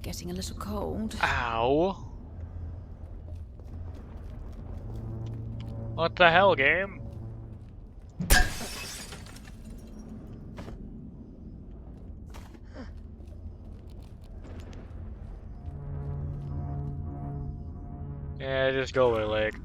Getting a little cold. Ow. What the hell, game? Yeah, just go away, leg.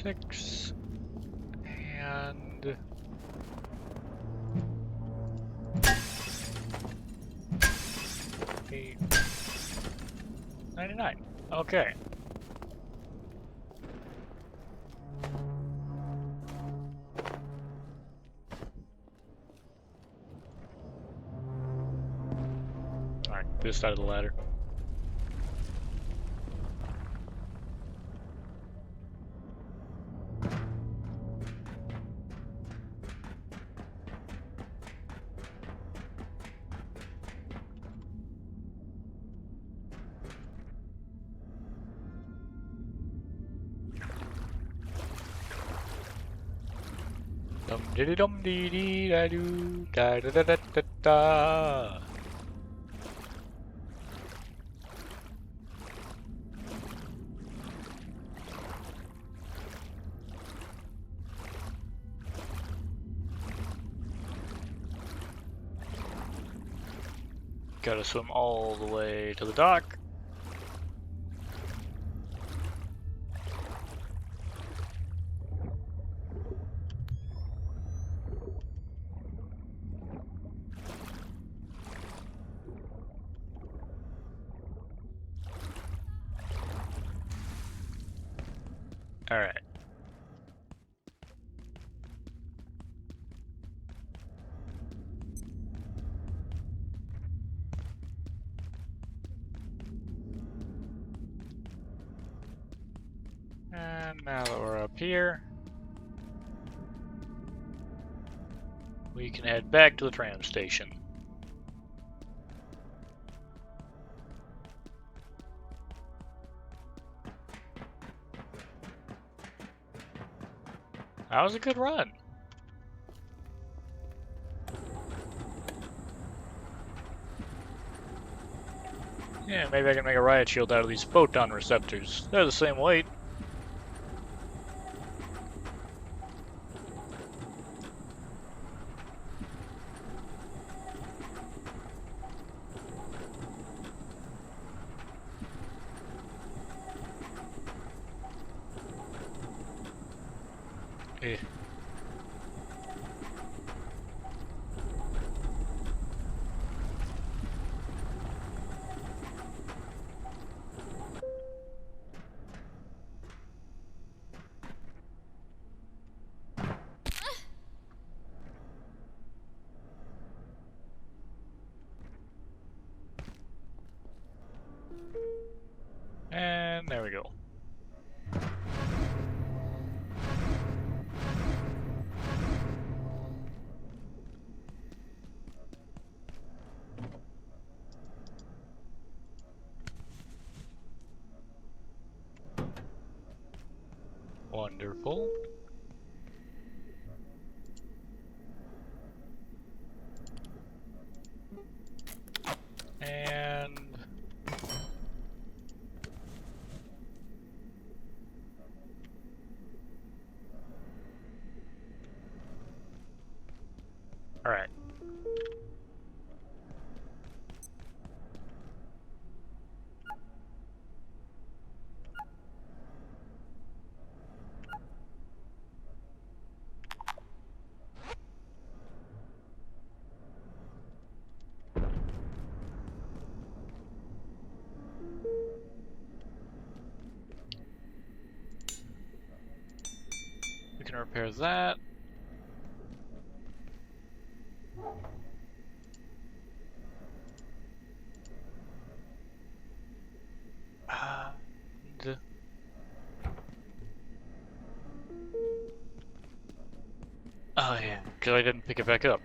Six and 8, 99. Okay. All right, this side of the ladder. Dum diddy dum dee dee da doo da da da da da da. Gotta swim all the way to the dock. All right. And now that we're up here, we can head back to the tram station. That was a good run. Yeah, maybe I can make a riot shield out of these photon receptors. They're the same weight. Eh. There we go. Wonderful. And all right. We can repair that. And oh yeah, because I didn't pick it back up.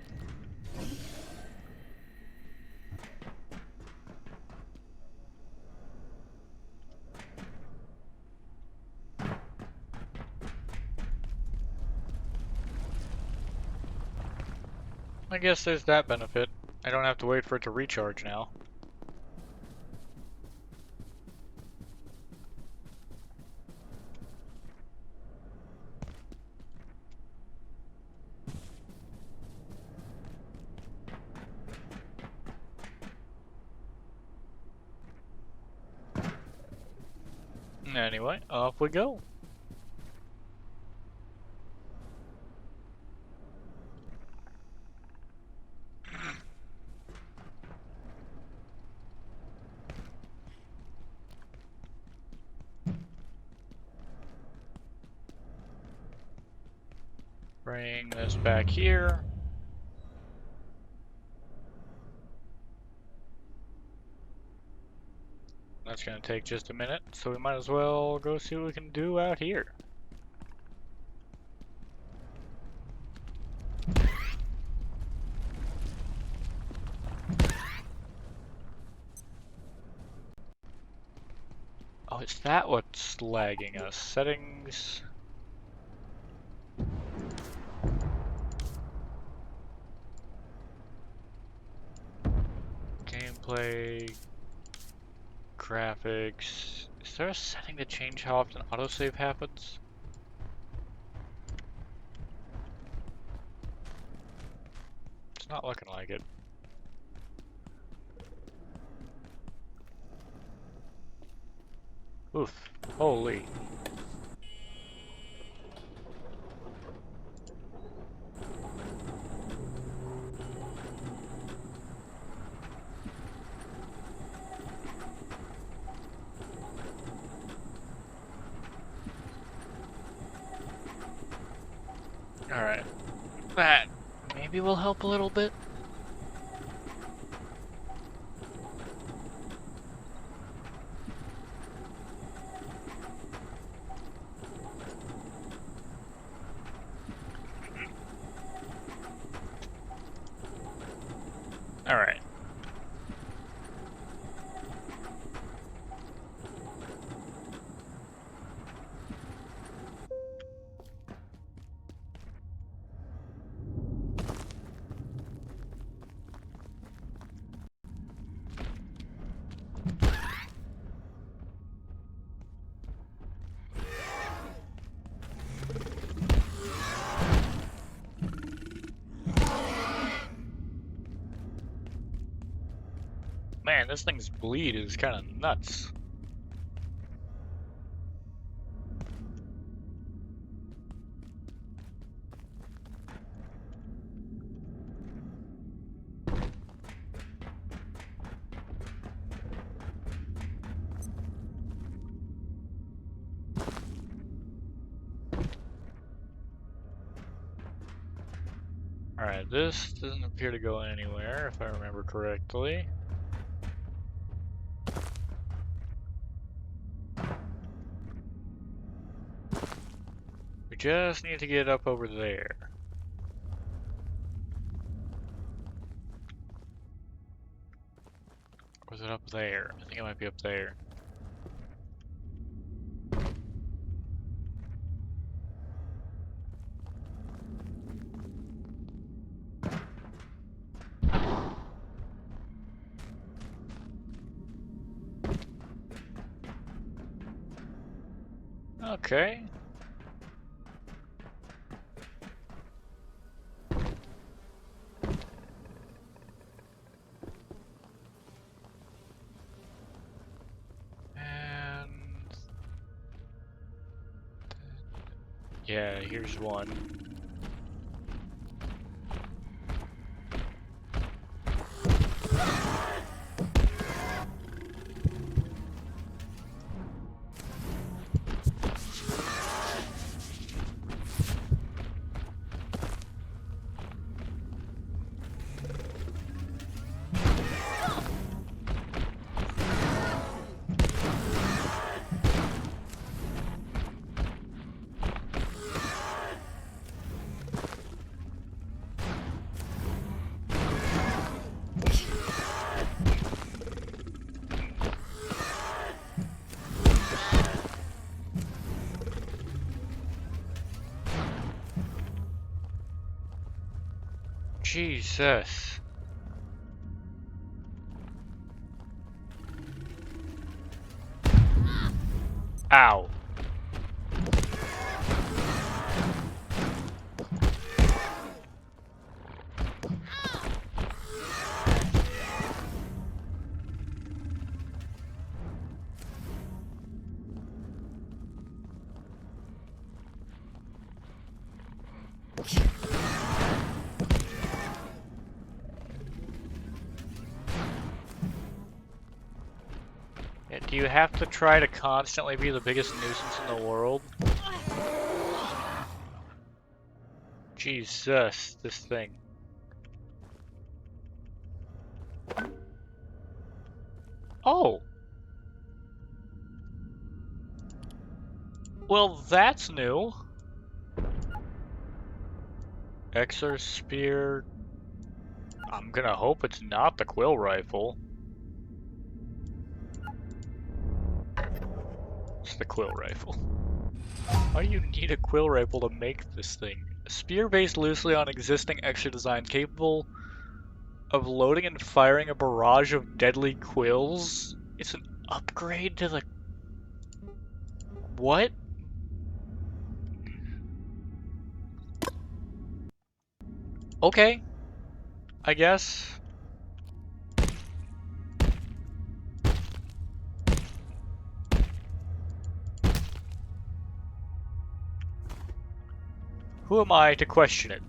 I guess there's that benefit. I don't have to wait for it to recharge now. Anyway, off we go. Bring this back here. That's gonna take just a minute, so we might as well go see what we can do out here. Oh, is that what's lagging us? Settings. Gameplay. Graphics. Is there a setting to change how often autosave happens? It's not looking like it. Oof. Holy. Alright. That maybe will help a little bit. Alright. Man, this thing's bleed is kind of nuts. Alright, this doesn't appear to go anywhere, if I remember correctly. We just need to get up over there. Or is it up there? I think it might be up there. Okay. And yeah, here's one. Jesus. Ow. Yeah, do you have to try to constantly be the biggest nuisance in the world? Jesus, this thing. Oh! Well, that's new. Exor Spear. I'm gonna hope it's not the Quill Rifle. It's the Quill Rifle. Why do you need a Quill Rifle to make this thing? A spear based loosely on existing Exor design, capable of loading and firing a barrage of deadly quills? It's an upgrade to the... What? Okay. I guess. Who am I to question it?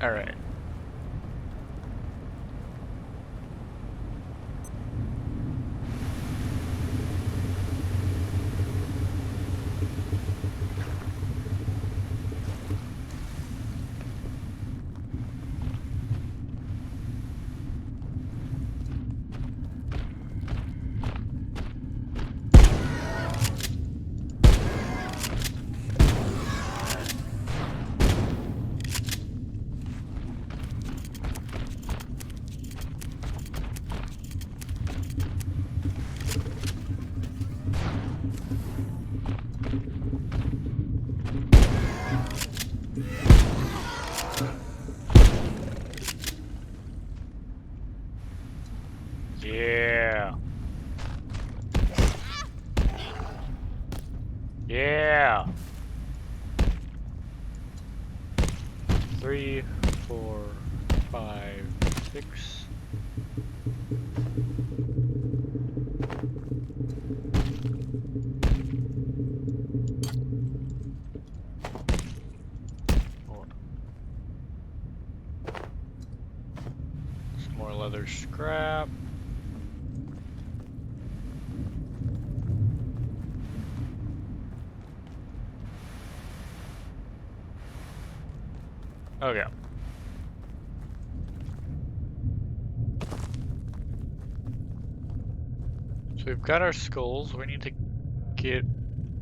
All right. Yeah. Yeah. 3, 4, 5, 6. Some more leather scrap. Okay. So we've got our skulls. We need to get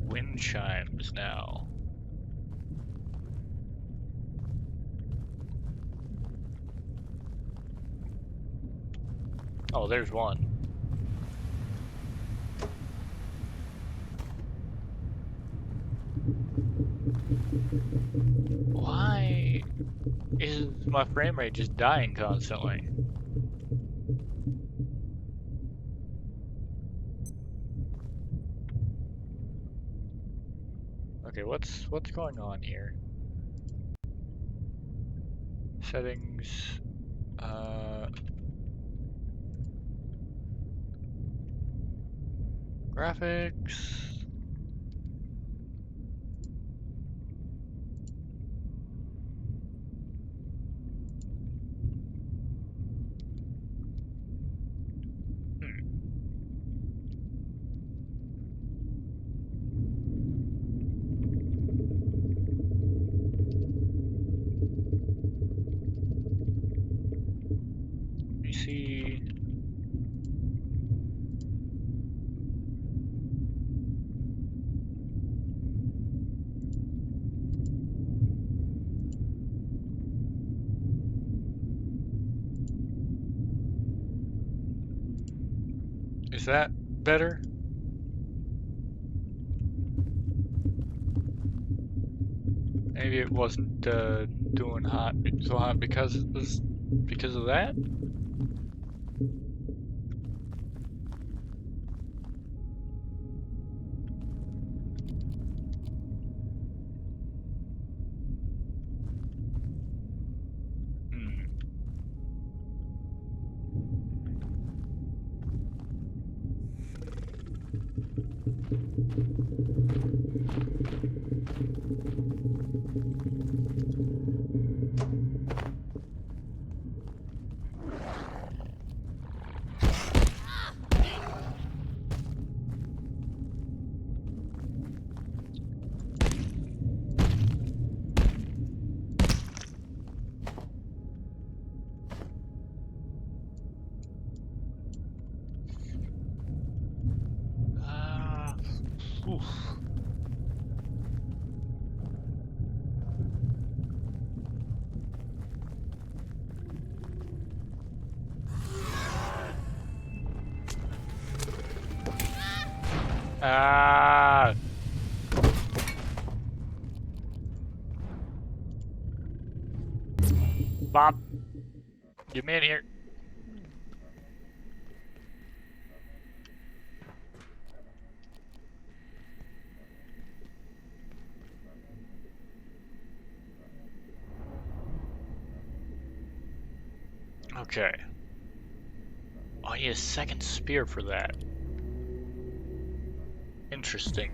wind chimes now. Oh, there's one. Why is my frame rate just dying constantly? Okay, what's going on here? Settings, graphics. Let me see. Is that better? Maybe it wasn't doing so hot because of that. Oof. Ah. Bob, get me in here. Okay. Oh, I need a second spear for that. Interesting.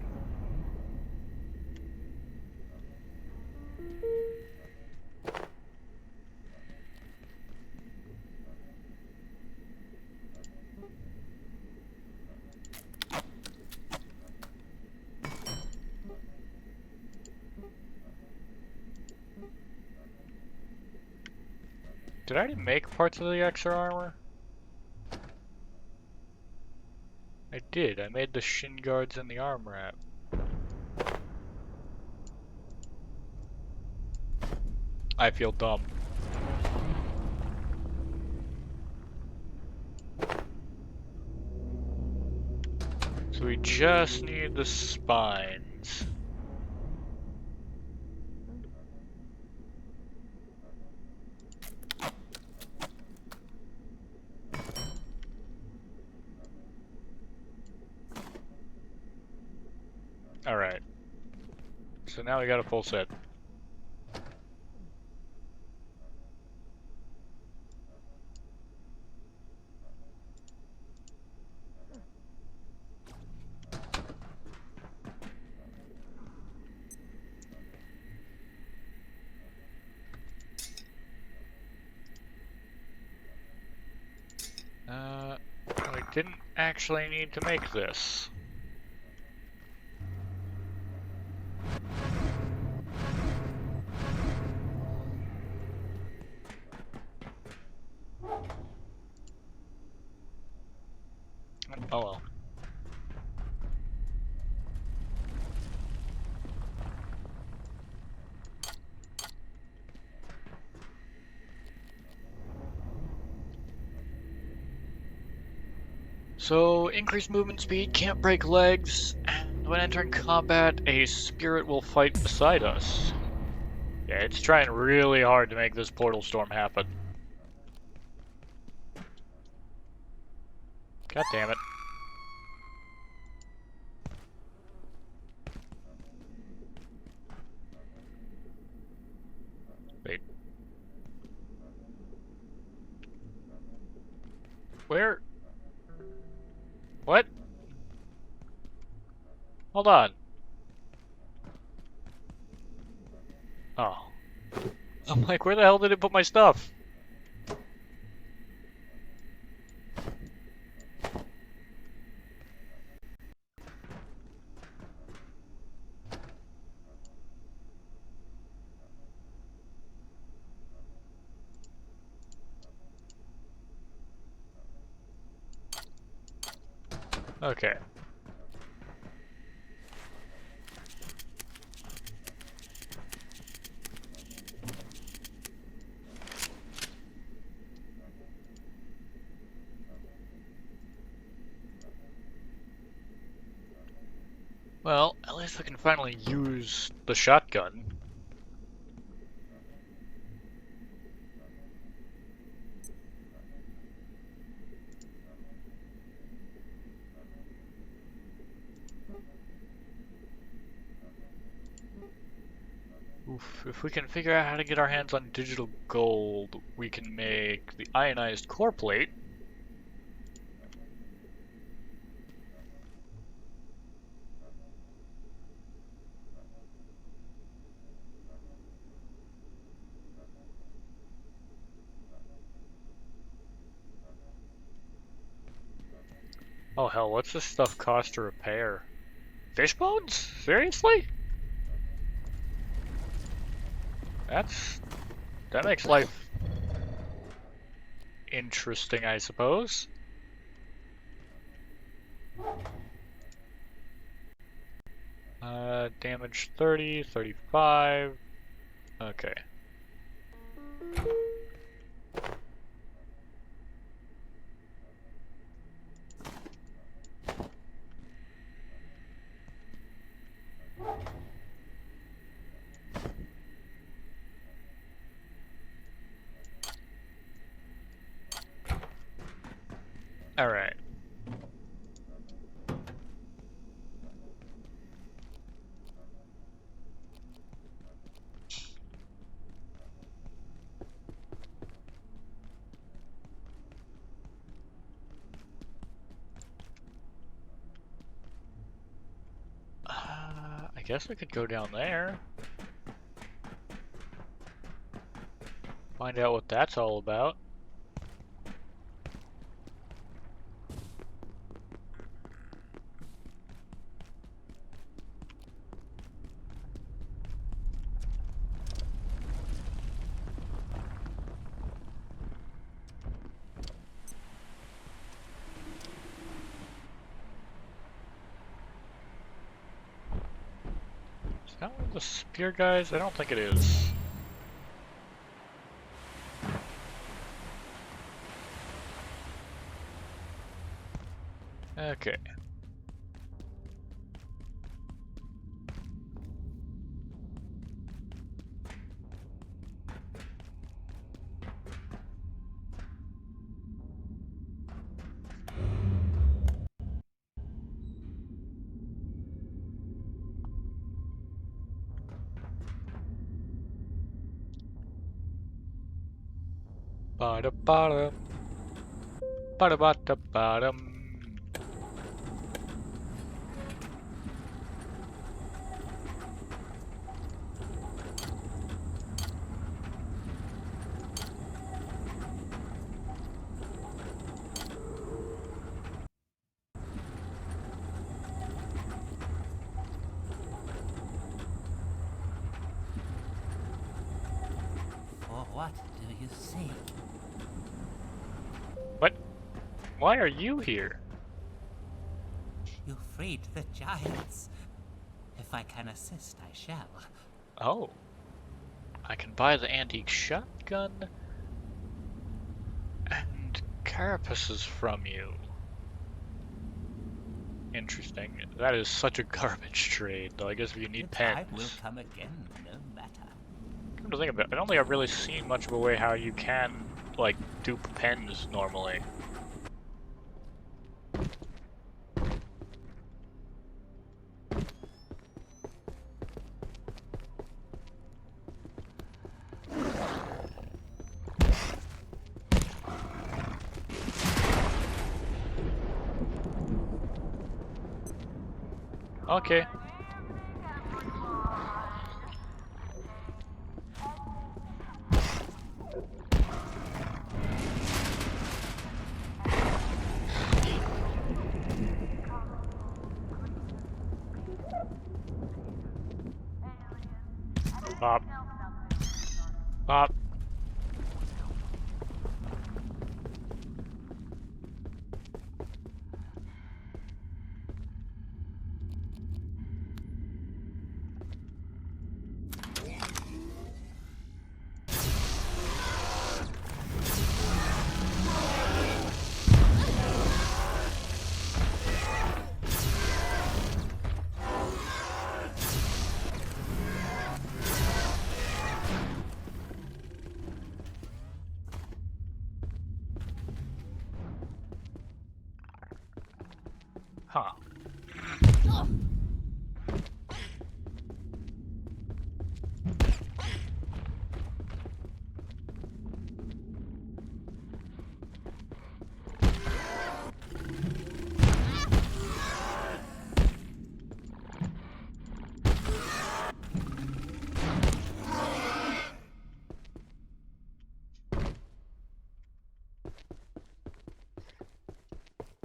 Did I already make parts of the extra armor? I did. I made the shin guards and the arm wrap. I feel dumb. So we just need the spines. Alright. So now we got a full set. I didn't actually need to make this. Oh well. So, increased movement speed, can't break legs, and when entering combat, a spirit will fight beside us. Yeah, it's trying really hard to make this portal storm happen. God damn it. Wait. Where? What? Hold on. Oh. I'm like, where the hell did it put my stuff? Okay. Well, at least I can finally use the shotgun. Oof, if we can figure out how to get our hands on digital gold, we can make the ionized core plate. Oh hell, what's this stuff cost to repair? Fish bones? Seriously? That makes life interesting, I suppose. Damage 30, 35. Okay. All right. I guess I could go down there. Find out what that's all about. Is that one of the spear guys? I don't think it is. Okay. Bada bada. Bada bada badum. What do you see? What? Why are you here? You freed the giants. If I can assist, I shall. Oh. I can buy the antique shotgun and carapaces from you. Interesting. That is such a garbage trade, though. I guess if you need The time pens. will come again, no matter. Come to think of it, I don't think I've really seen much of a way how you can, like, dupe pens normally. Okay. Pop. Pop. Huh.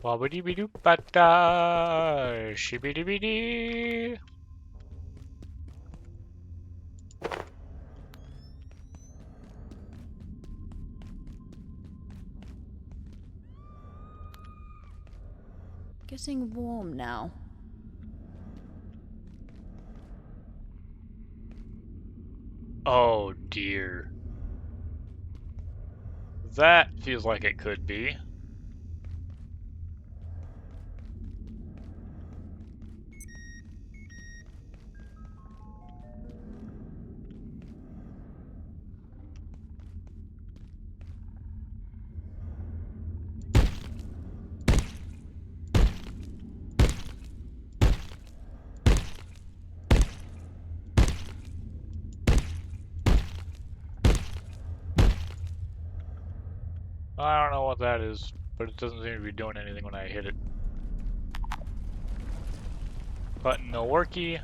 Bobbidi-bidi-bada, shibidi-bidi. Getting warm now. Oh dear. That feels like it could be. I don't know what that is, but it doesn't seem to be doing anything when I hit it. Button no worky.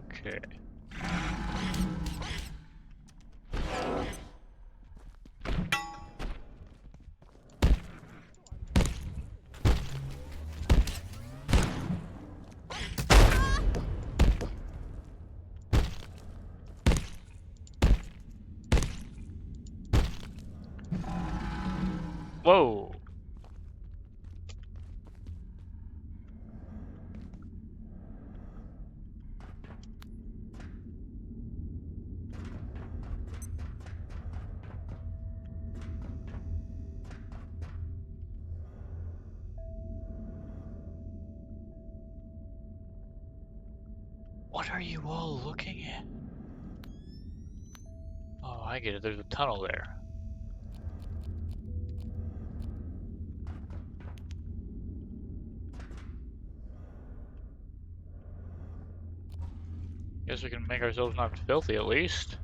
Okay. Whoa. What are you all looking at? Oh, I get it. There's a tunnel there. Guess we can make ourselves not filthy at least.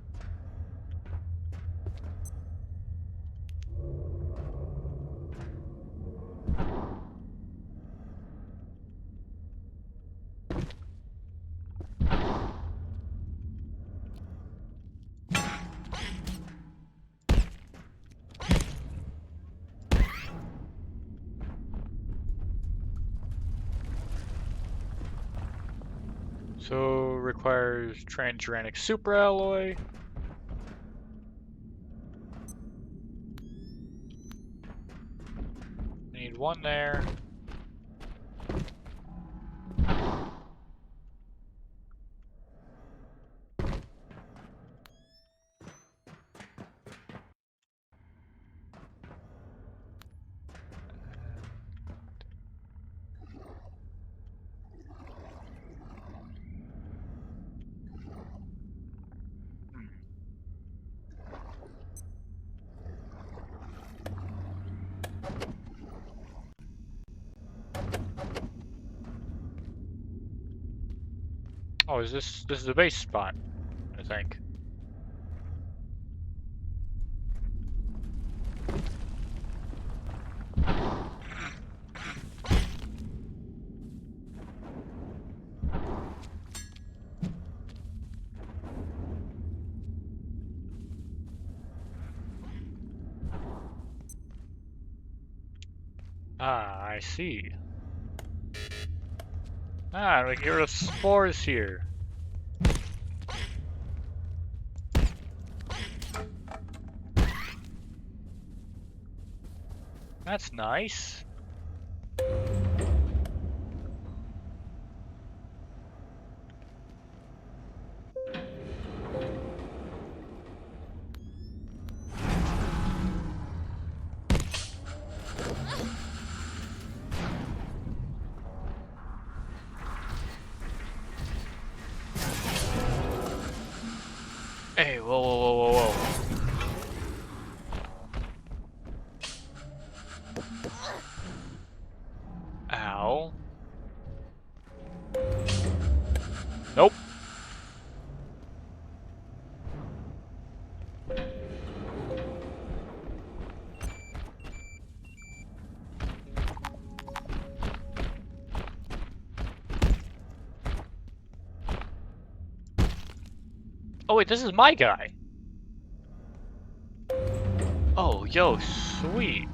So requires transuranic superalloy. Need one there. Oh, is this is the base spot, I think. Ah, I see. Ah, we hear the spores here. That's nice. Hey, whoa, whoa, whoa, whoa, whoa. Ow. Nope. Oh wait, this is my guy. Oh, yo, sweet.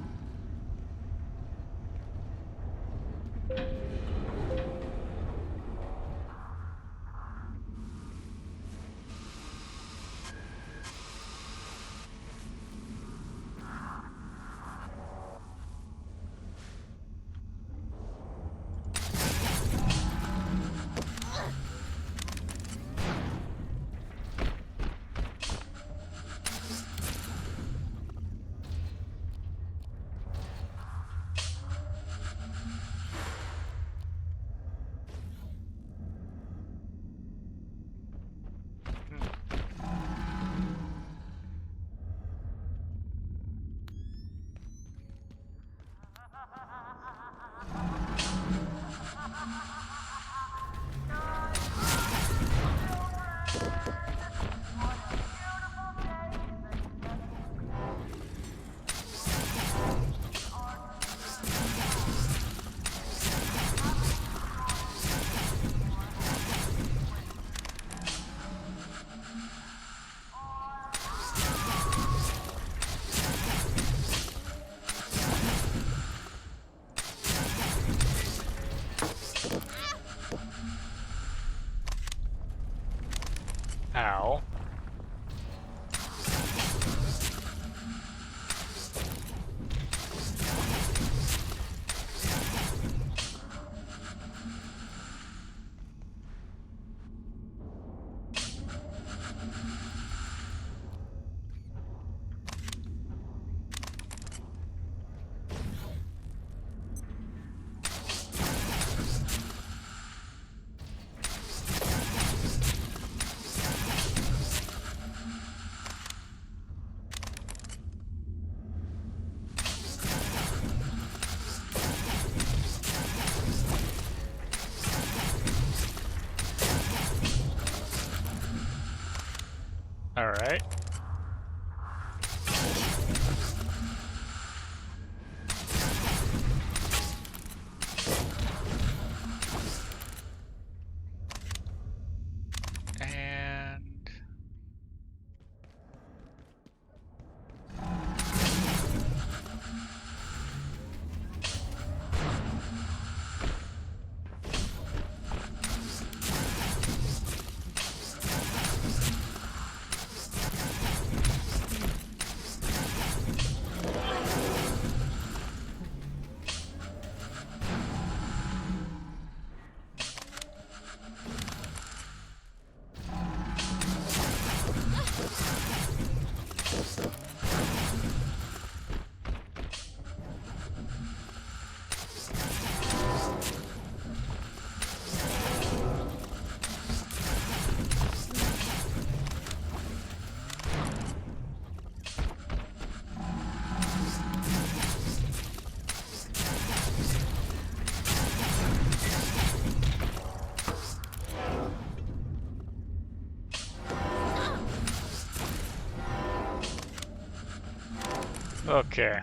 Okay.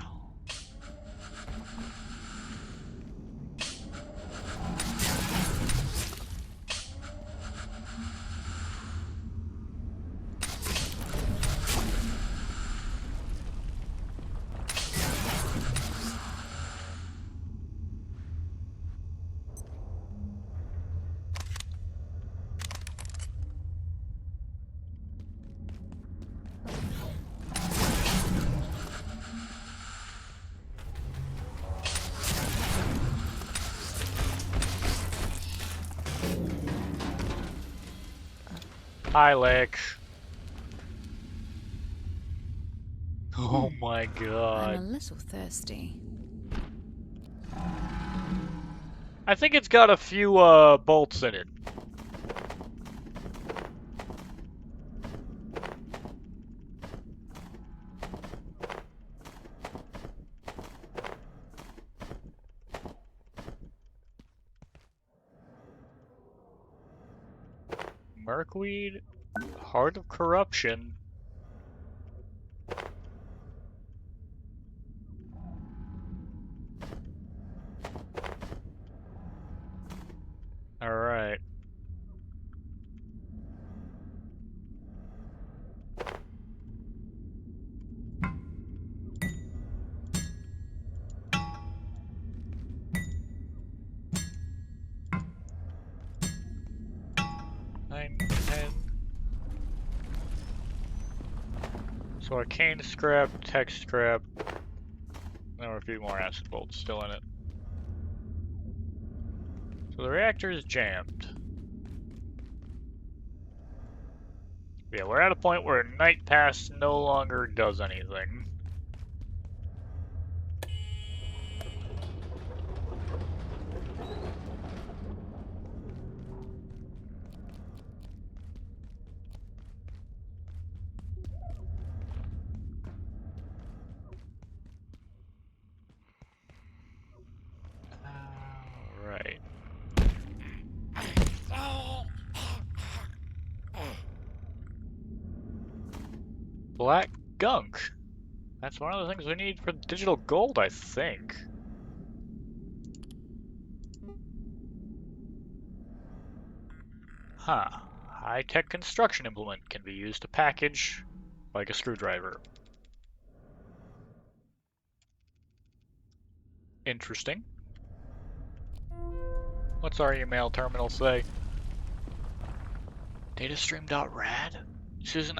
Hi, Lex. Oh my I'm a god. little thirsty. I think it's got a few, bolts in it. Merkweed, Heart of Corruption. Alright. Nine, 10. So arcane scrap, tech scrap. There were a few more acid bolts still in it. So the reactor is jammed. Yeah, we're at a point where Night Pass no longer does anything. Right. Black gunk. That's one of the things we need for digital gold, I think. Huh. High-tech construction implement can be used to package like a screwdriver. Interesting. What's our email terminal say? Datastream.rad? Susan,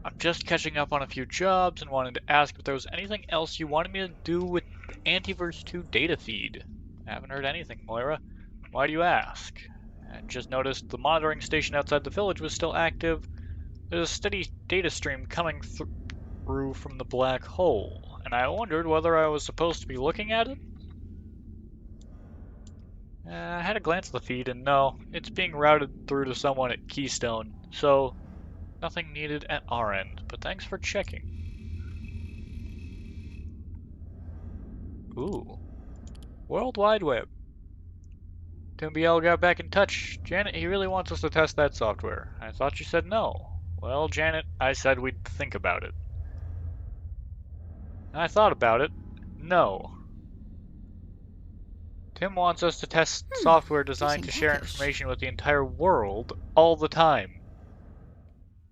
I'm just catching up on a few jobs and wanted to ask if there was anything else you wanted me to do with the Antiverse 2 data feed. I haven't heard anything, Moira. Why do you ask? I just noticed the monitoring station outside the village was still active. There's a steady data stream coming through from the black hole, and I wondered whether I was supposed to be looking at it? I had a glance at the feed, and no, it's being routed through to someone at Keystone, so nothing needed at our end, but thanks for checking. Ooh. World Wide Web. Tim BL got back in touch. Janet, he really wants us to test that software. I thought you said no. Well, Janet, I said we'd think about it. I thought about it. No. Tim wants us to test software designed to share information with the entire world all the time.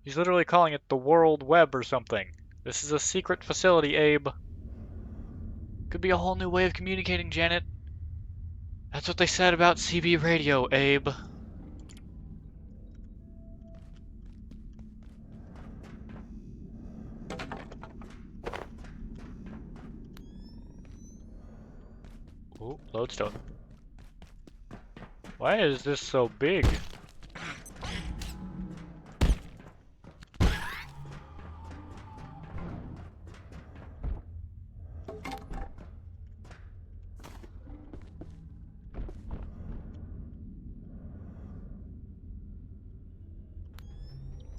He's literally calling it the World Web or something. This is a secret facility, Abe. Could be a whole new way of communicating, Janet. That's what they said about CB radio, Abe. Ooh, lodestone. Why is this so big?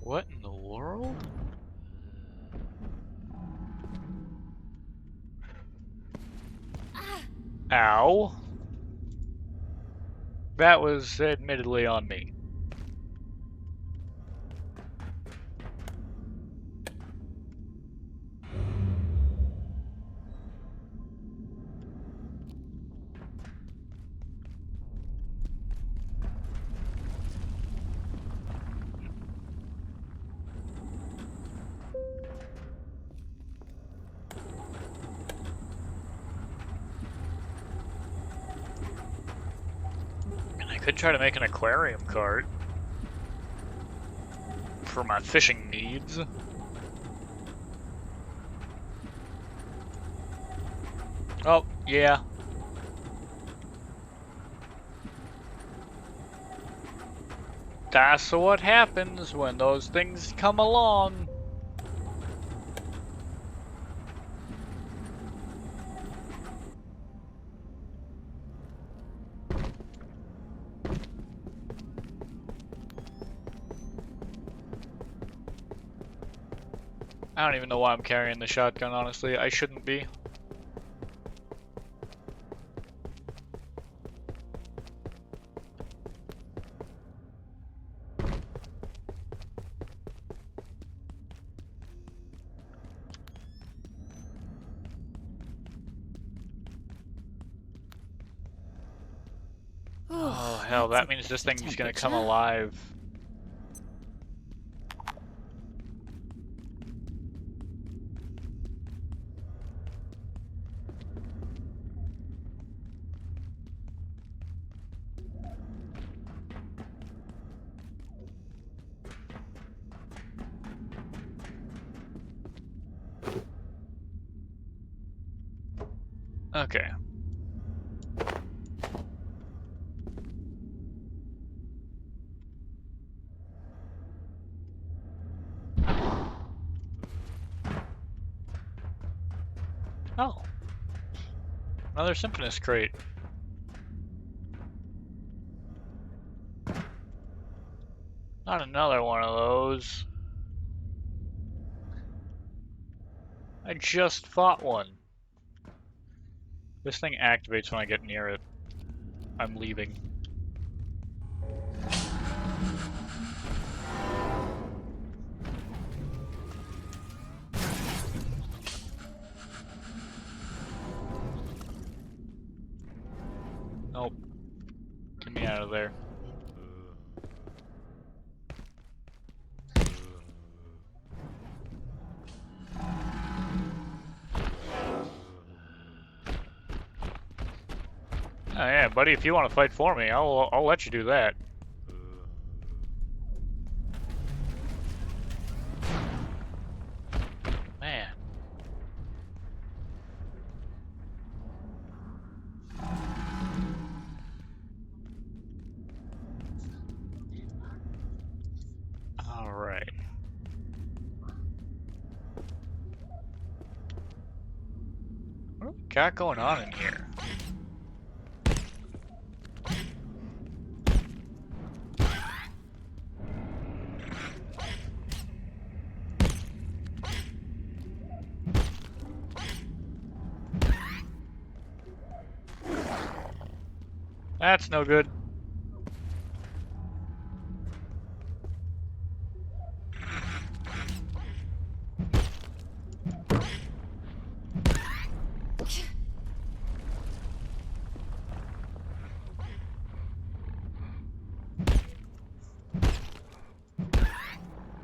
What in the world? Ow. That was admittedly on me. could try to make an aquarium cart for my fishing needs. Oh, yeah. That's what happens when those things come along. I don't even know why I'm carrying the shotgun, honestly. I shouldn't be. Oh, hell, that means this thing's gonna come alive. Okay. Oh. Another Symphonist crate. Not another one of those. I just fought one. This thing activates when I get near it. I'm leaving. Nope. Get me out of there. Oh yeah, buddy, if you want to fight for me, I'll let you do that. Man. All right. What do we got going on in here? That's no good.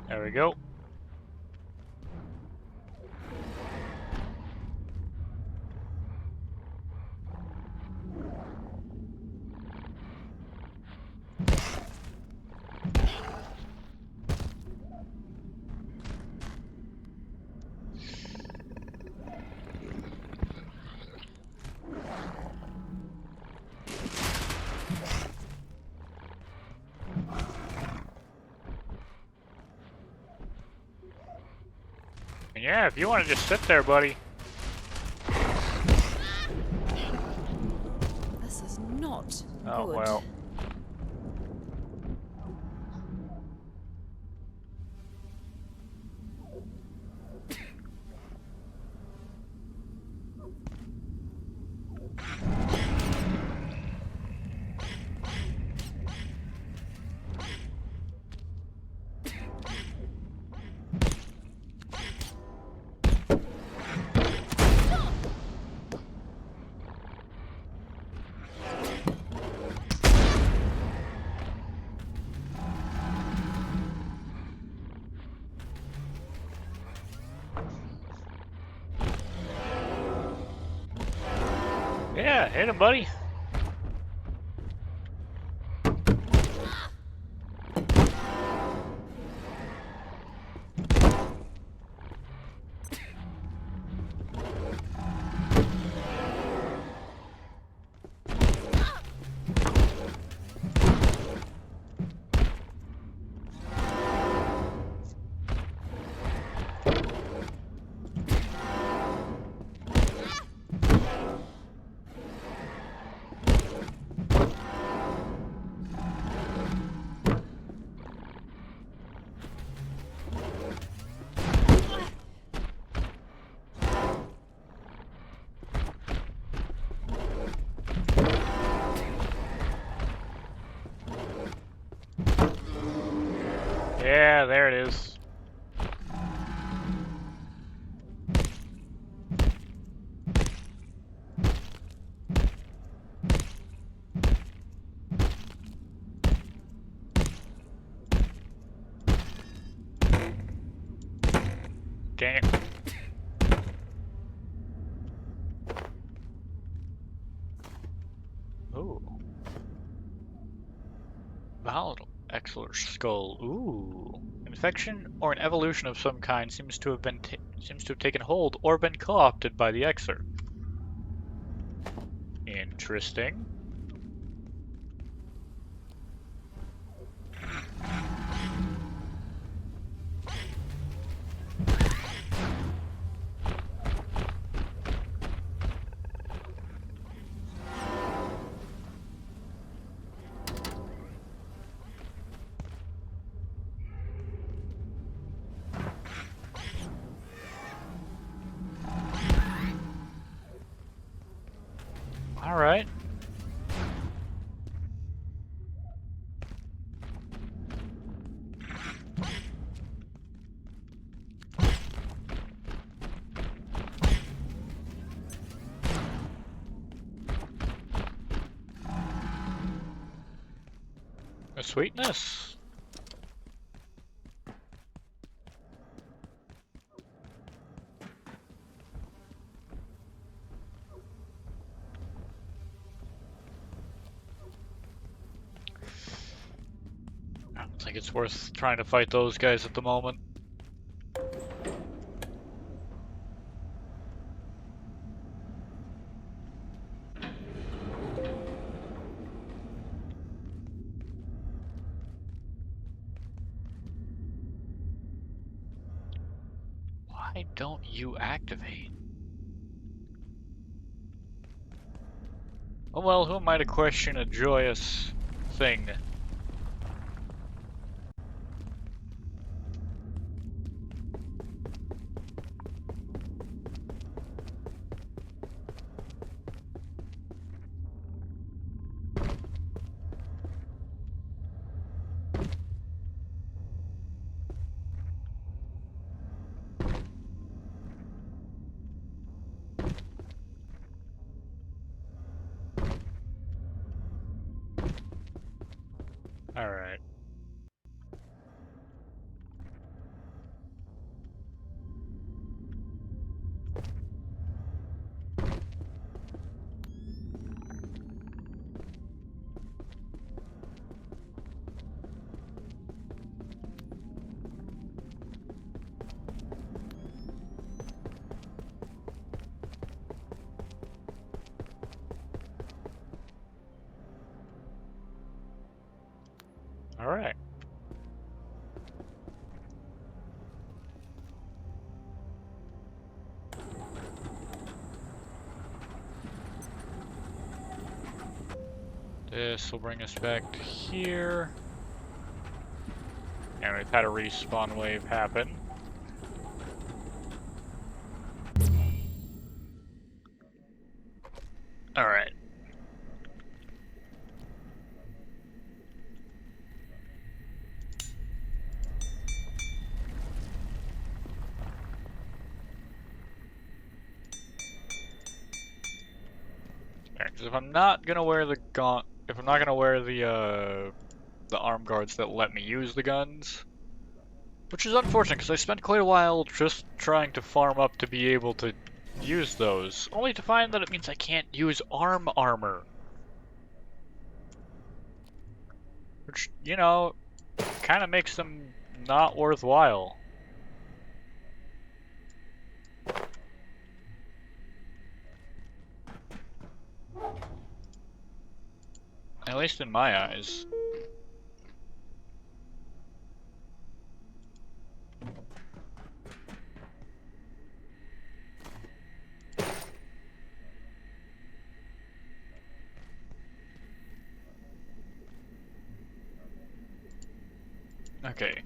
There we go. Yeah, if you want to just sit there, buddy. This is not Oh, good. well. Yeah, hit him, buddy. Yeah, there it is. Dang it. Ooh. Volatile Exler skull. Ooh. Infection or an evolution of some kind seems to have taken hold or been co-opted by the Exler. Interesting. All right. A sweetness. I don't think it's worth trying to fight those guys at the moment. Why don't you activate? Oh well, who am I to question a joyous thing? Alright. Alright. This will bring us back to here. And we've had a respawn wave happen. Alright. Because if I'm not gonna wear the if I'm not gonna wear the arm guards that let me use the guns, which is unfortunate because I spent quite a while just trying to farm up to be able to use those, only to find that it means I can't use armor. Which, you know, kind of makes them not worthwhile. At least in my eyes. Okay.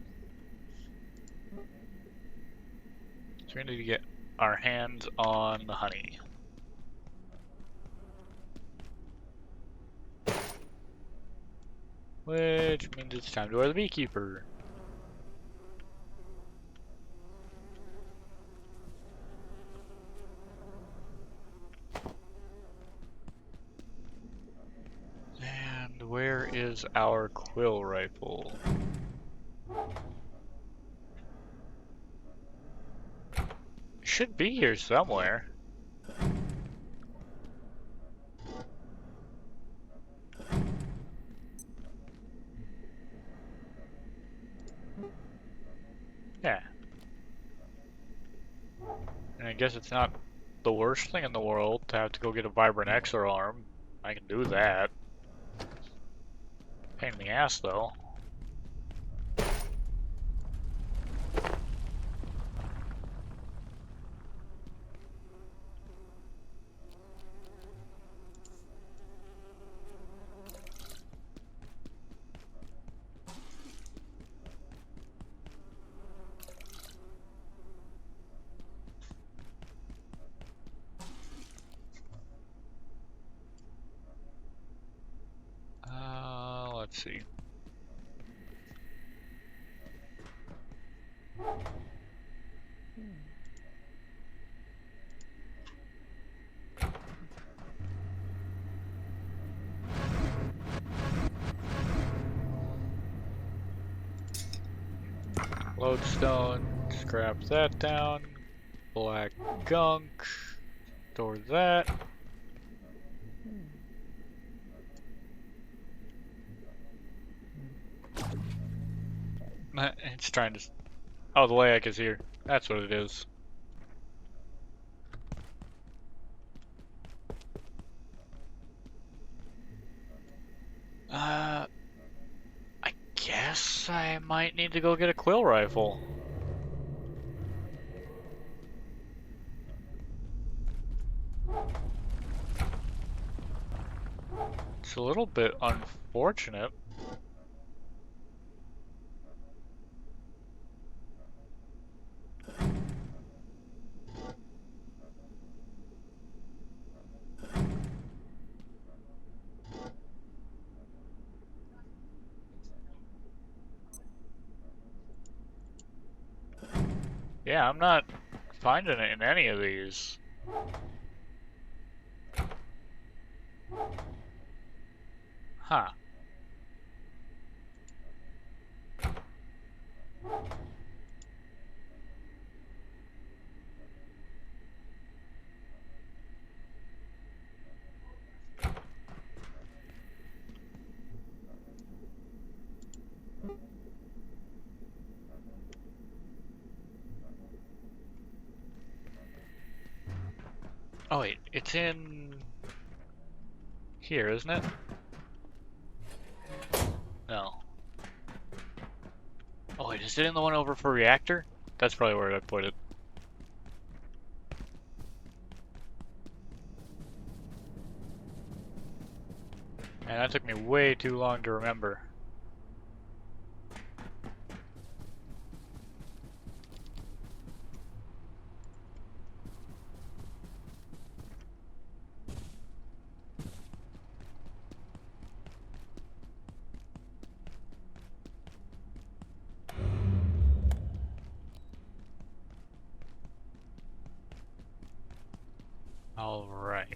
So we need to get our hands on the honey. Which means it's time to wear the beekeeper. is our quill rifle? Should be here somewhere. Yeah. And I guess it's not the worst thing in the world to have to go get a Vibrant Exor arm. I can do that. Pain in the ass, though. Let's see. Lodestone, scrap that down. Black gunk, store that. It's trying to. Oh, the layak is here. That's what it is. I guess I might need to go get a quill rifle. It's a little bit unfortunate. Yeah, I'm not finding it in any of these. Huh. Oh wait, it's in here, isn't it? No. Oh wait, is it in the one over for reactor? That's probably where I'd put it. And that took me way too long to remember. All right.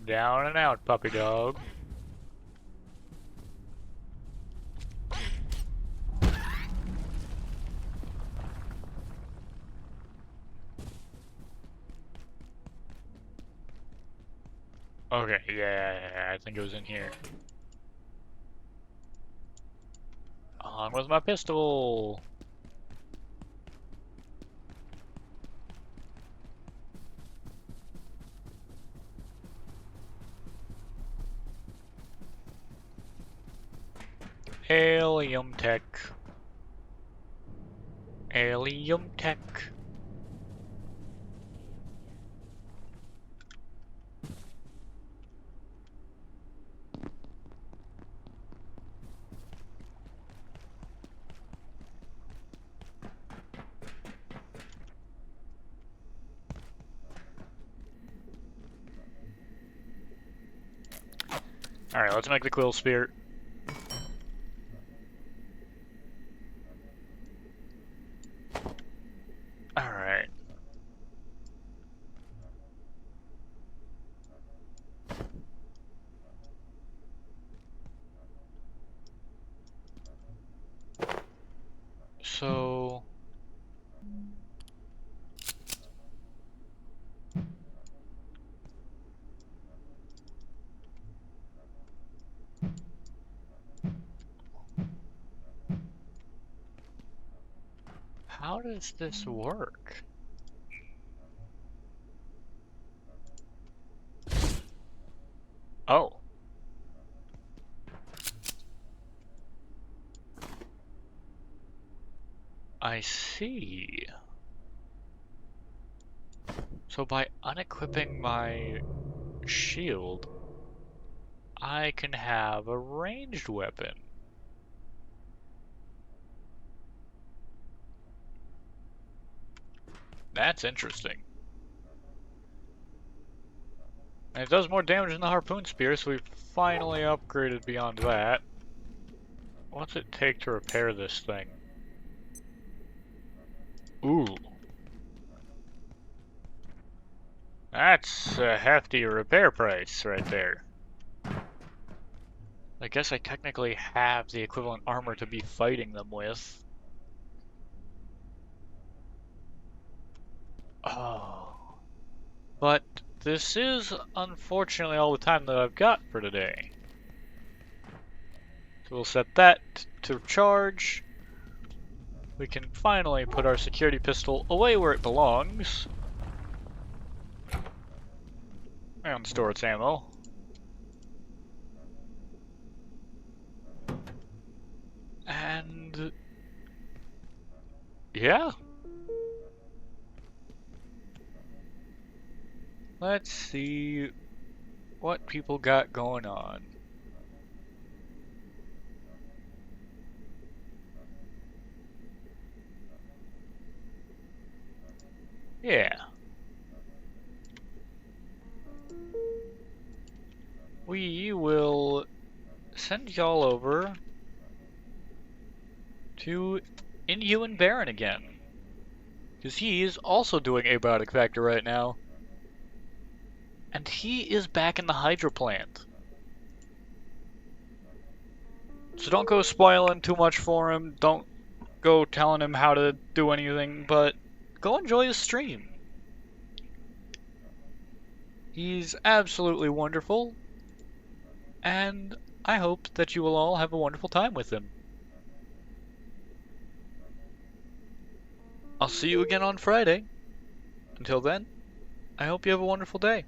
Down and out, puppy dog. Okay, yeah, I think it was in here. On with my pistol. Helium tech. Helium tech. Alright, let's make the quill spear. Alright. So... how does this work? Oh. I see. So by unequipping my shield, I can have a ranged weapon. That's interesting. And it does more damage than the harpoon spear, so we've finally upgraded beyond that. What's it take to repair this thing? Ooh. That's a hefty repair price right there. I guess I technically have the equivalent armor to be fighting them with. Oh. But this is unfortunately all the time that I've got for today. So we'll set that to charge. We can finally put our security pistol away where it belongs. And store its ammo. And... yeah. Let's see what people got going on. Yeah. We will send y'all over to Inhuman Baron again. Because he is also doing abiotic factor right now. And he is back in the Hydra plant. So don't go spoiling too much for him. Don't go telling him how to do anything, but go enjoy his stream. He's absolutely wonderful. And I hope that you will all have a wonderful time with him. I'll see you again on Friday. Until then, I hope you have a wonderful day.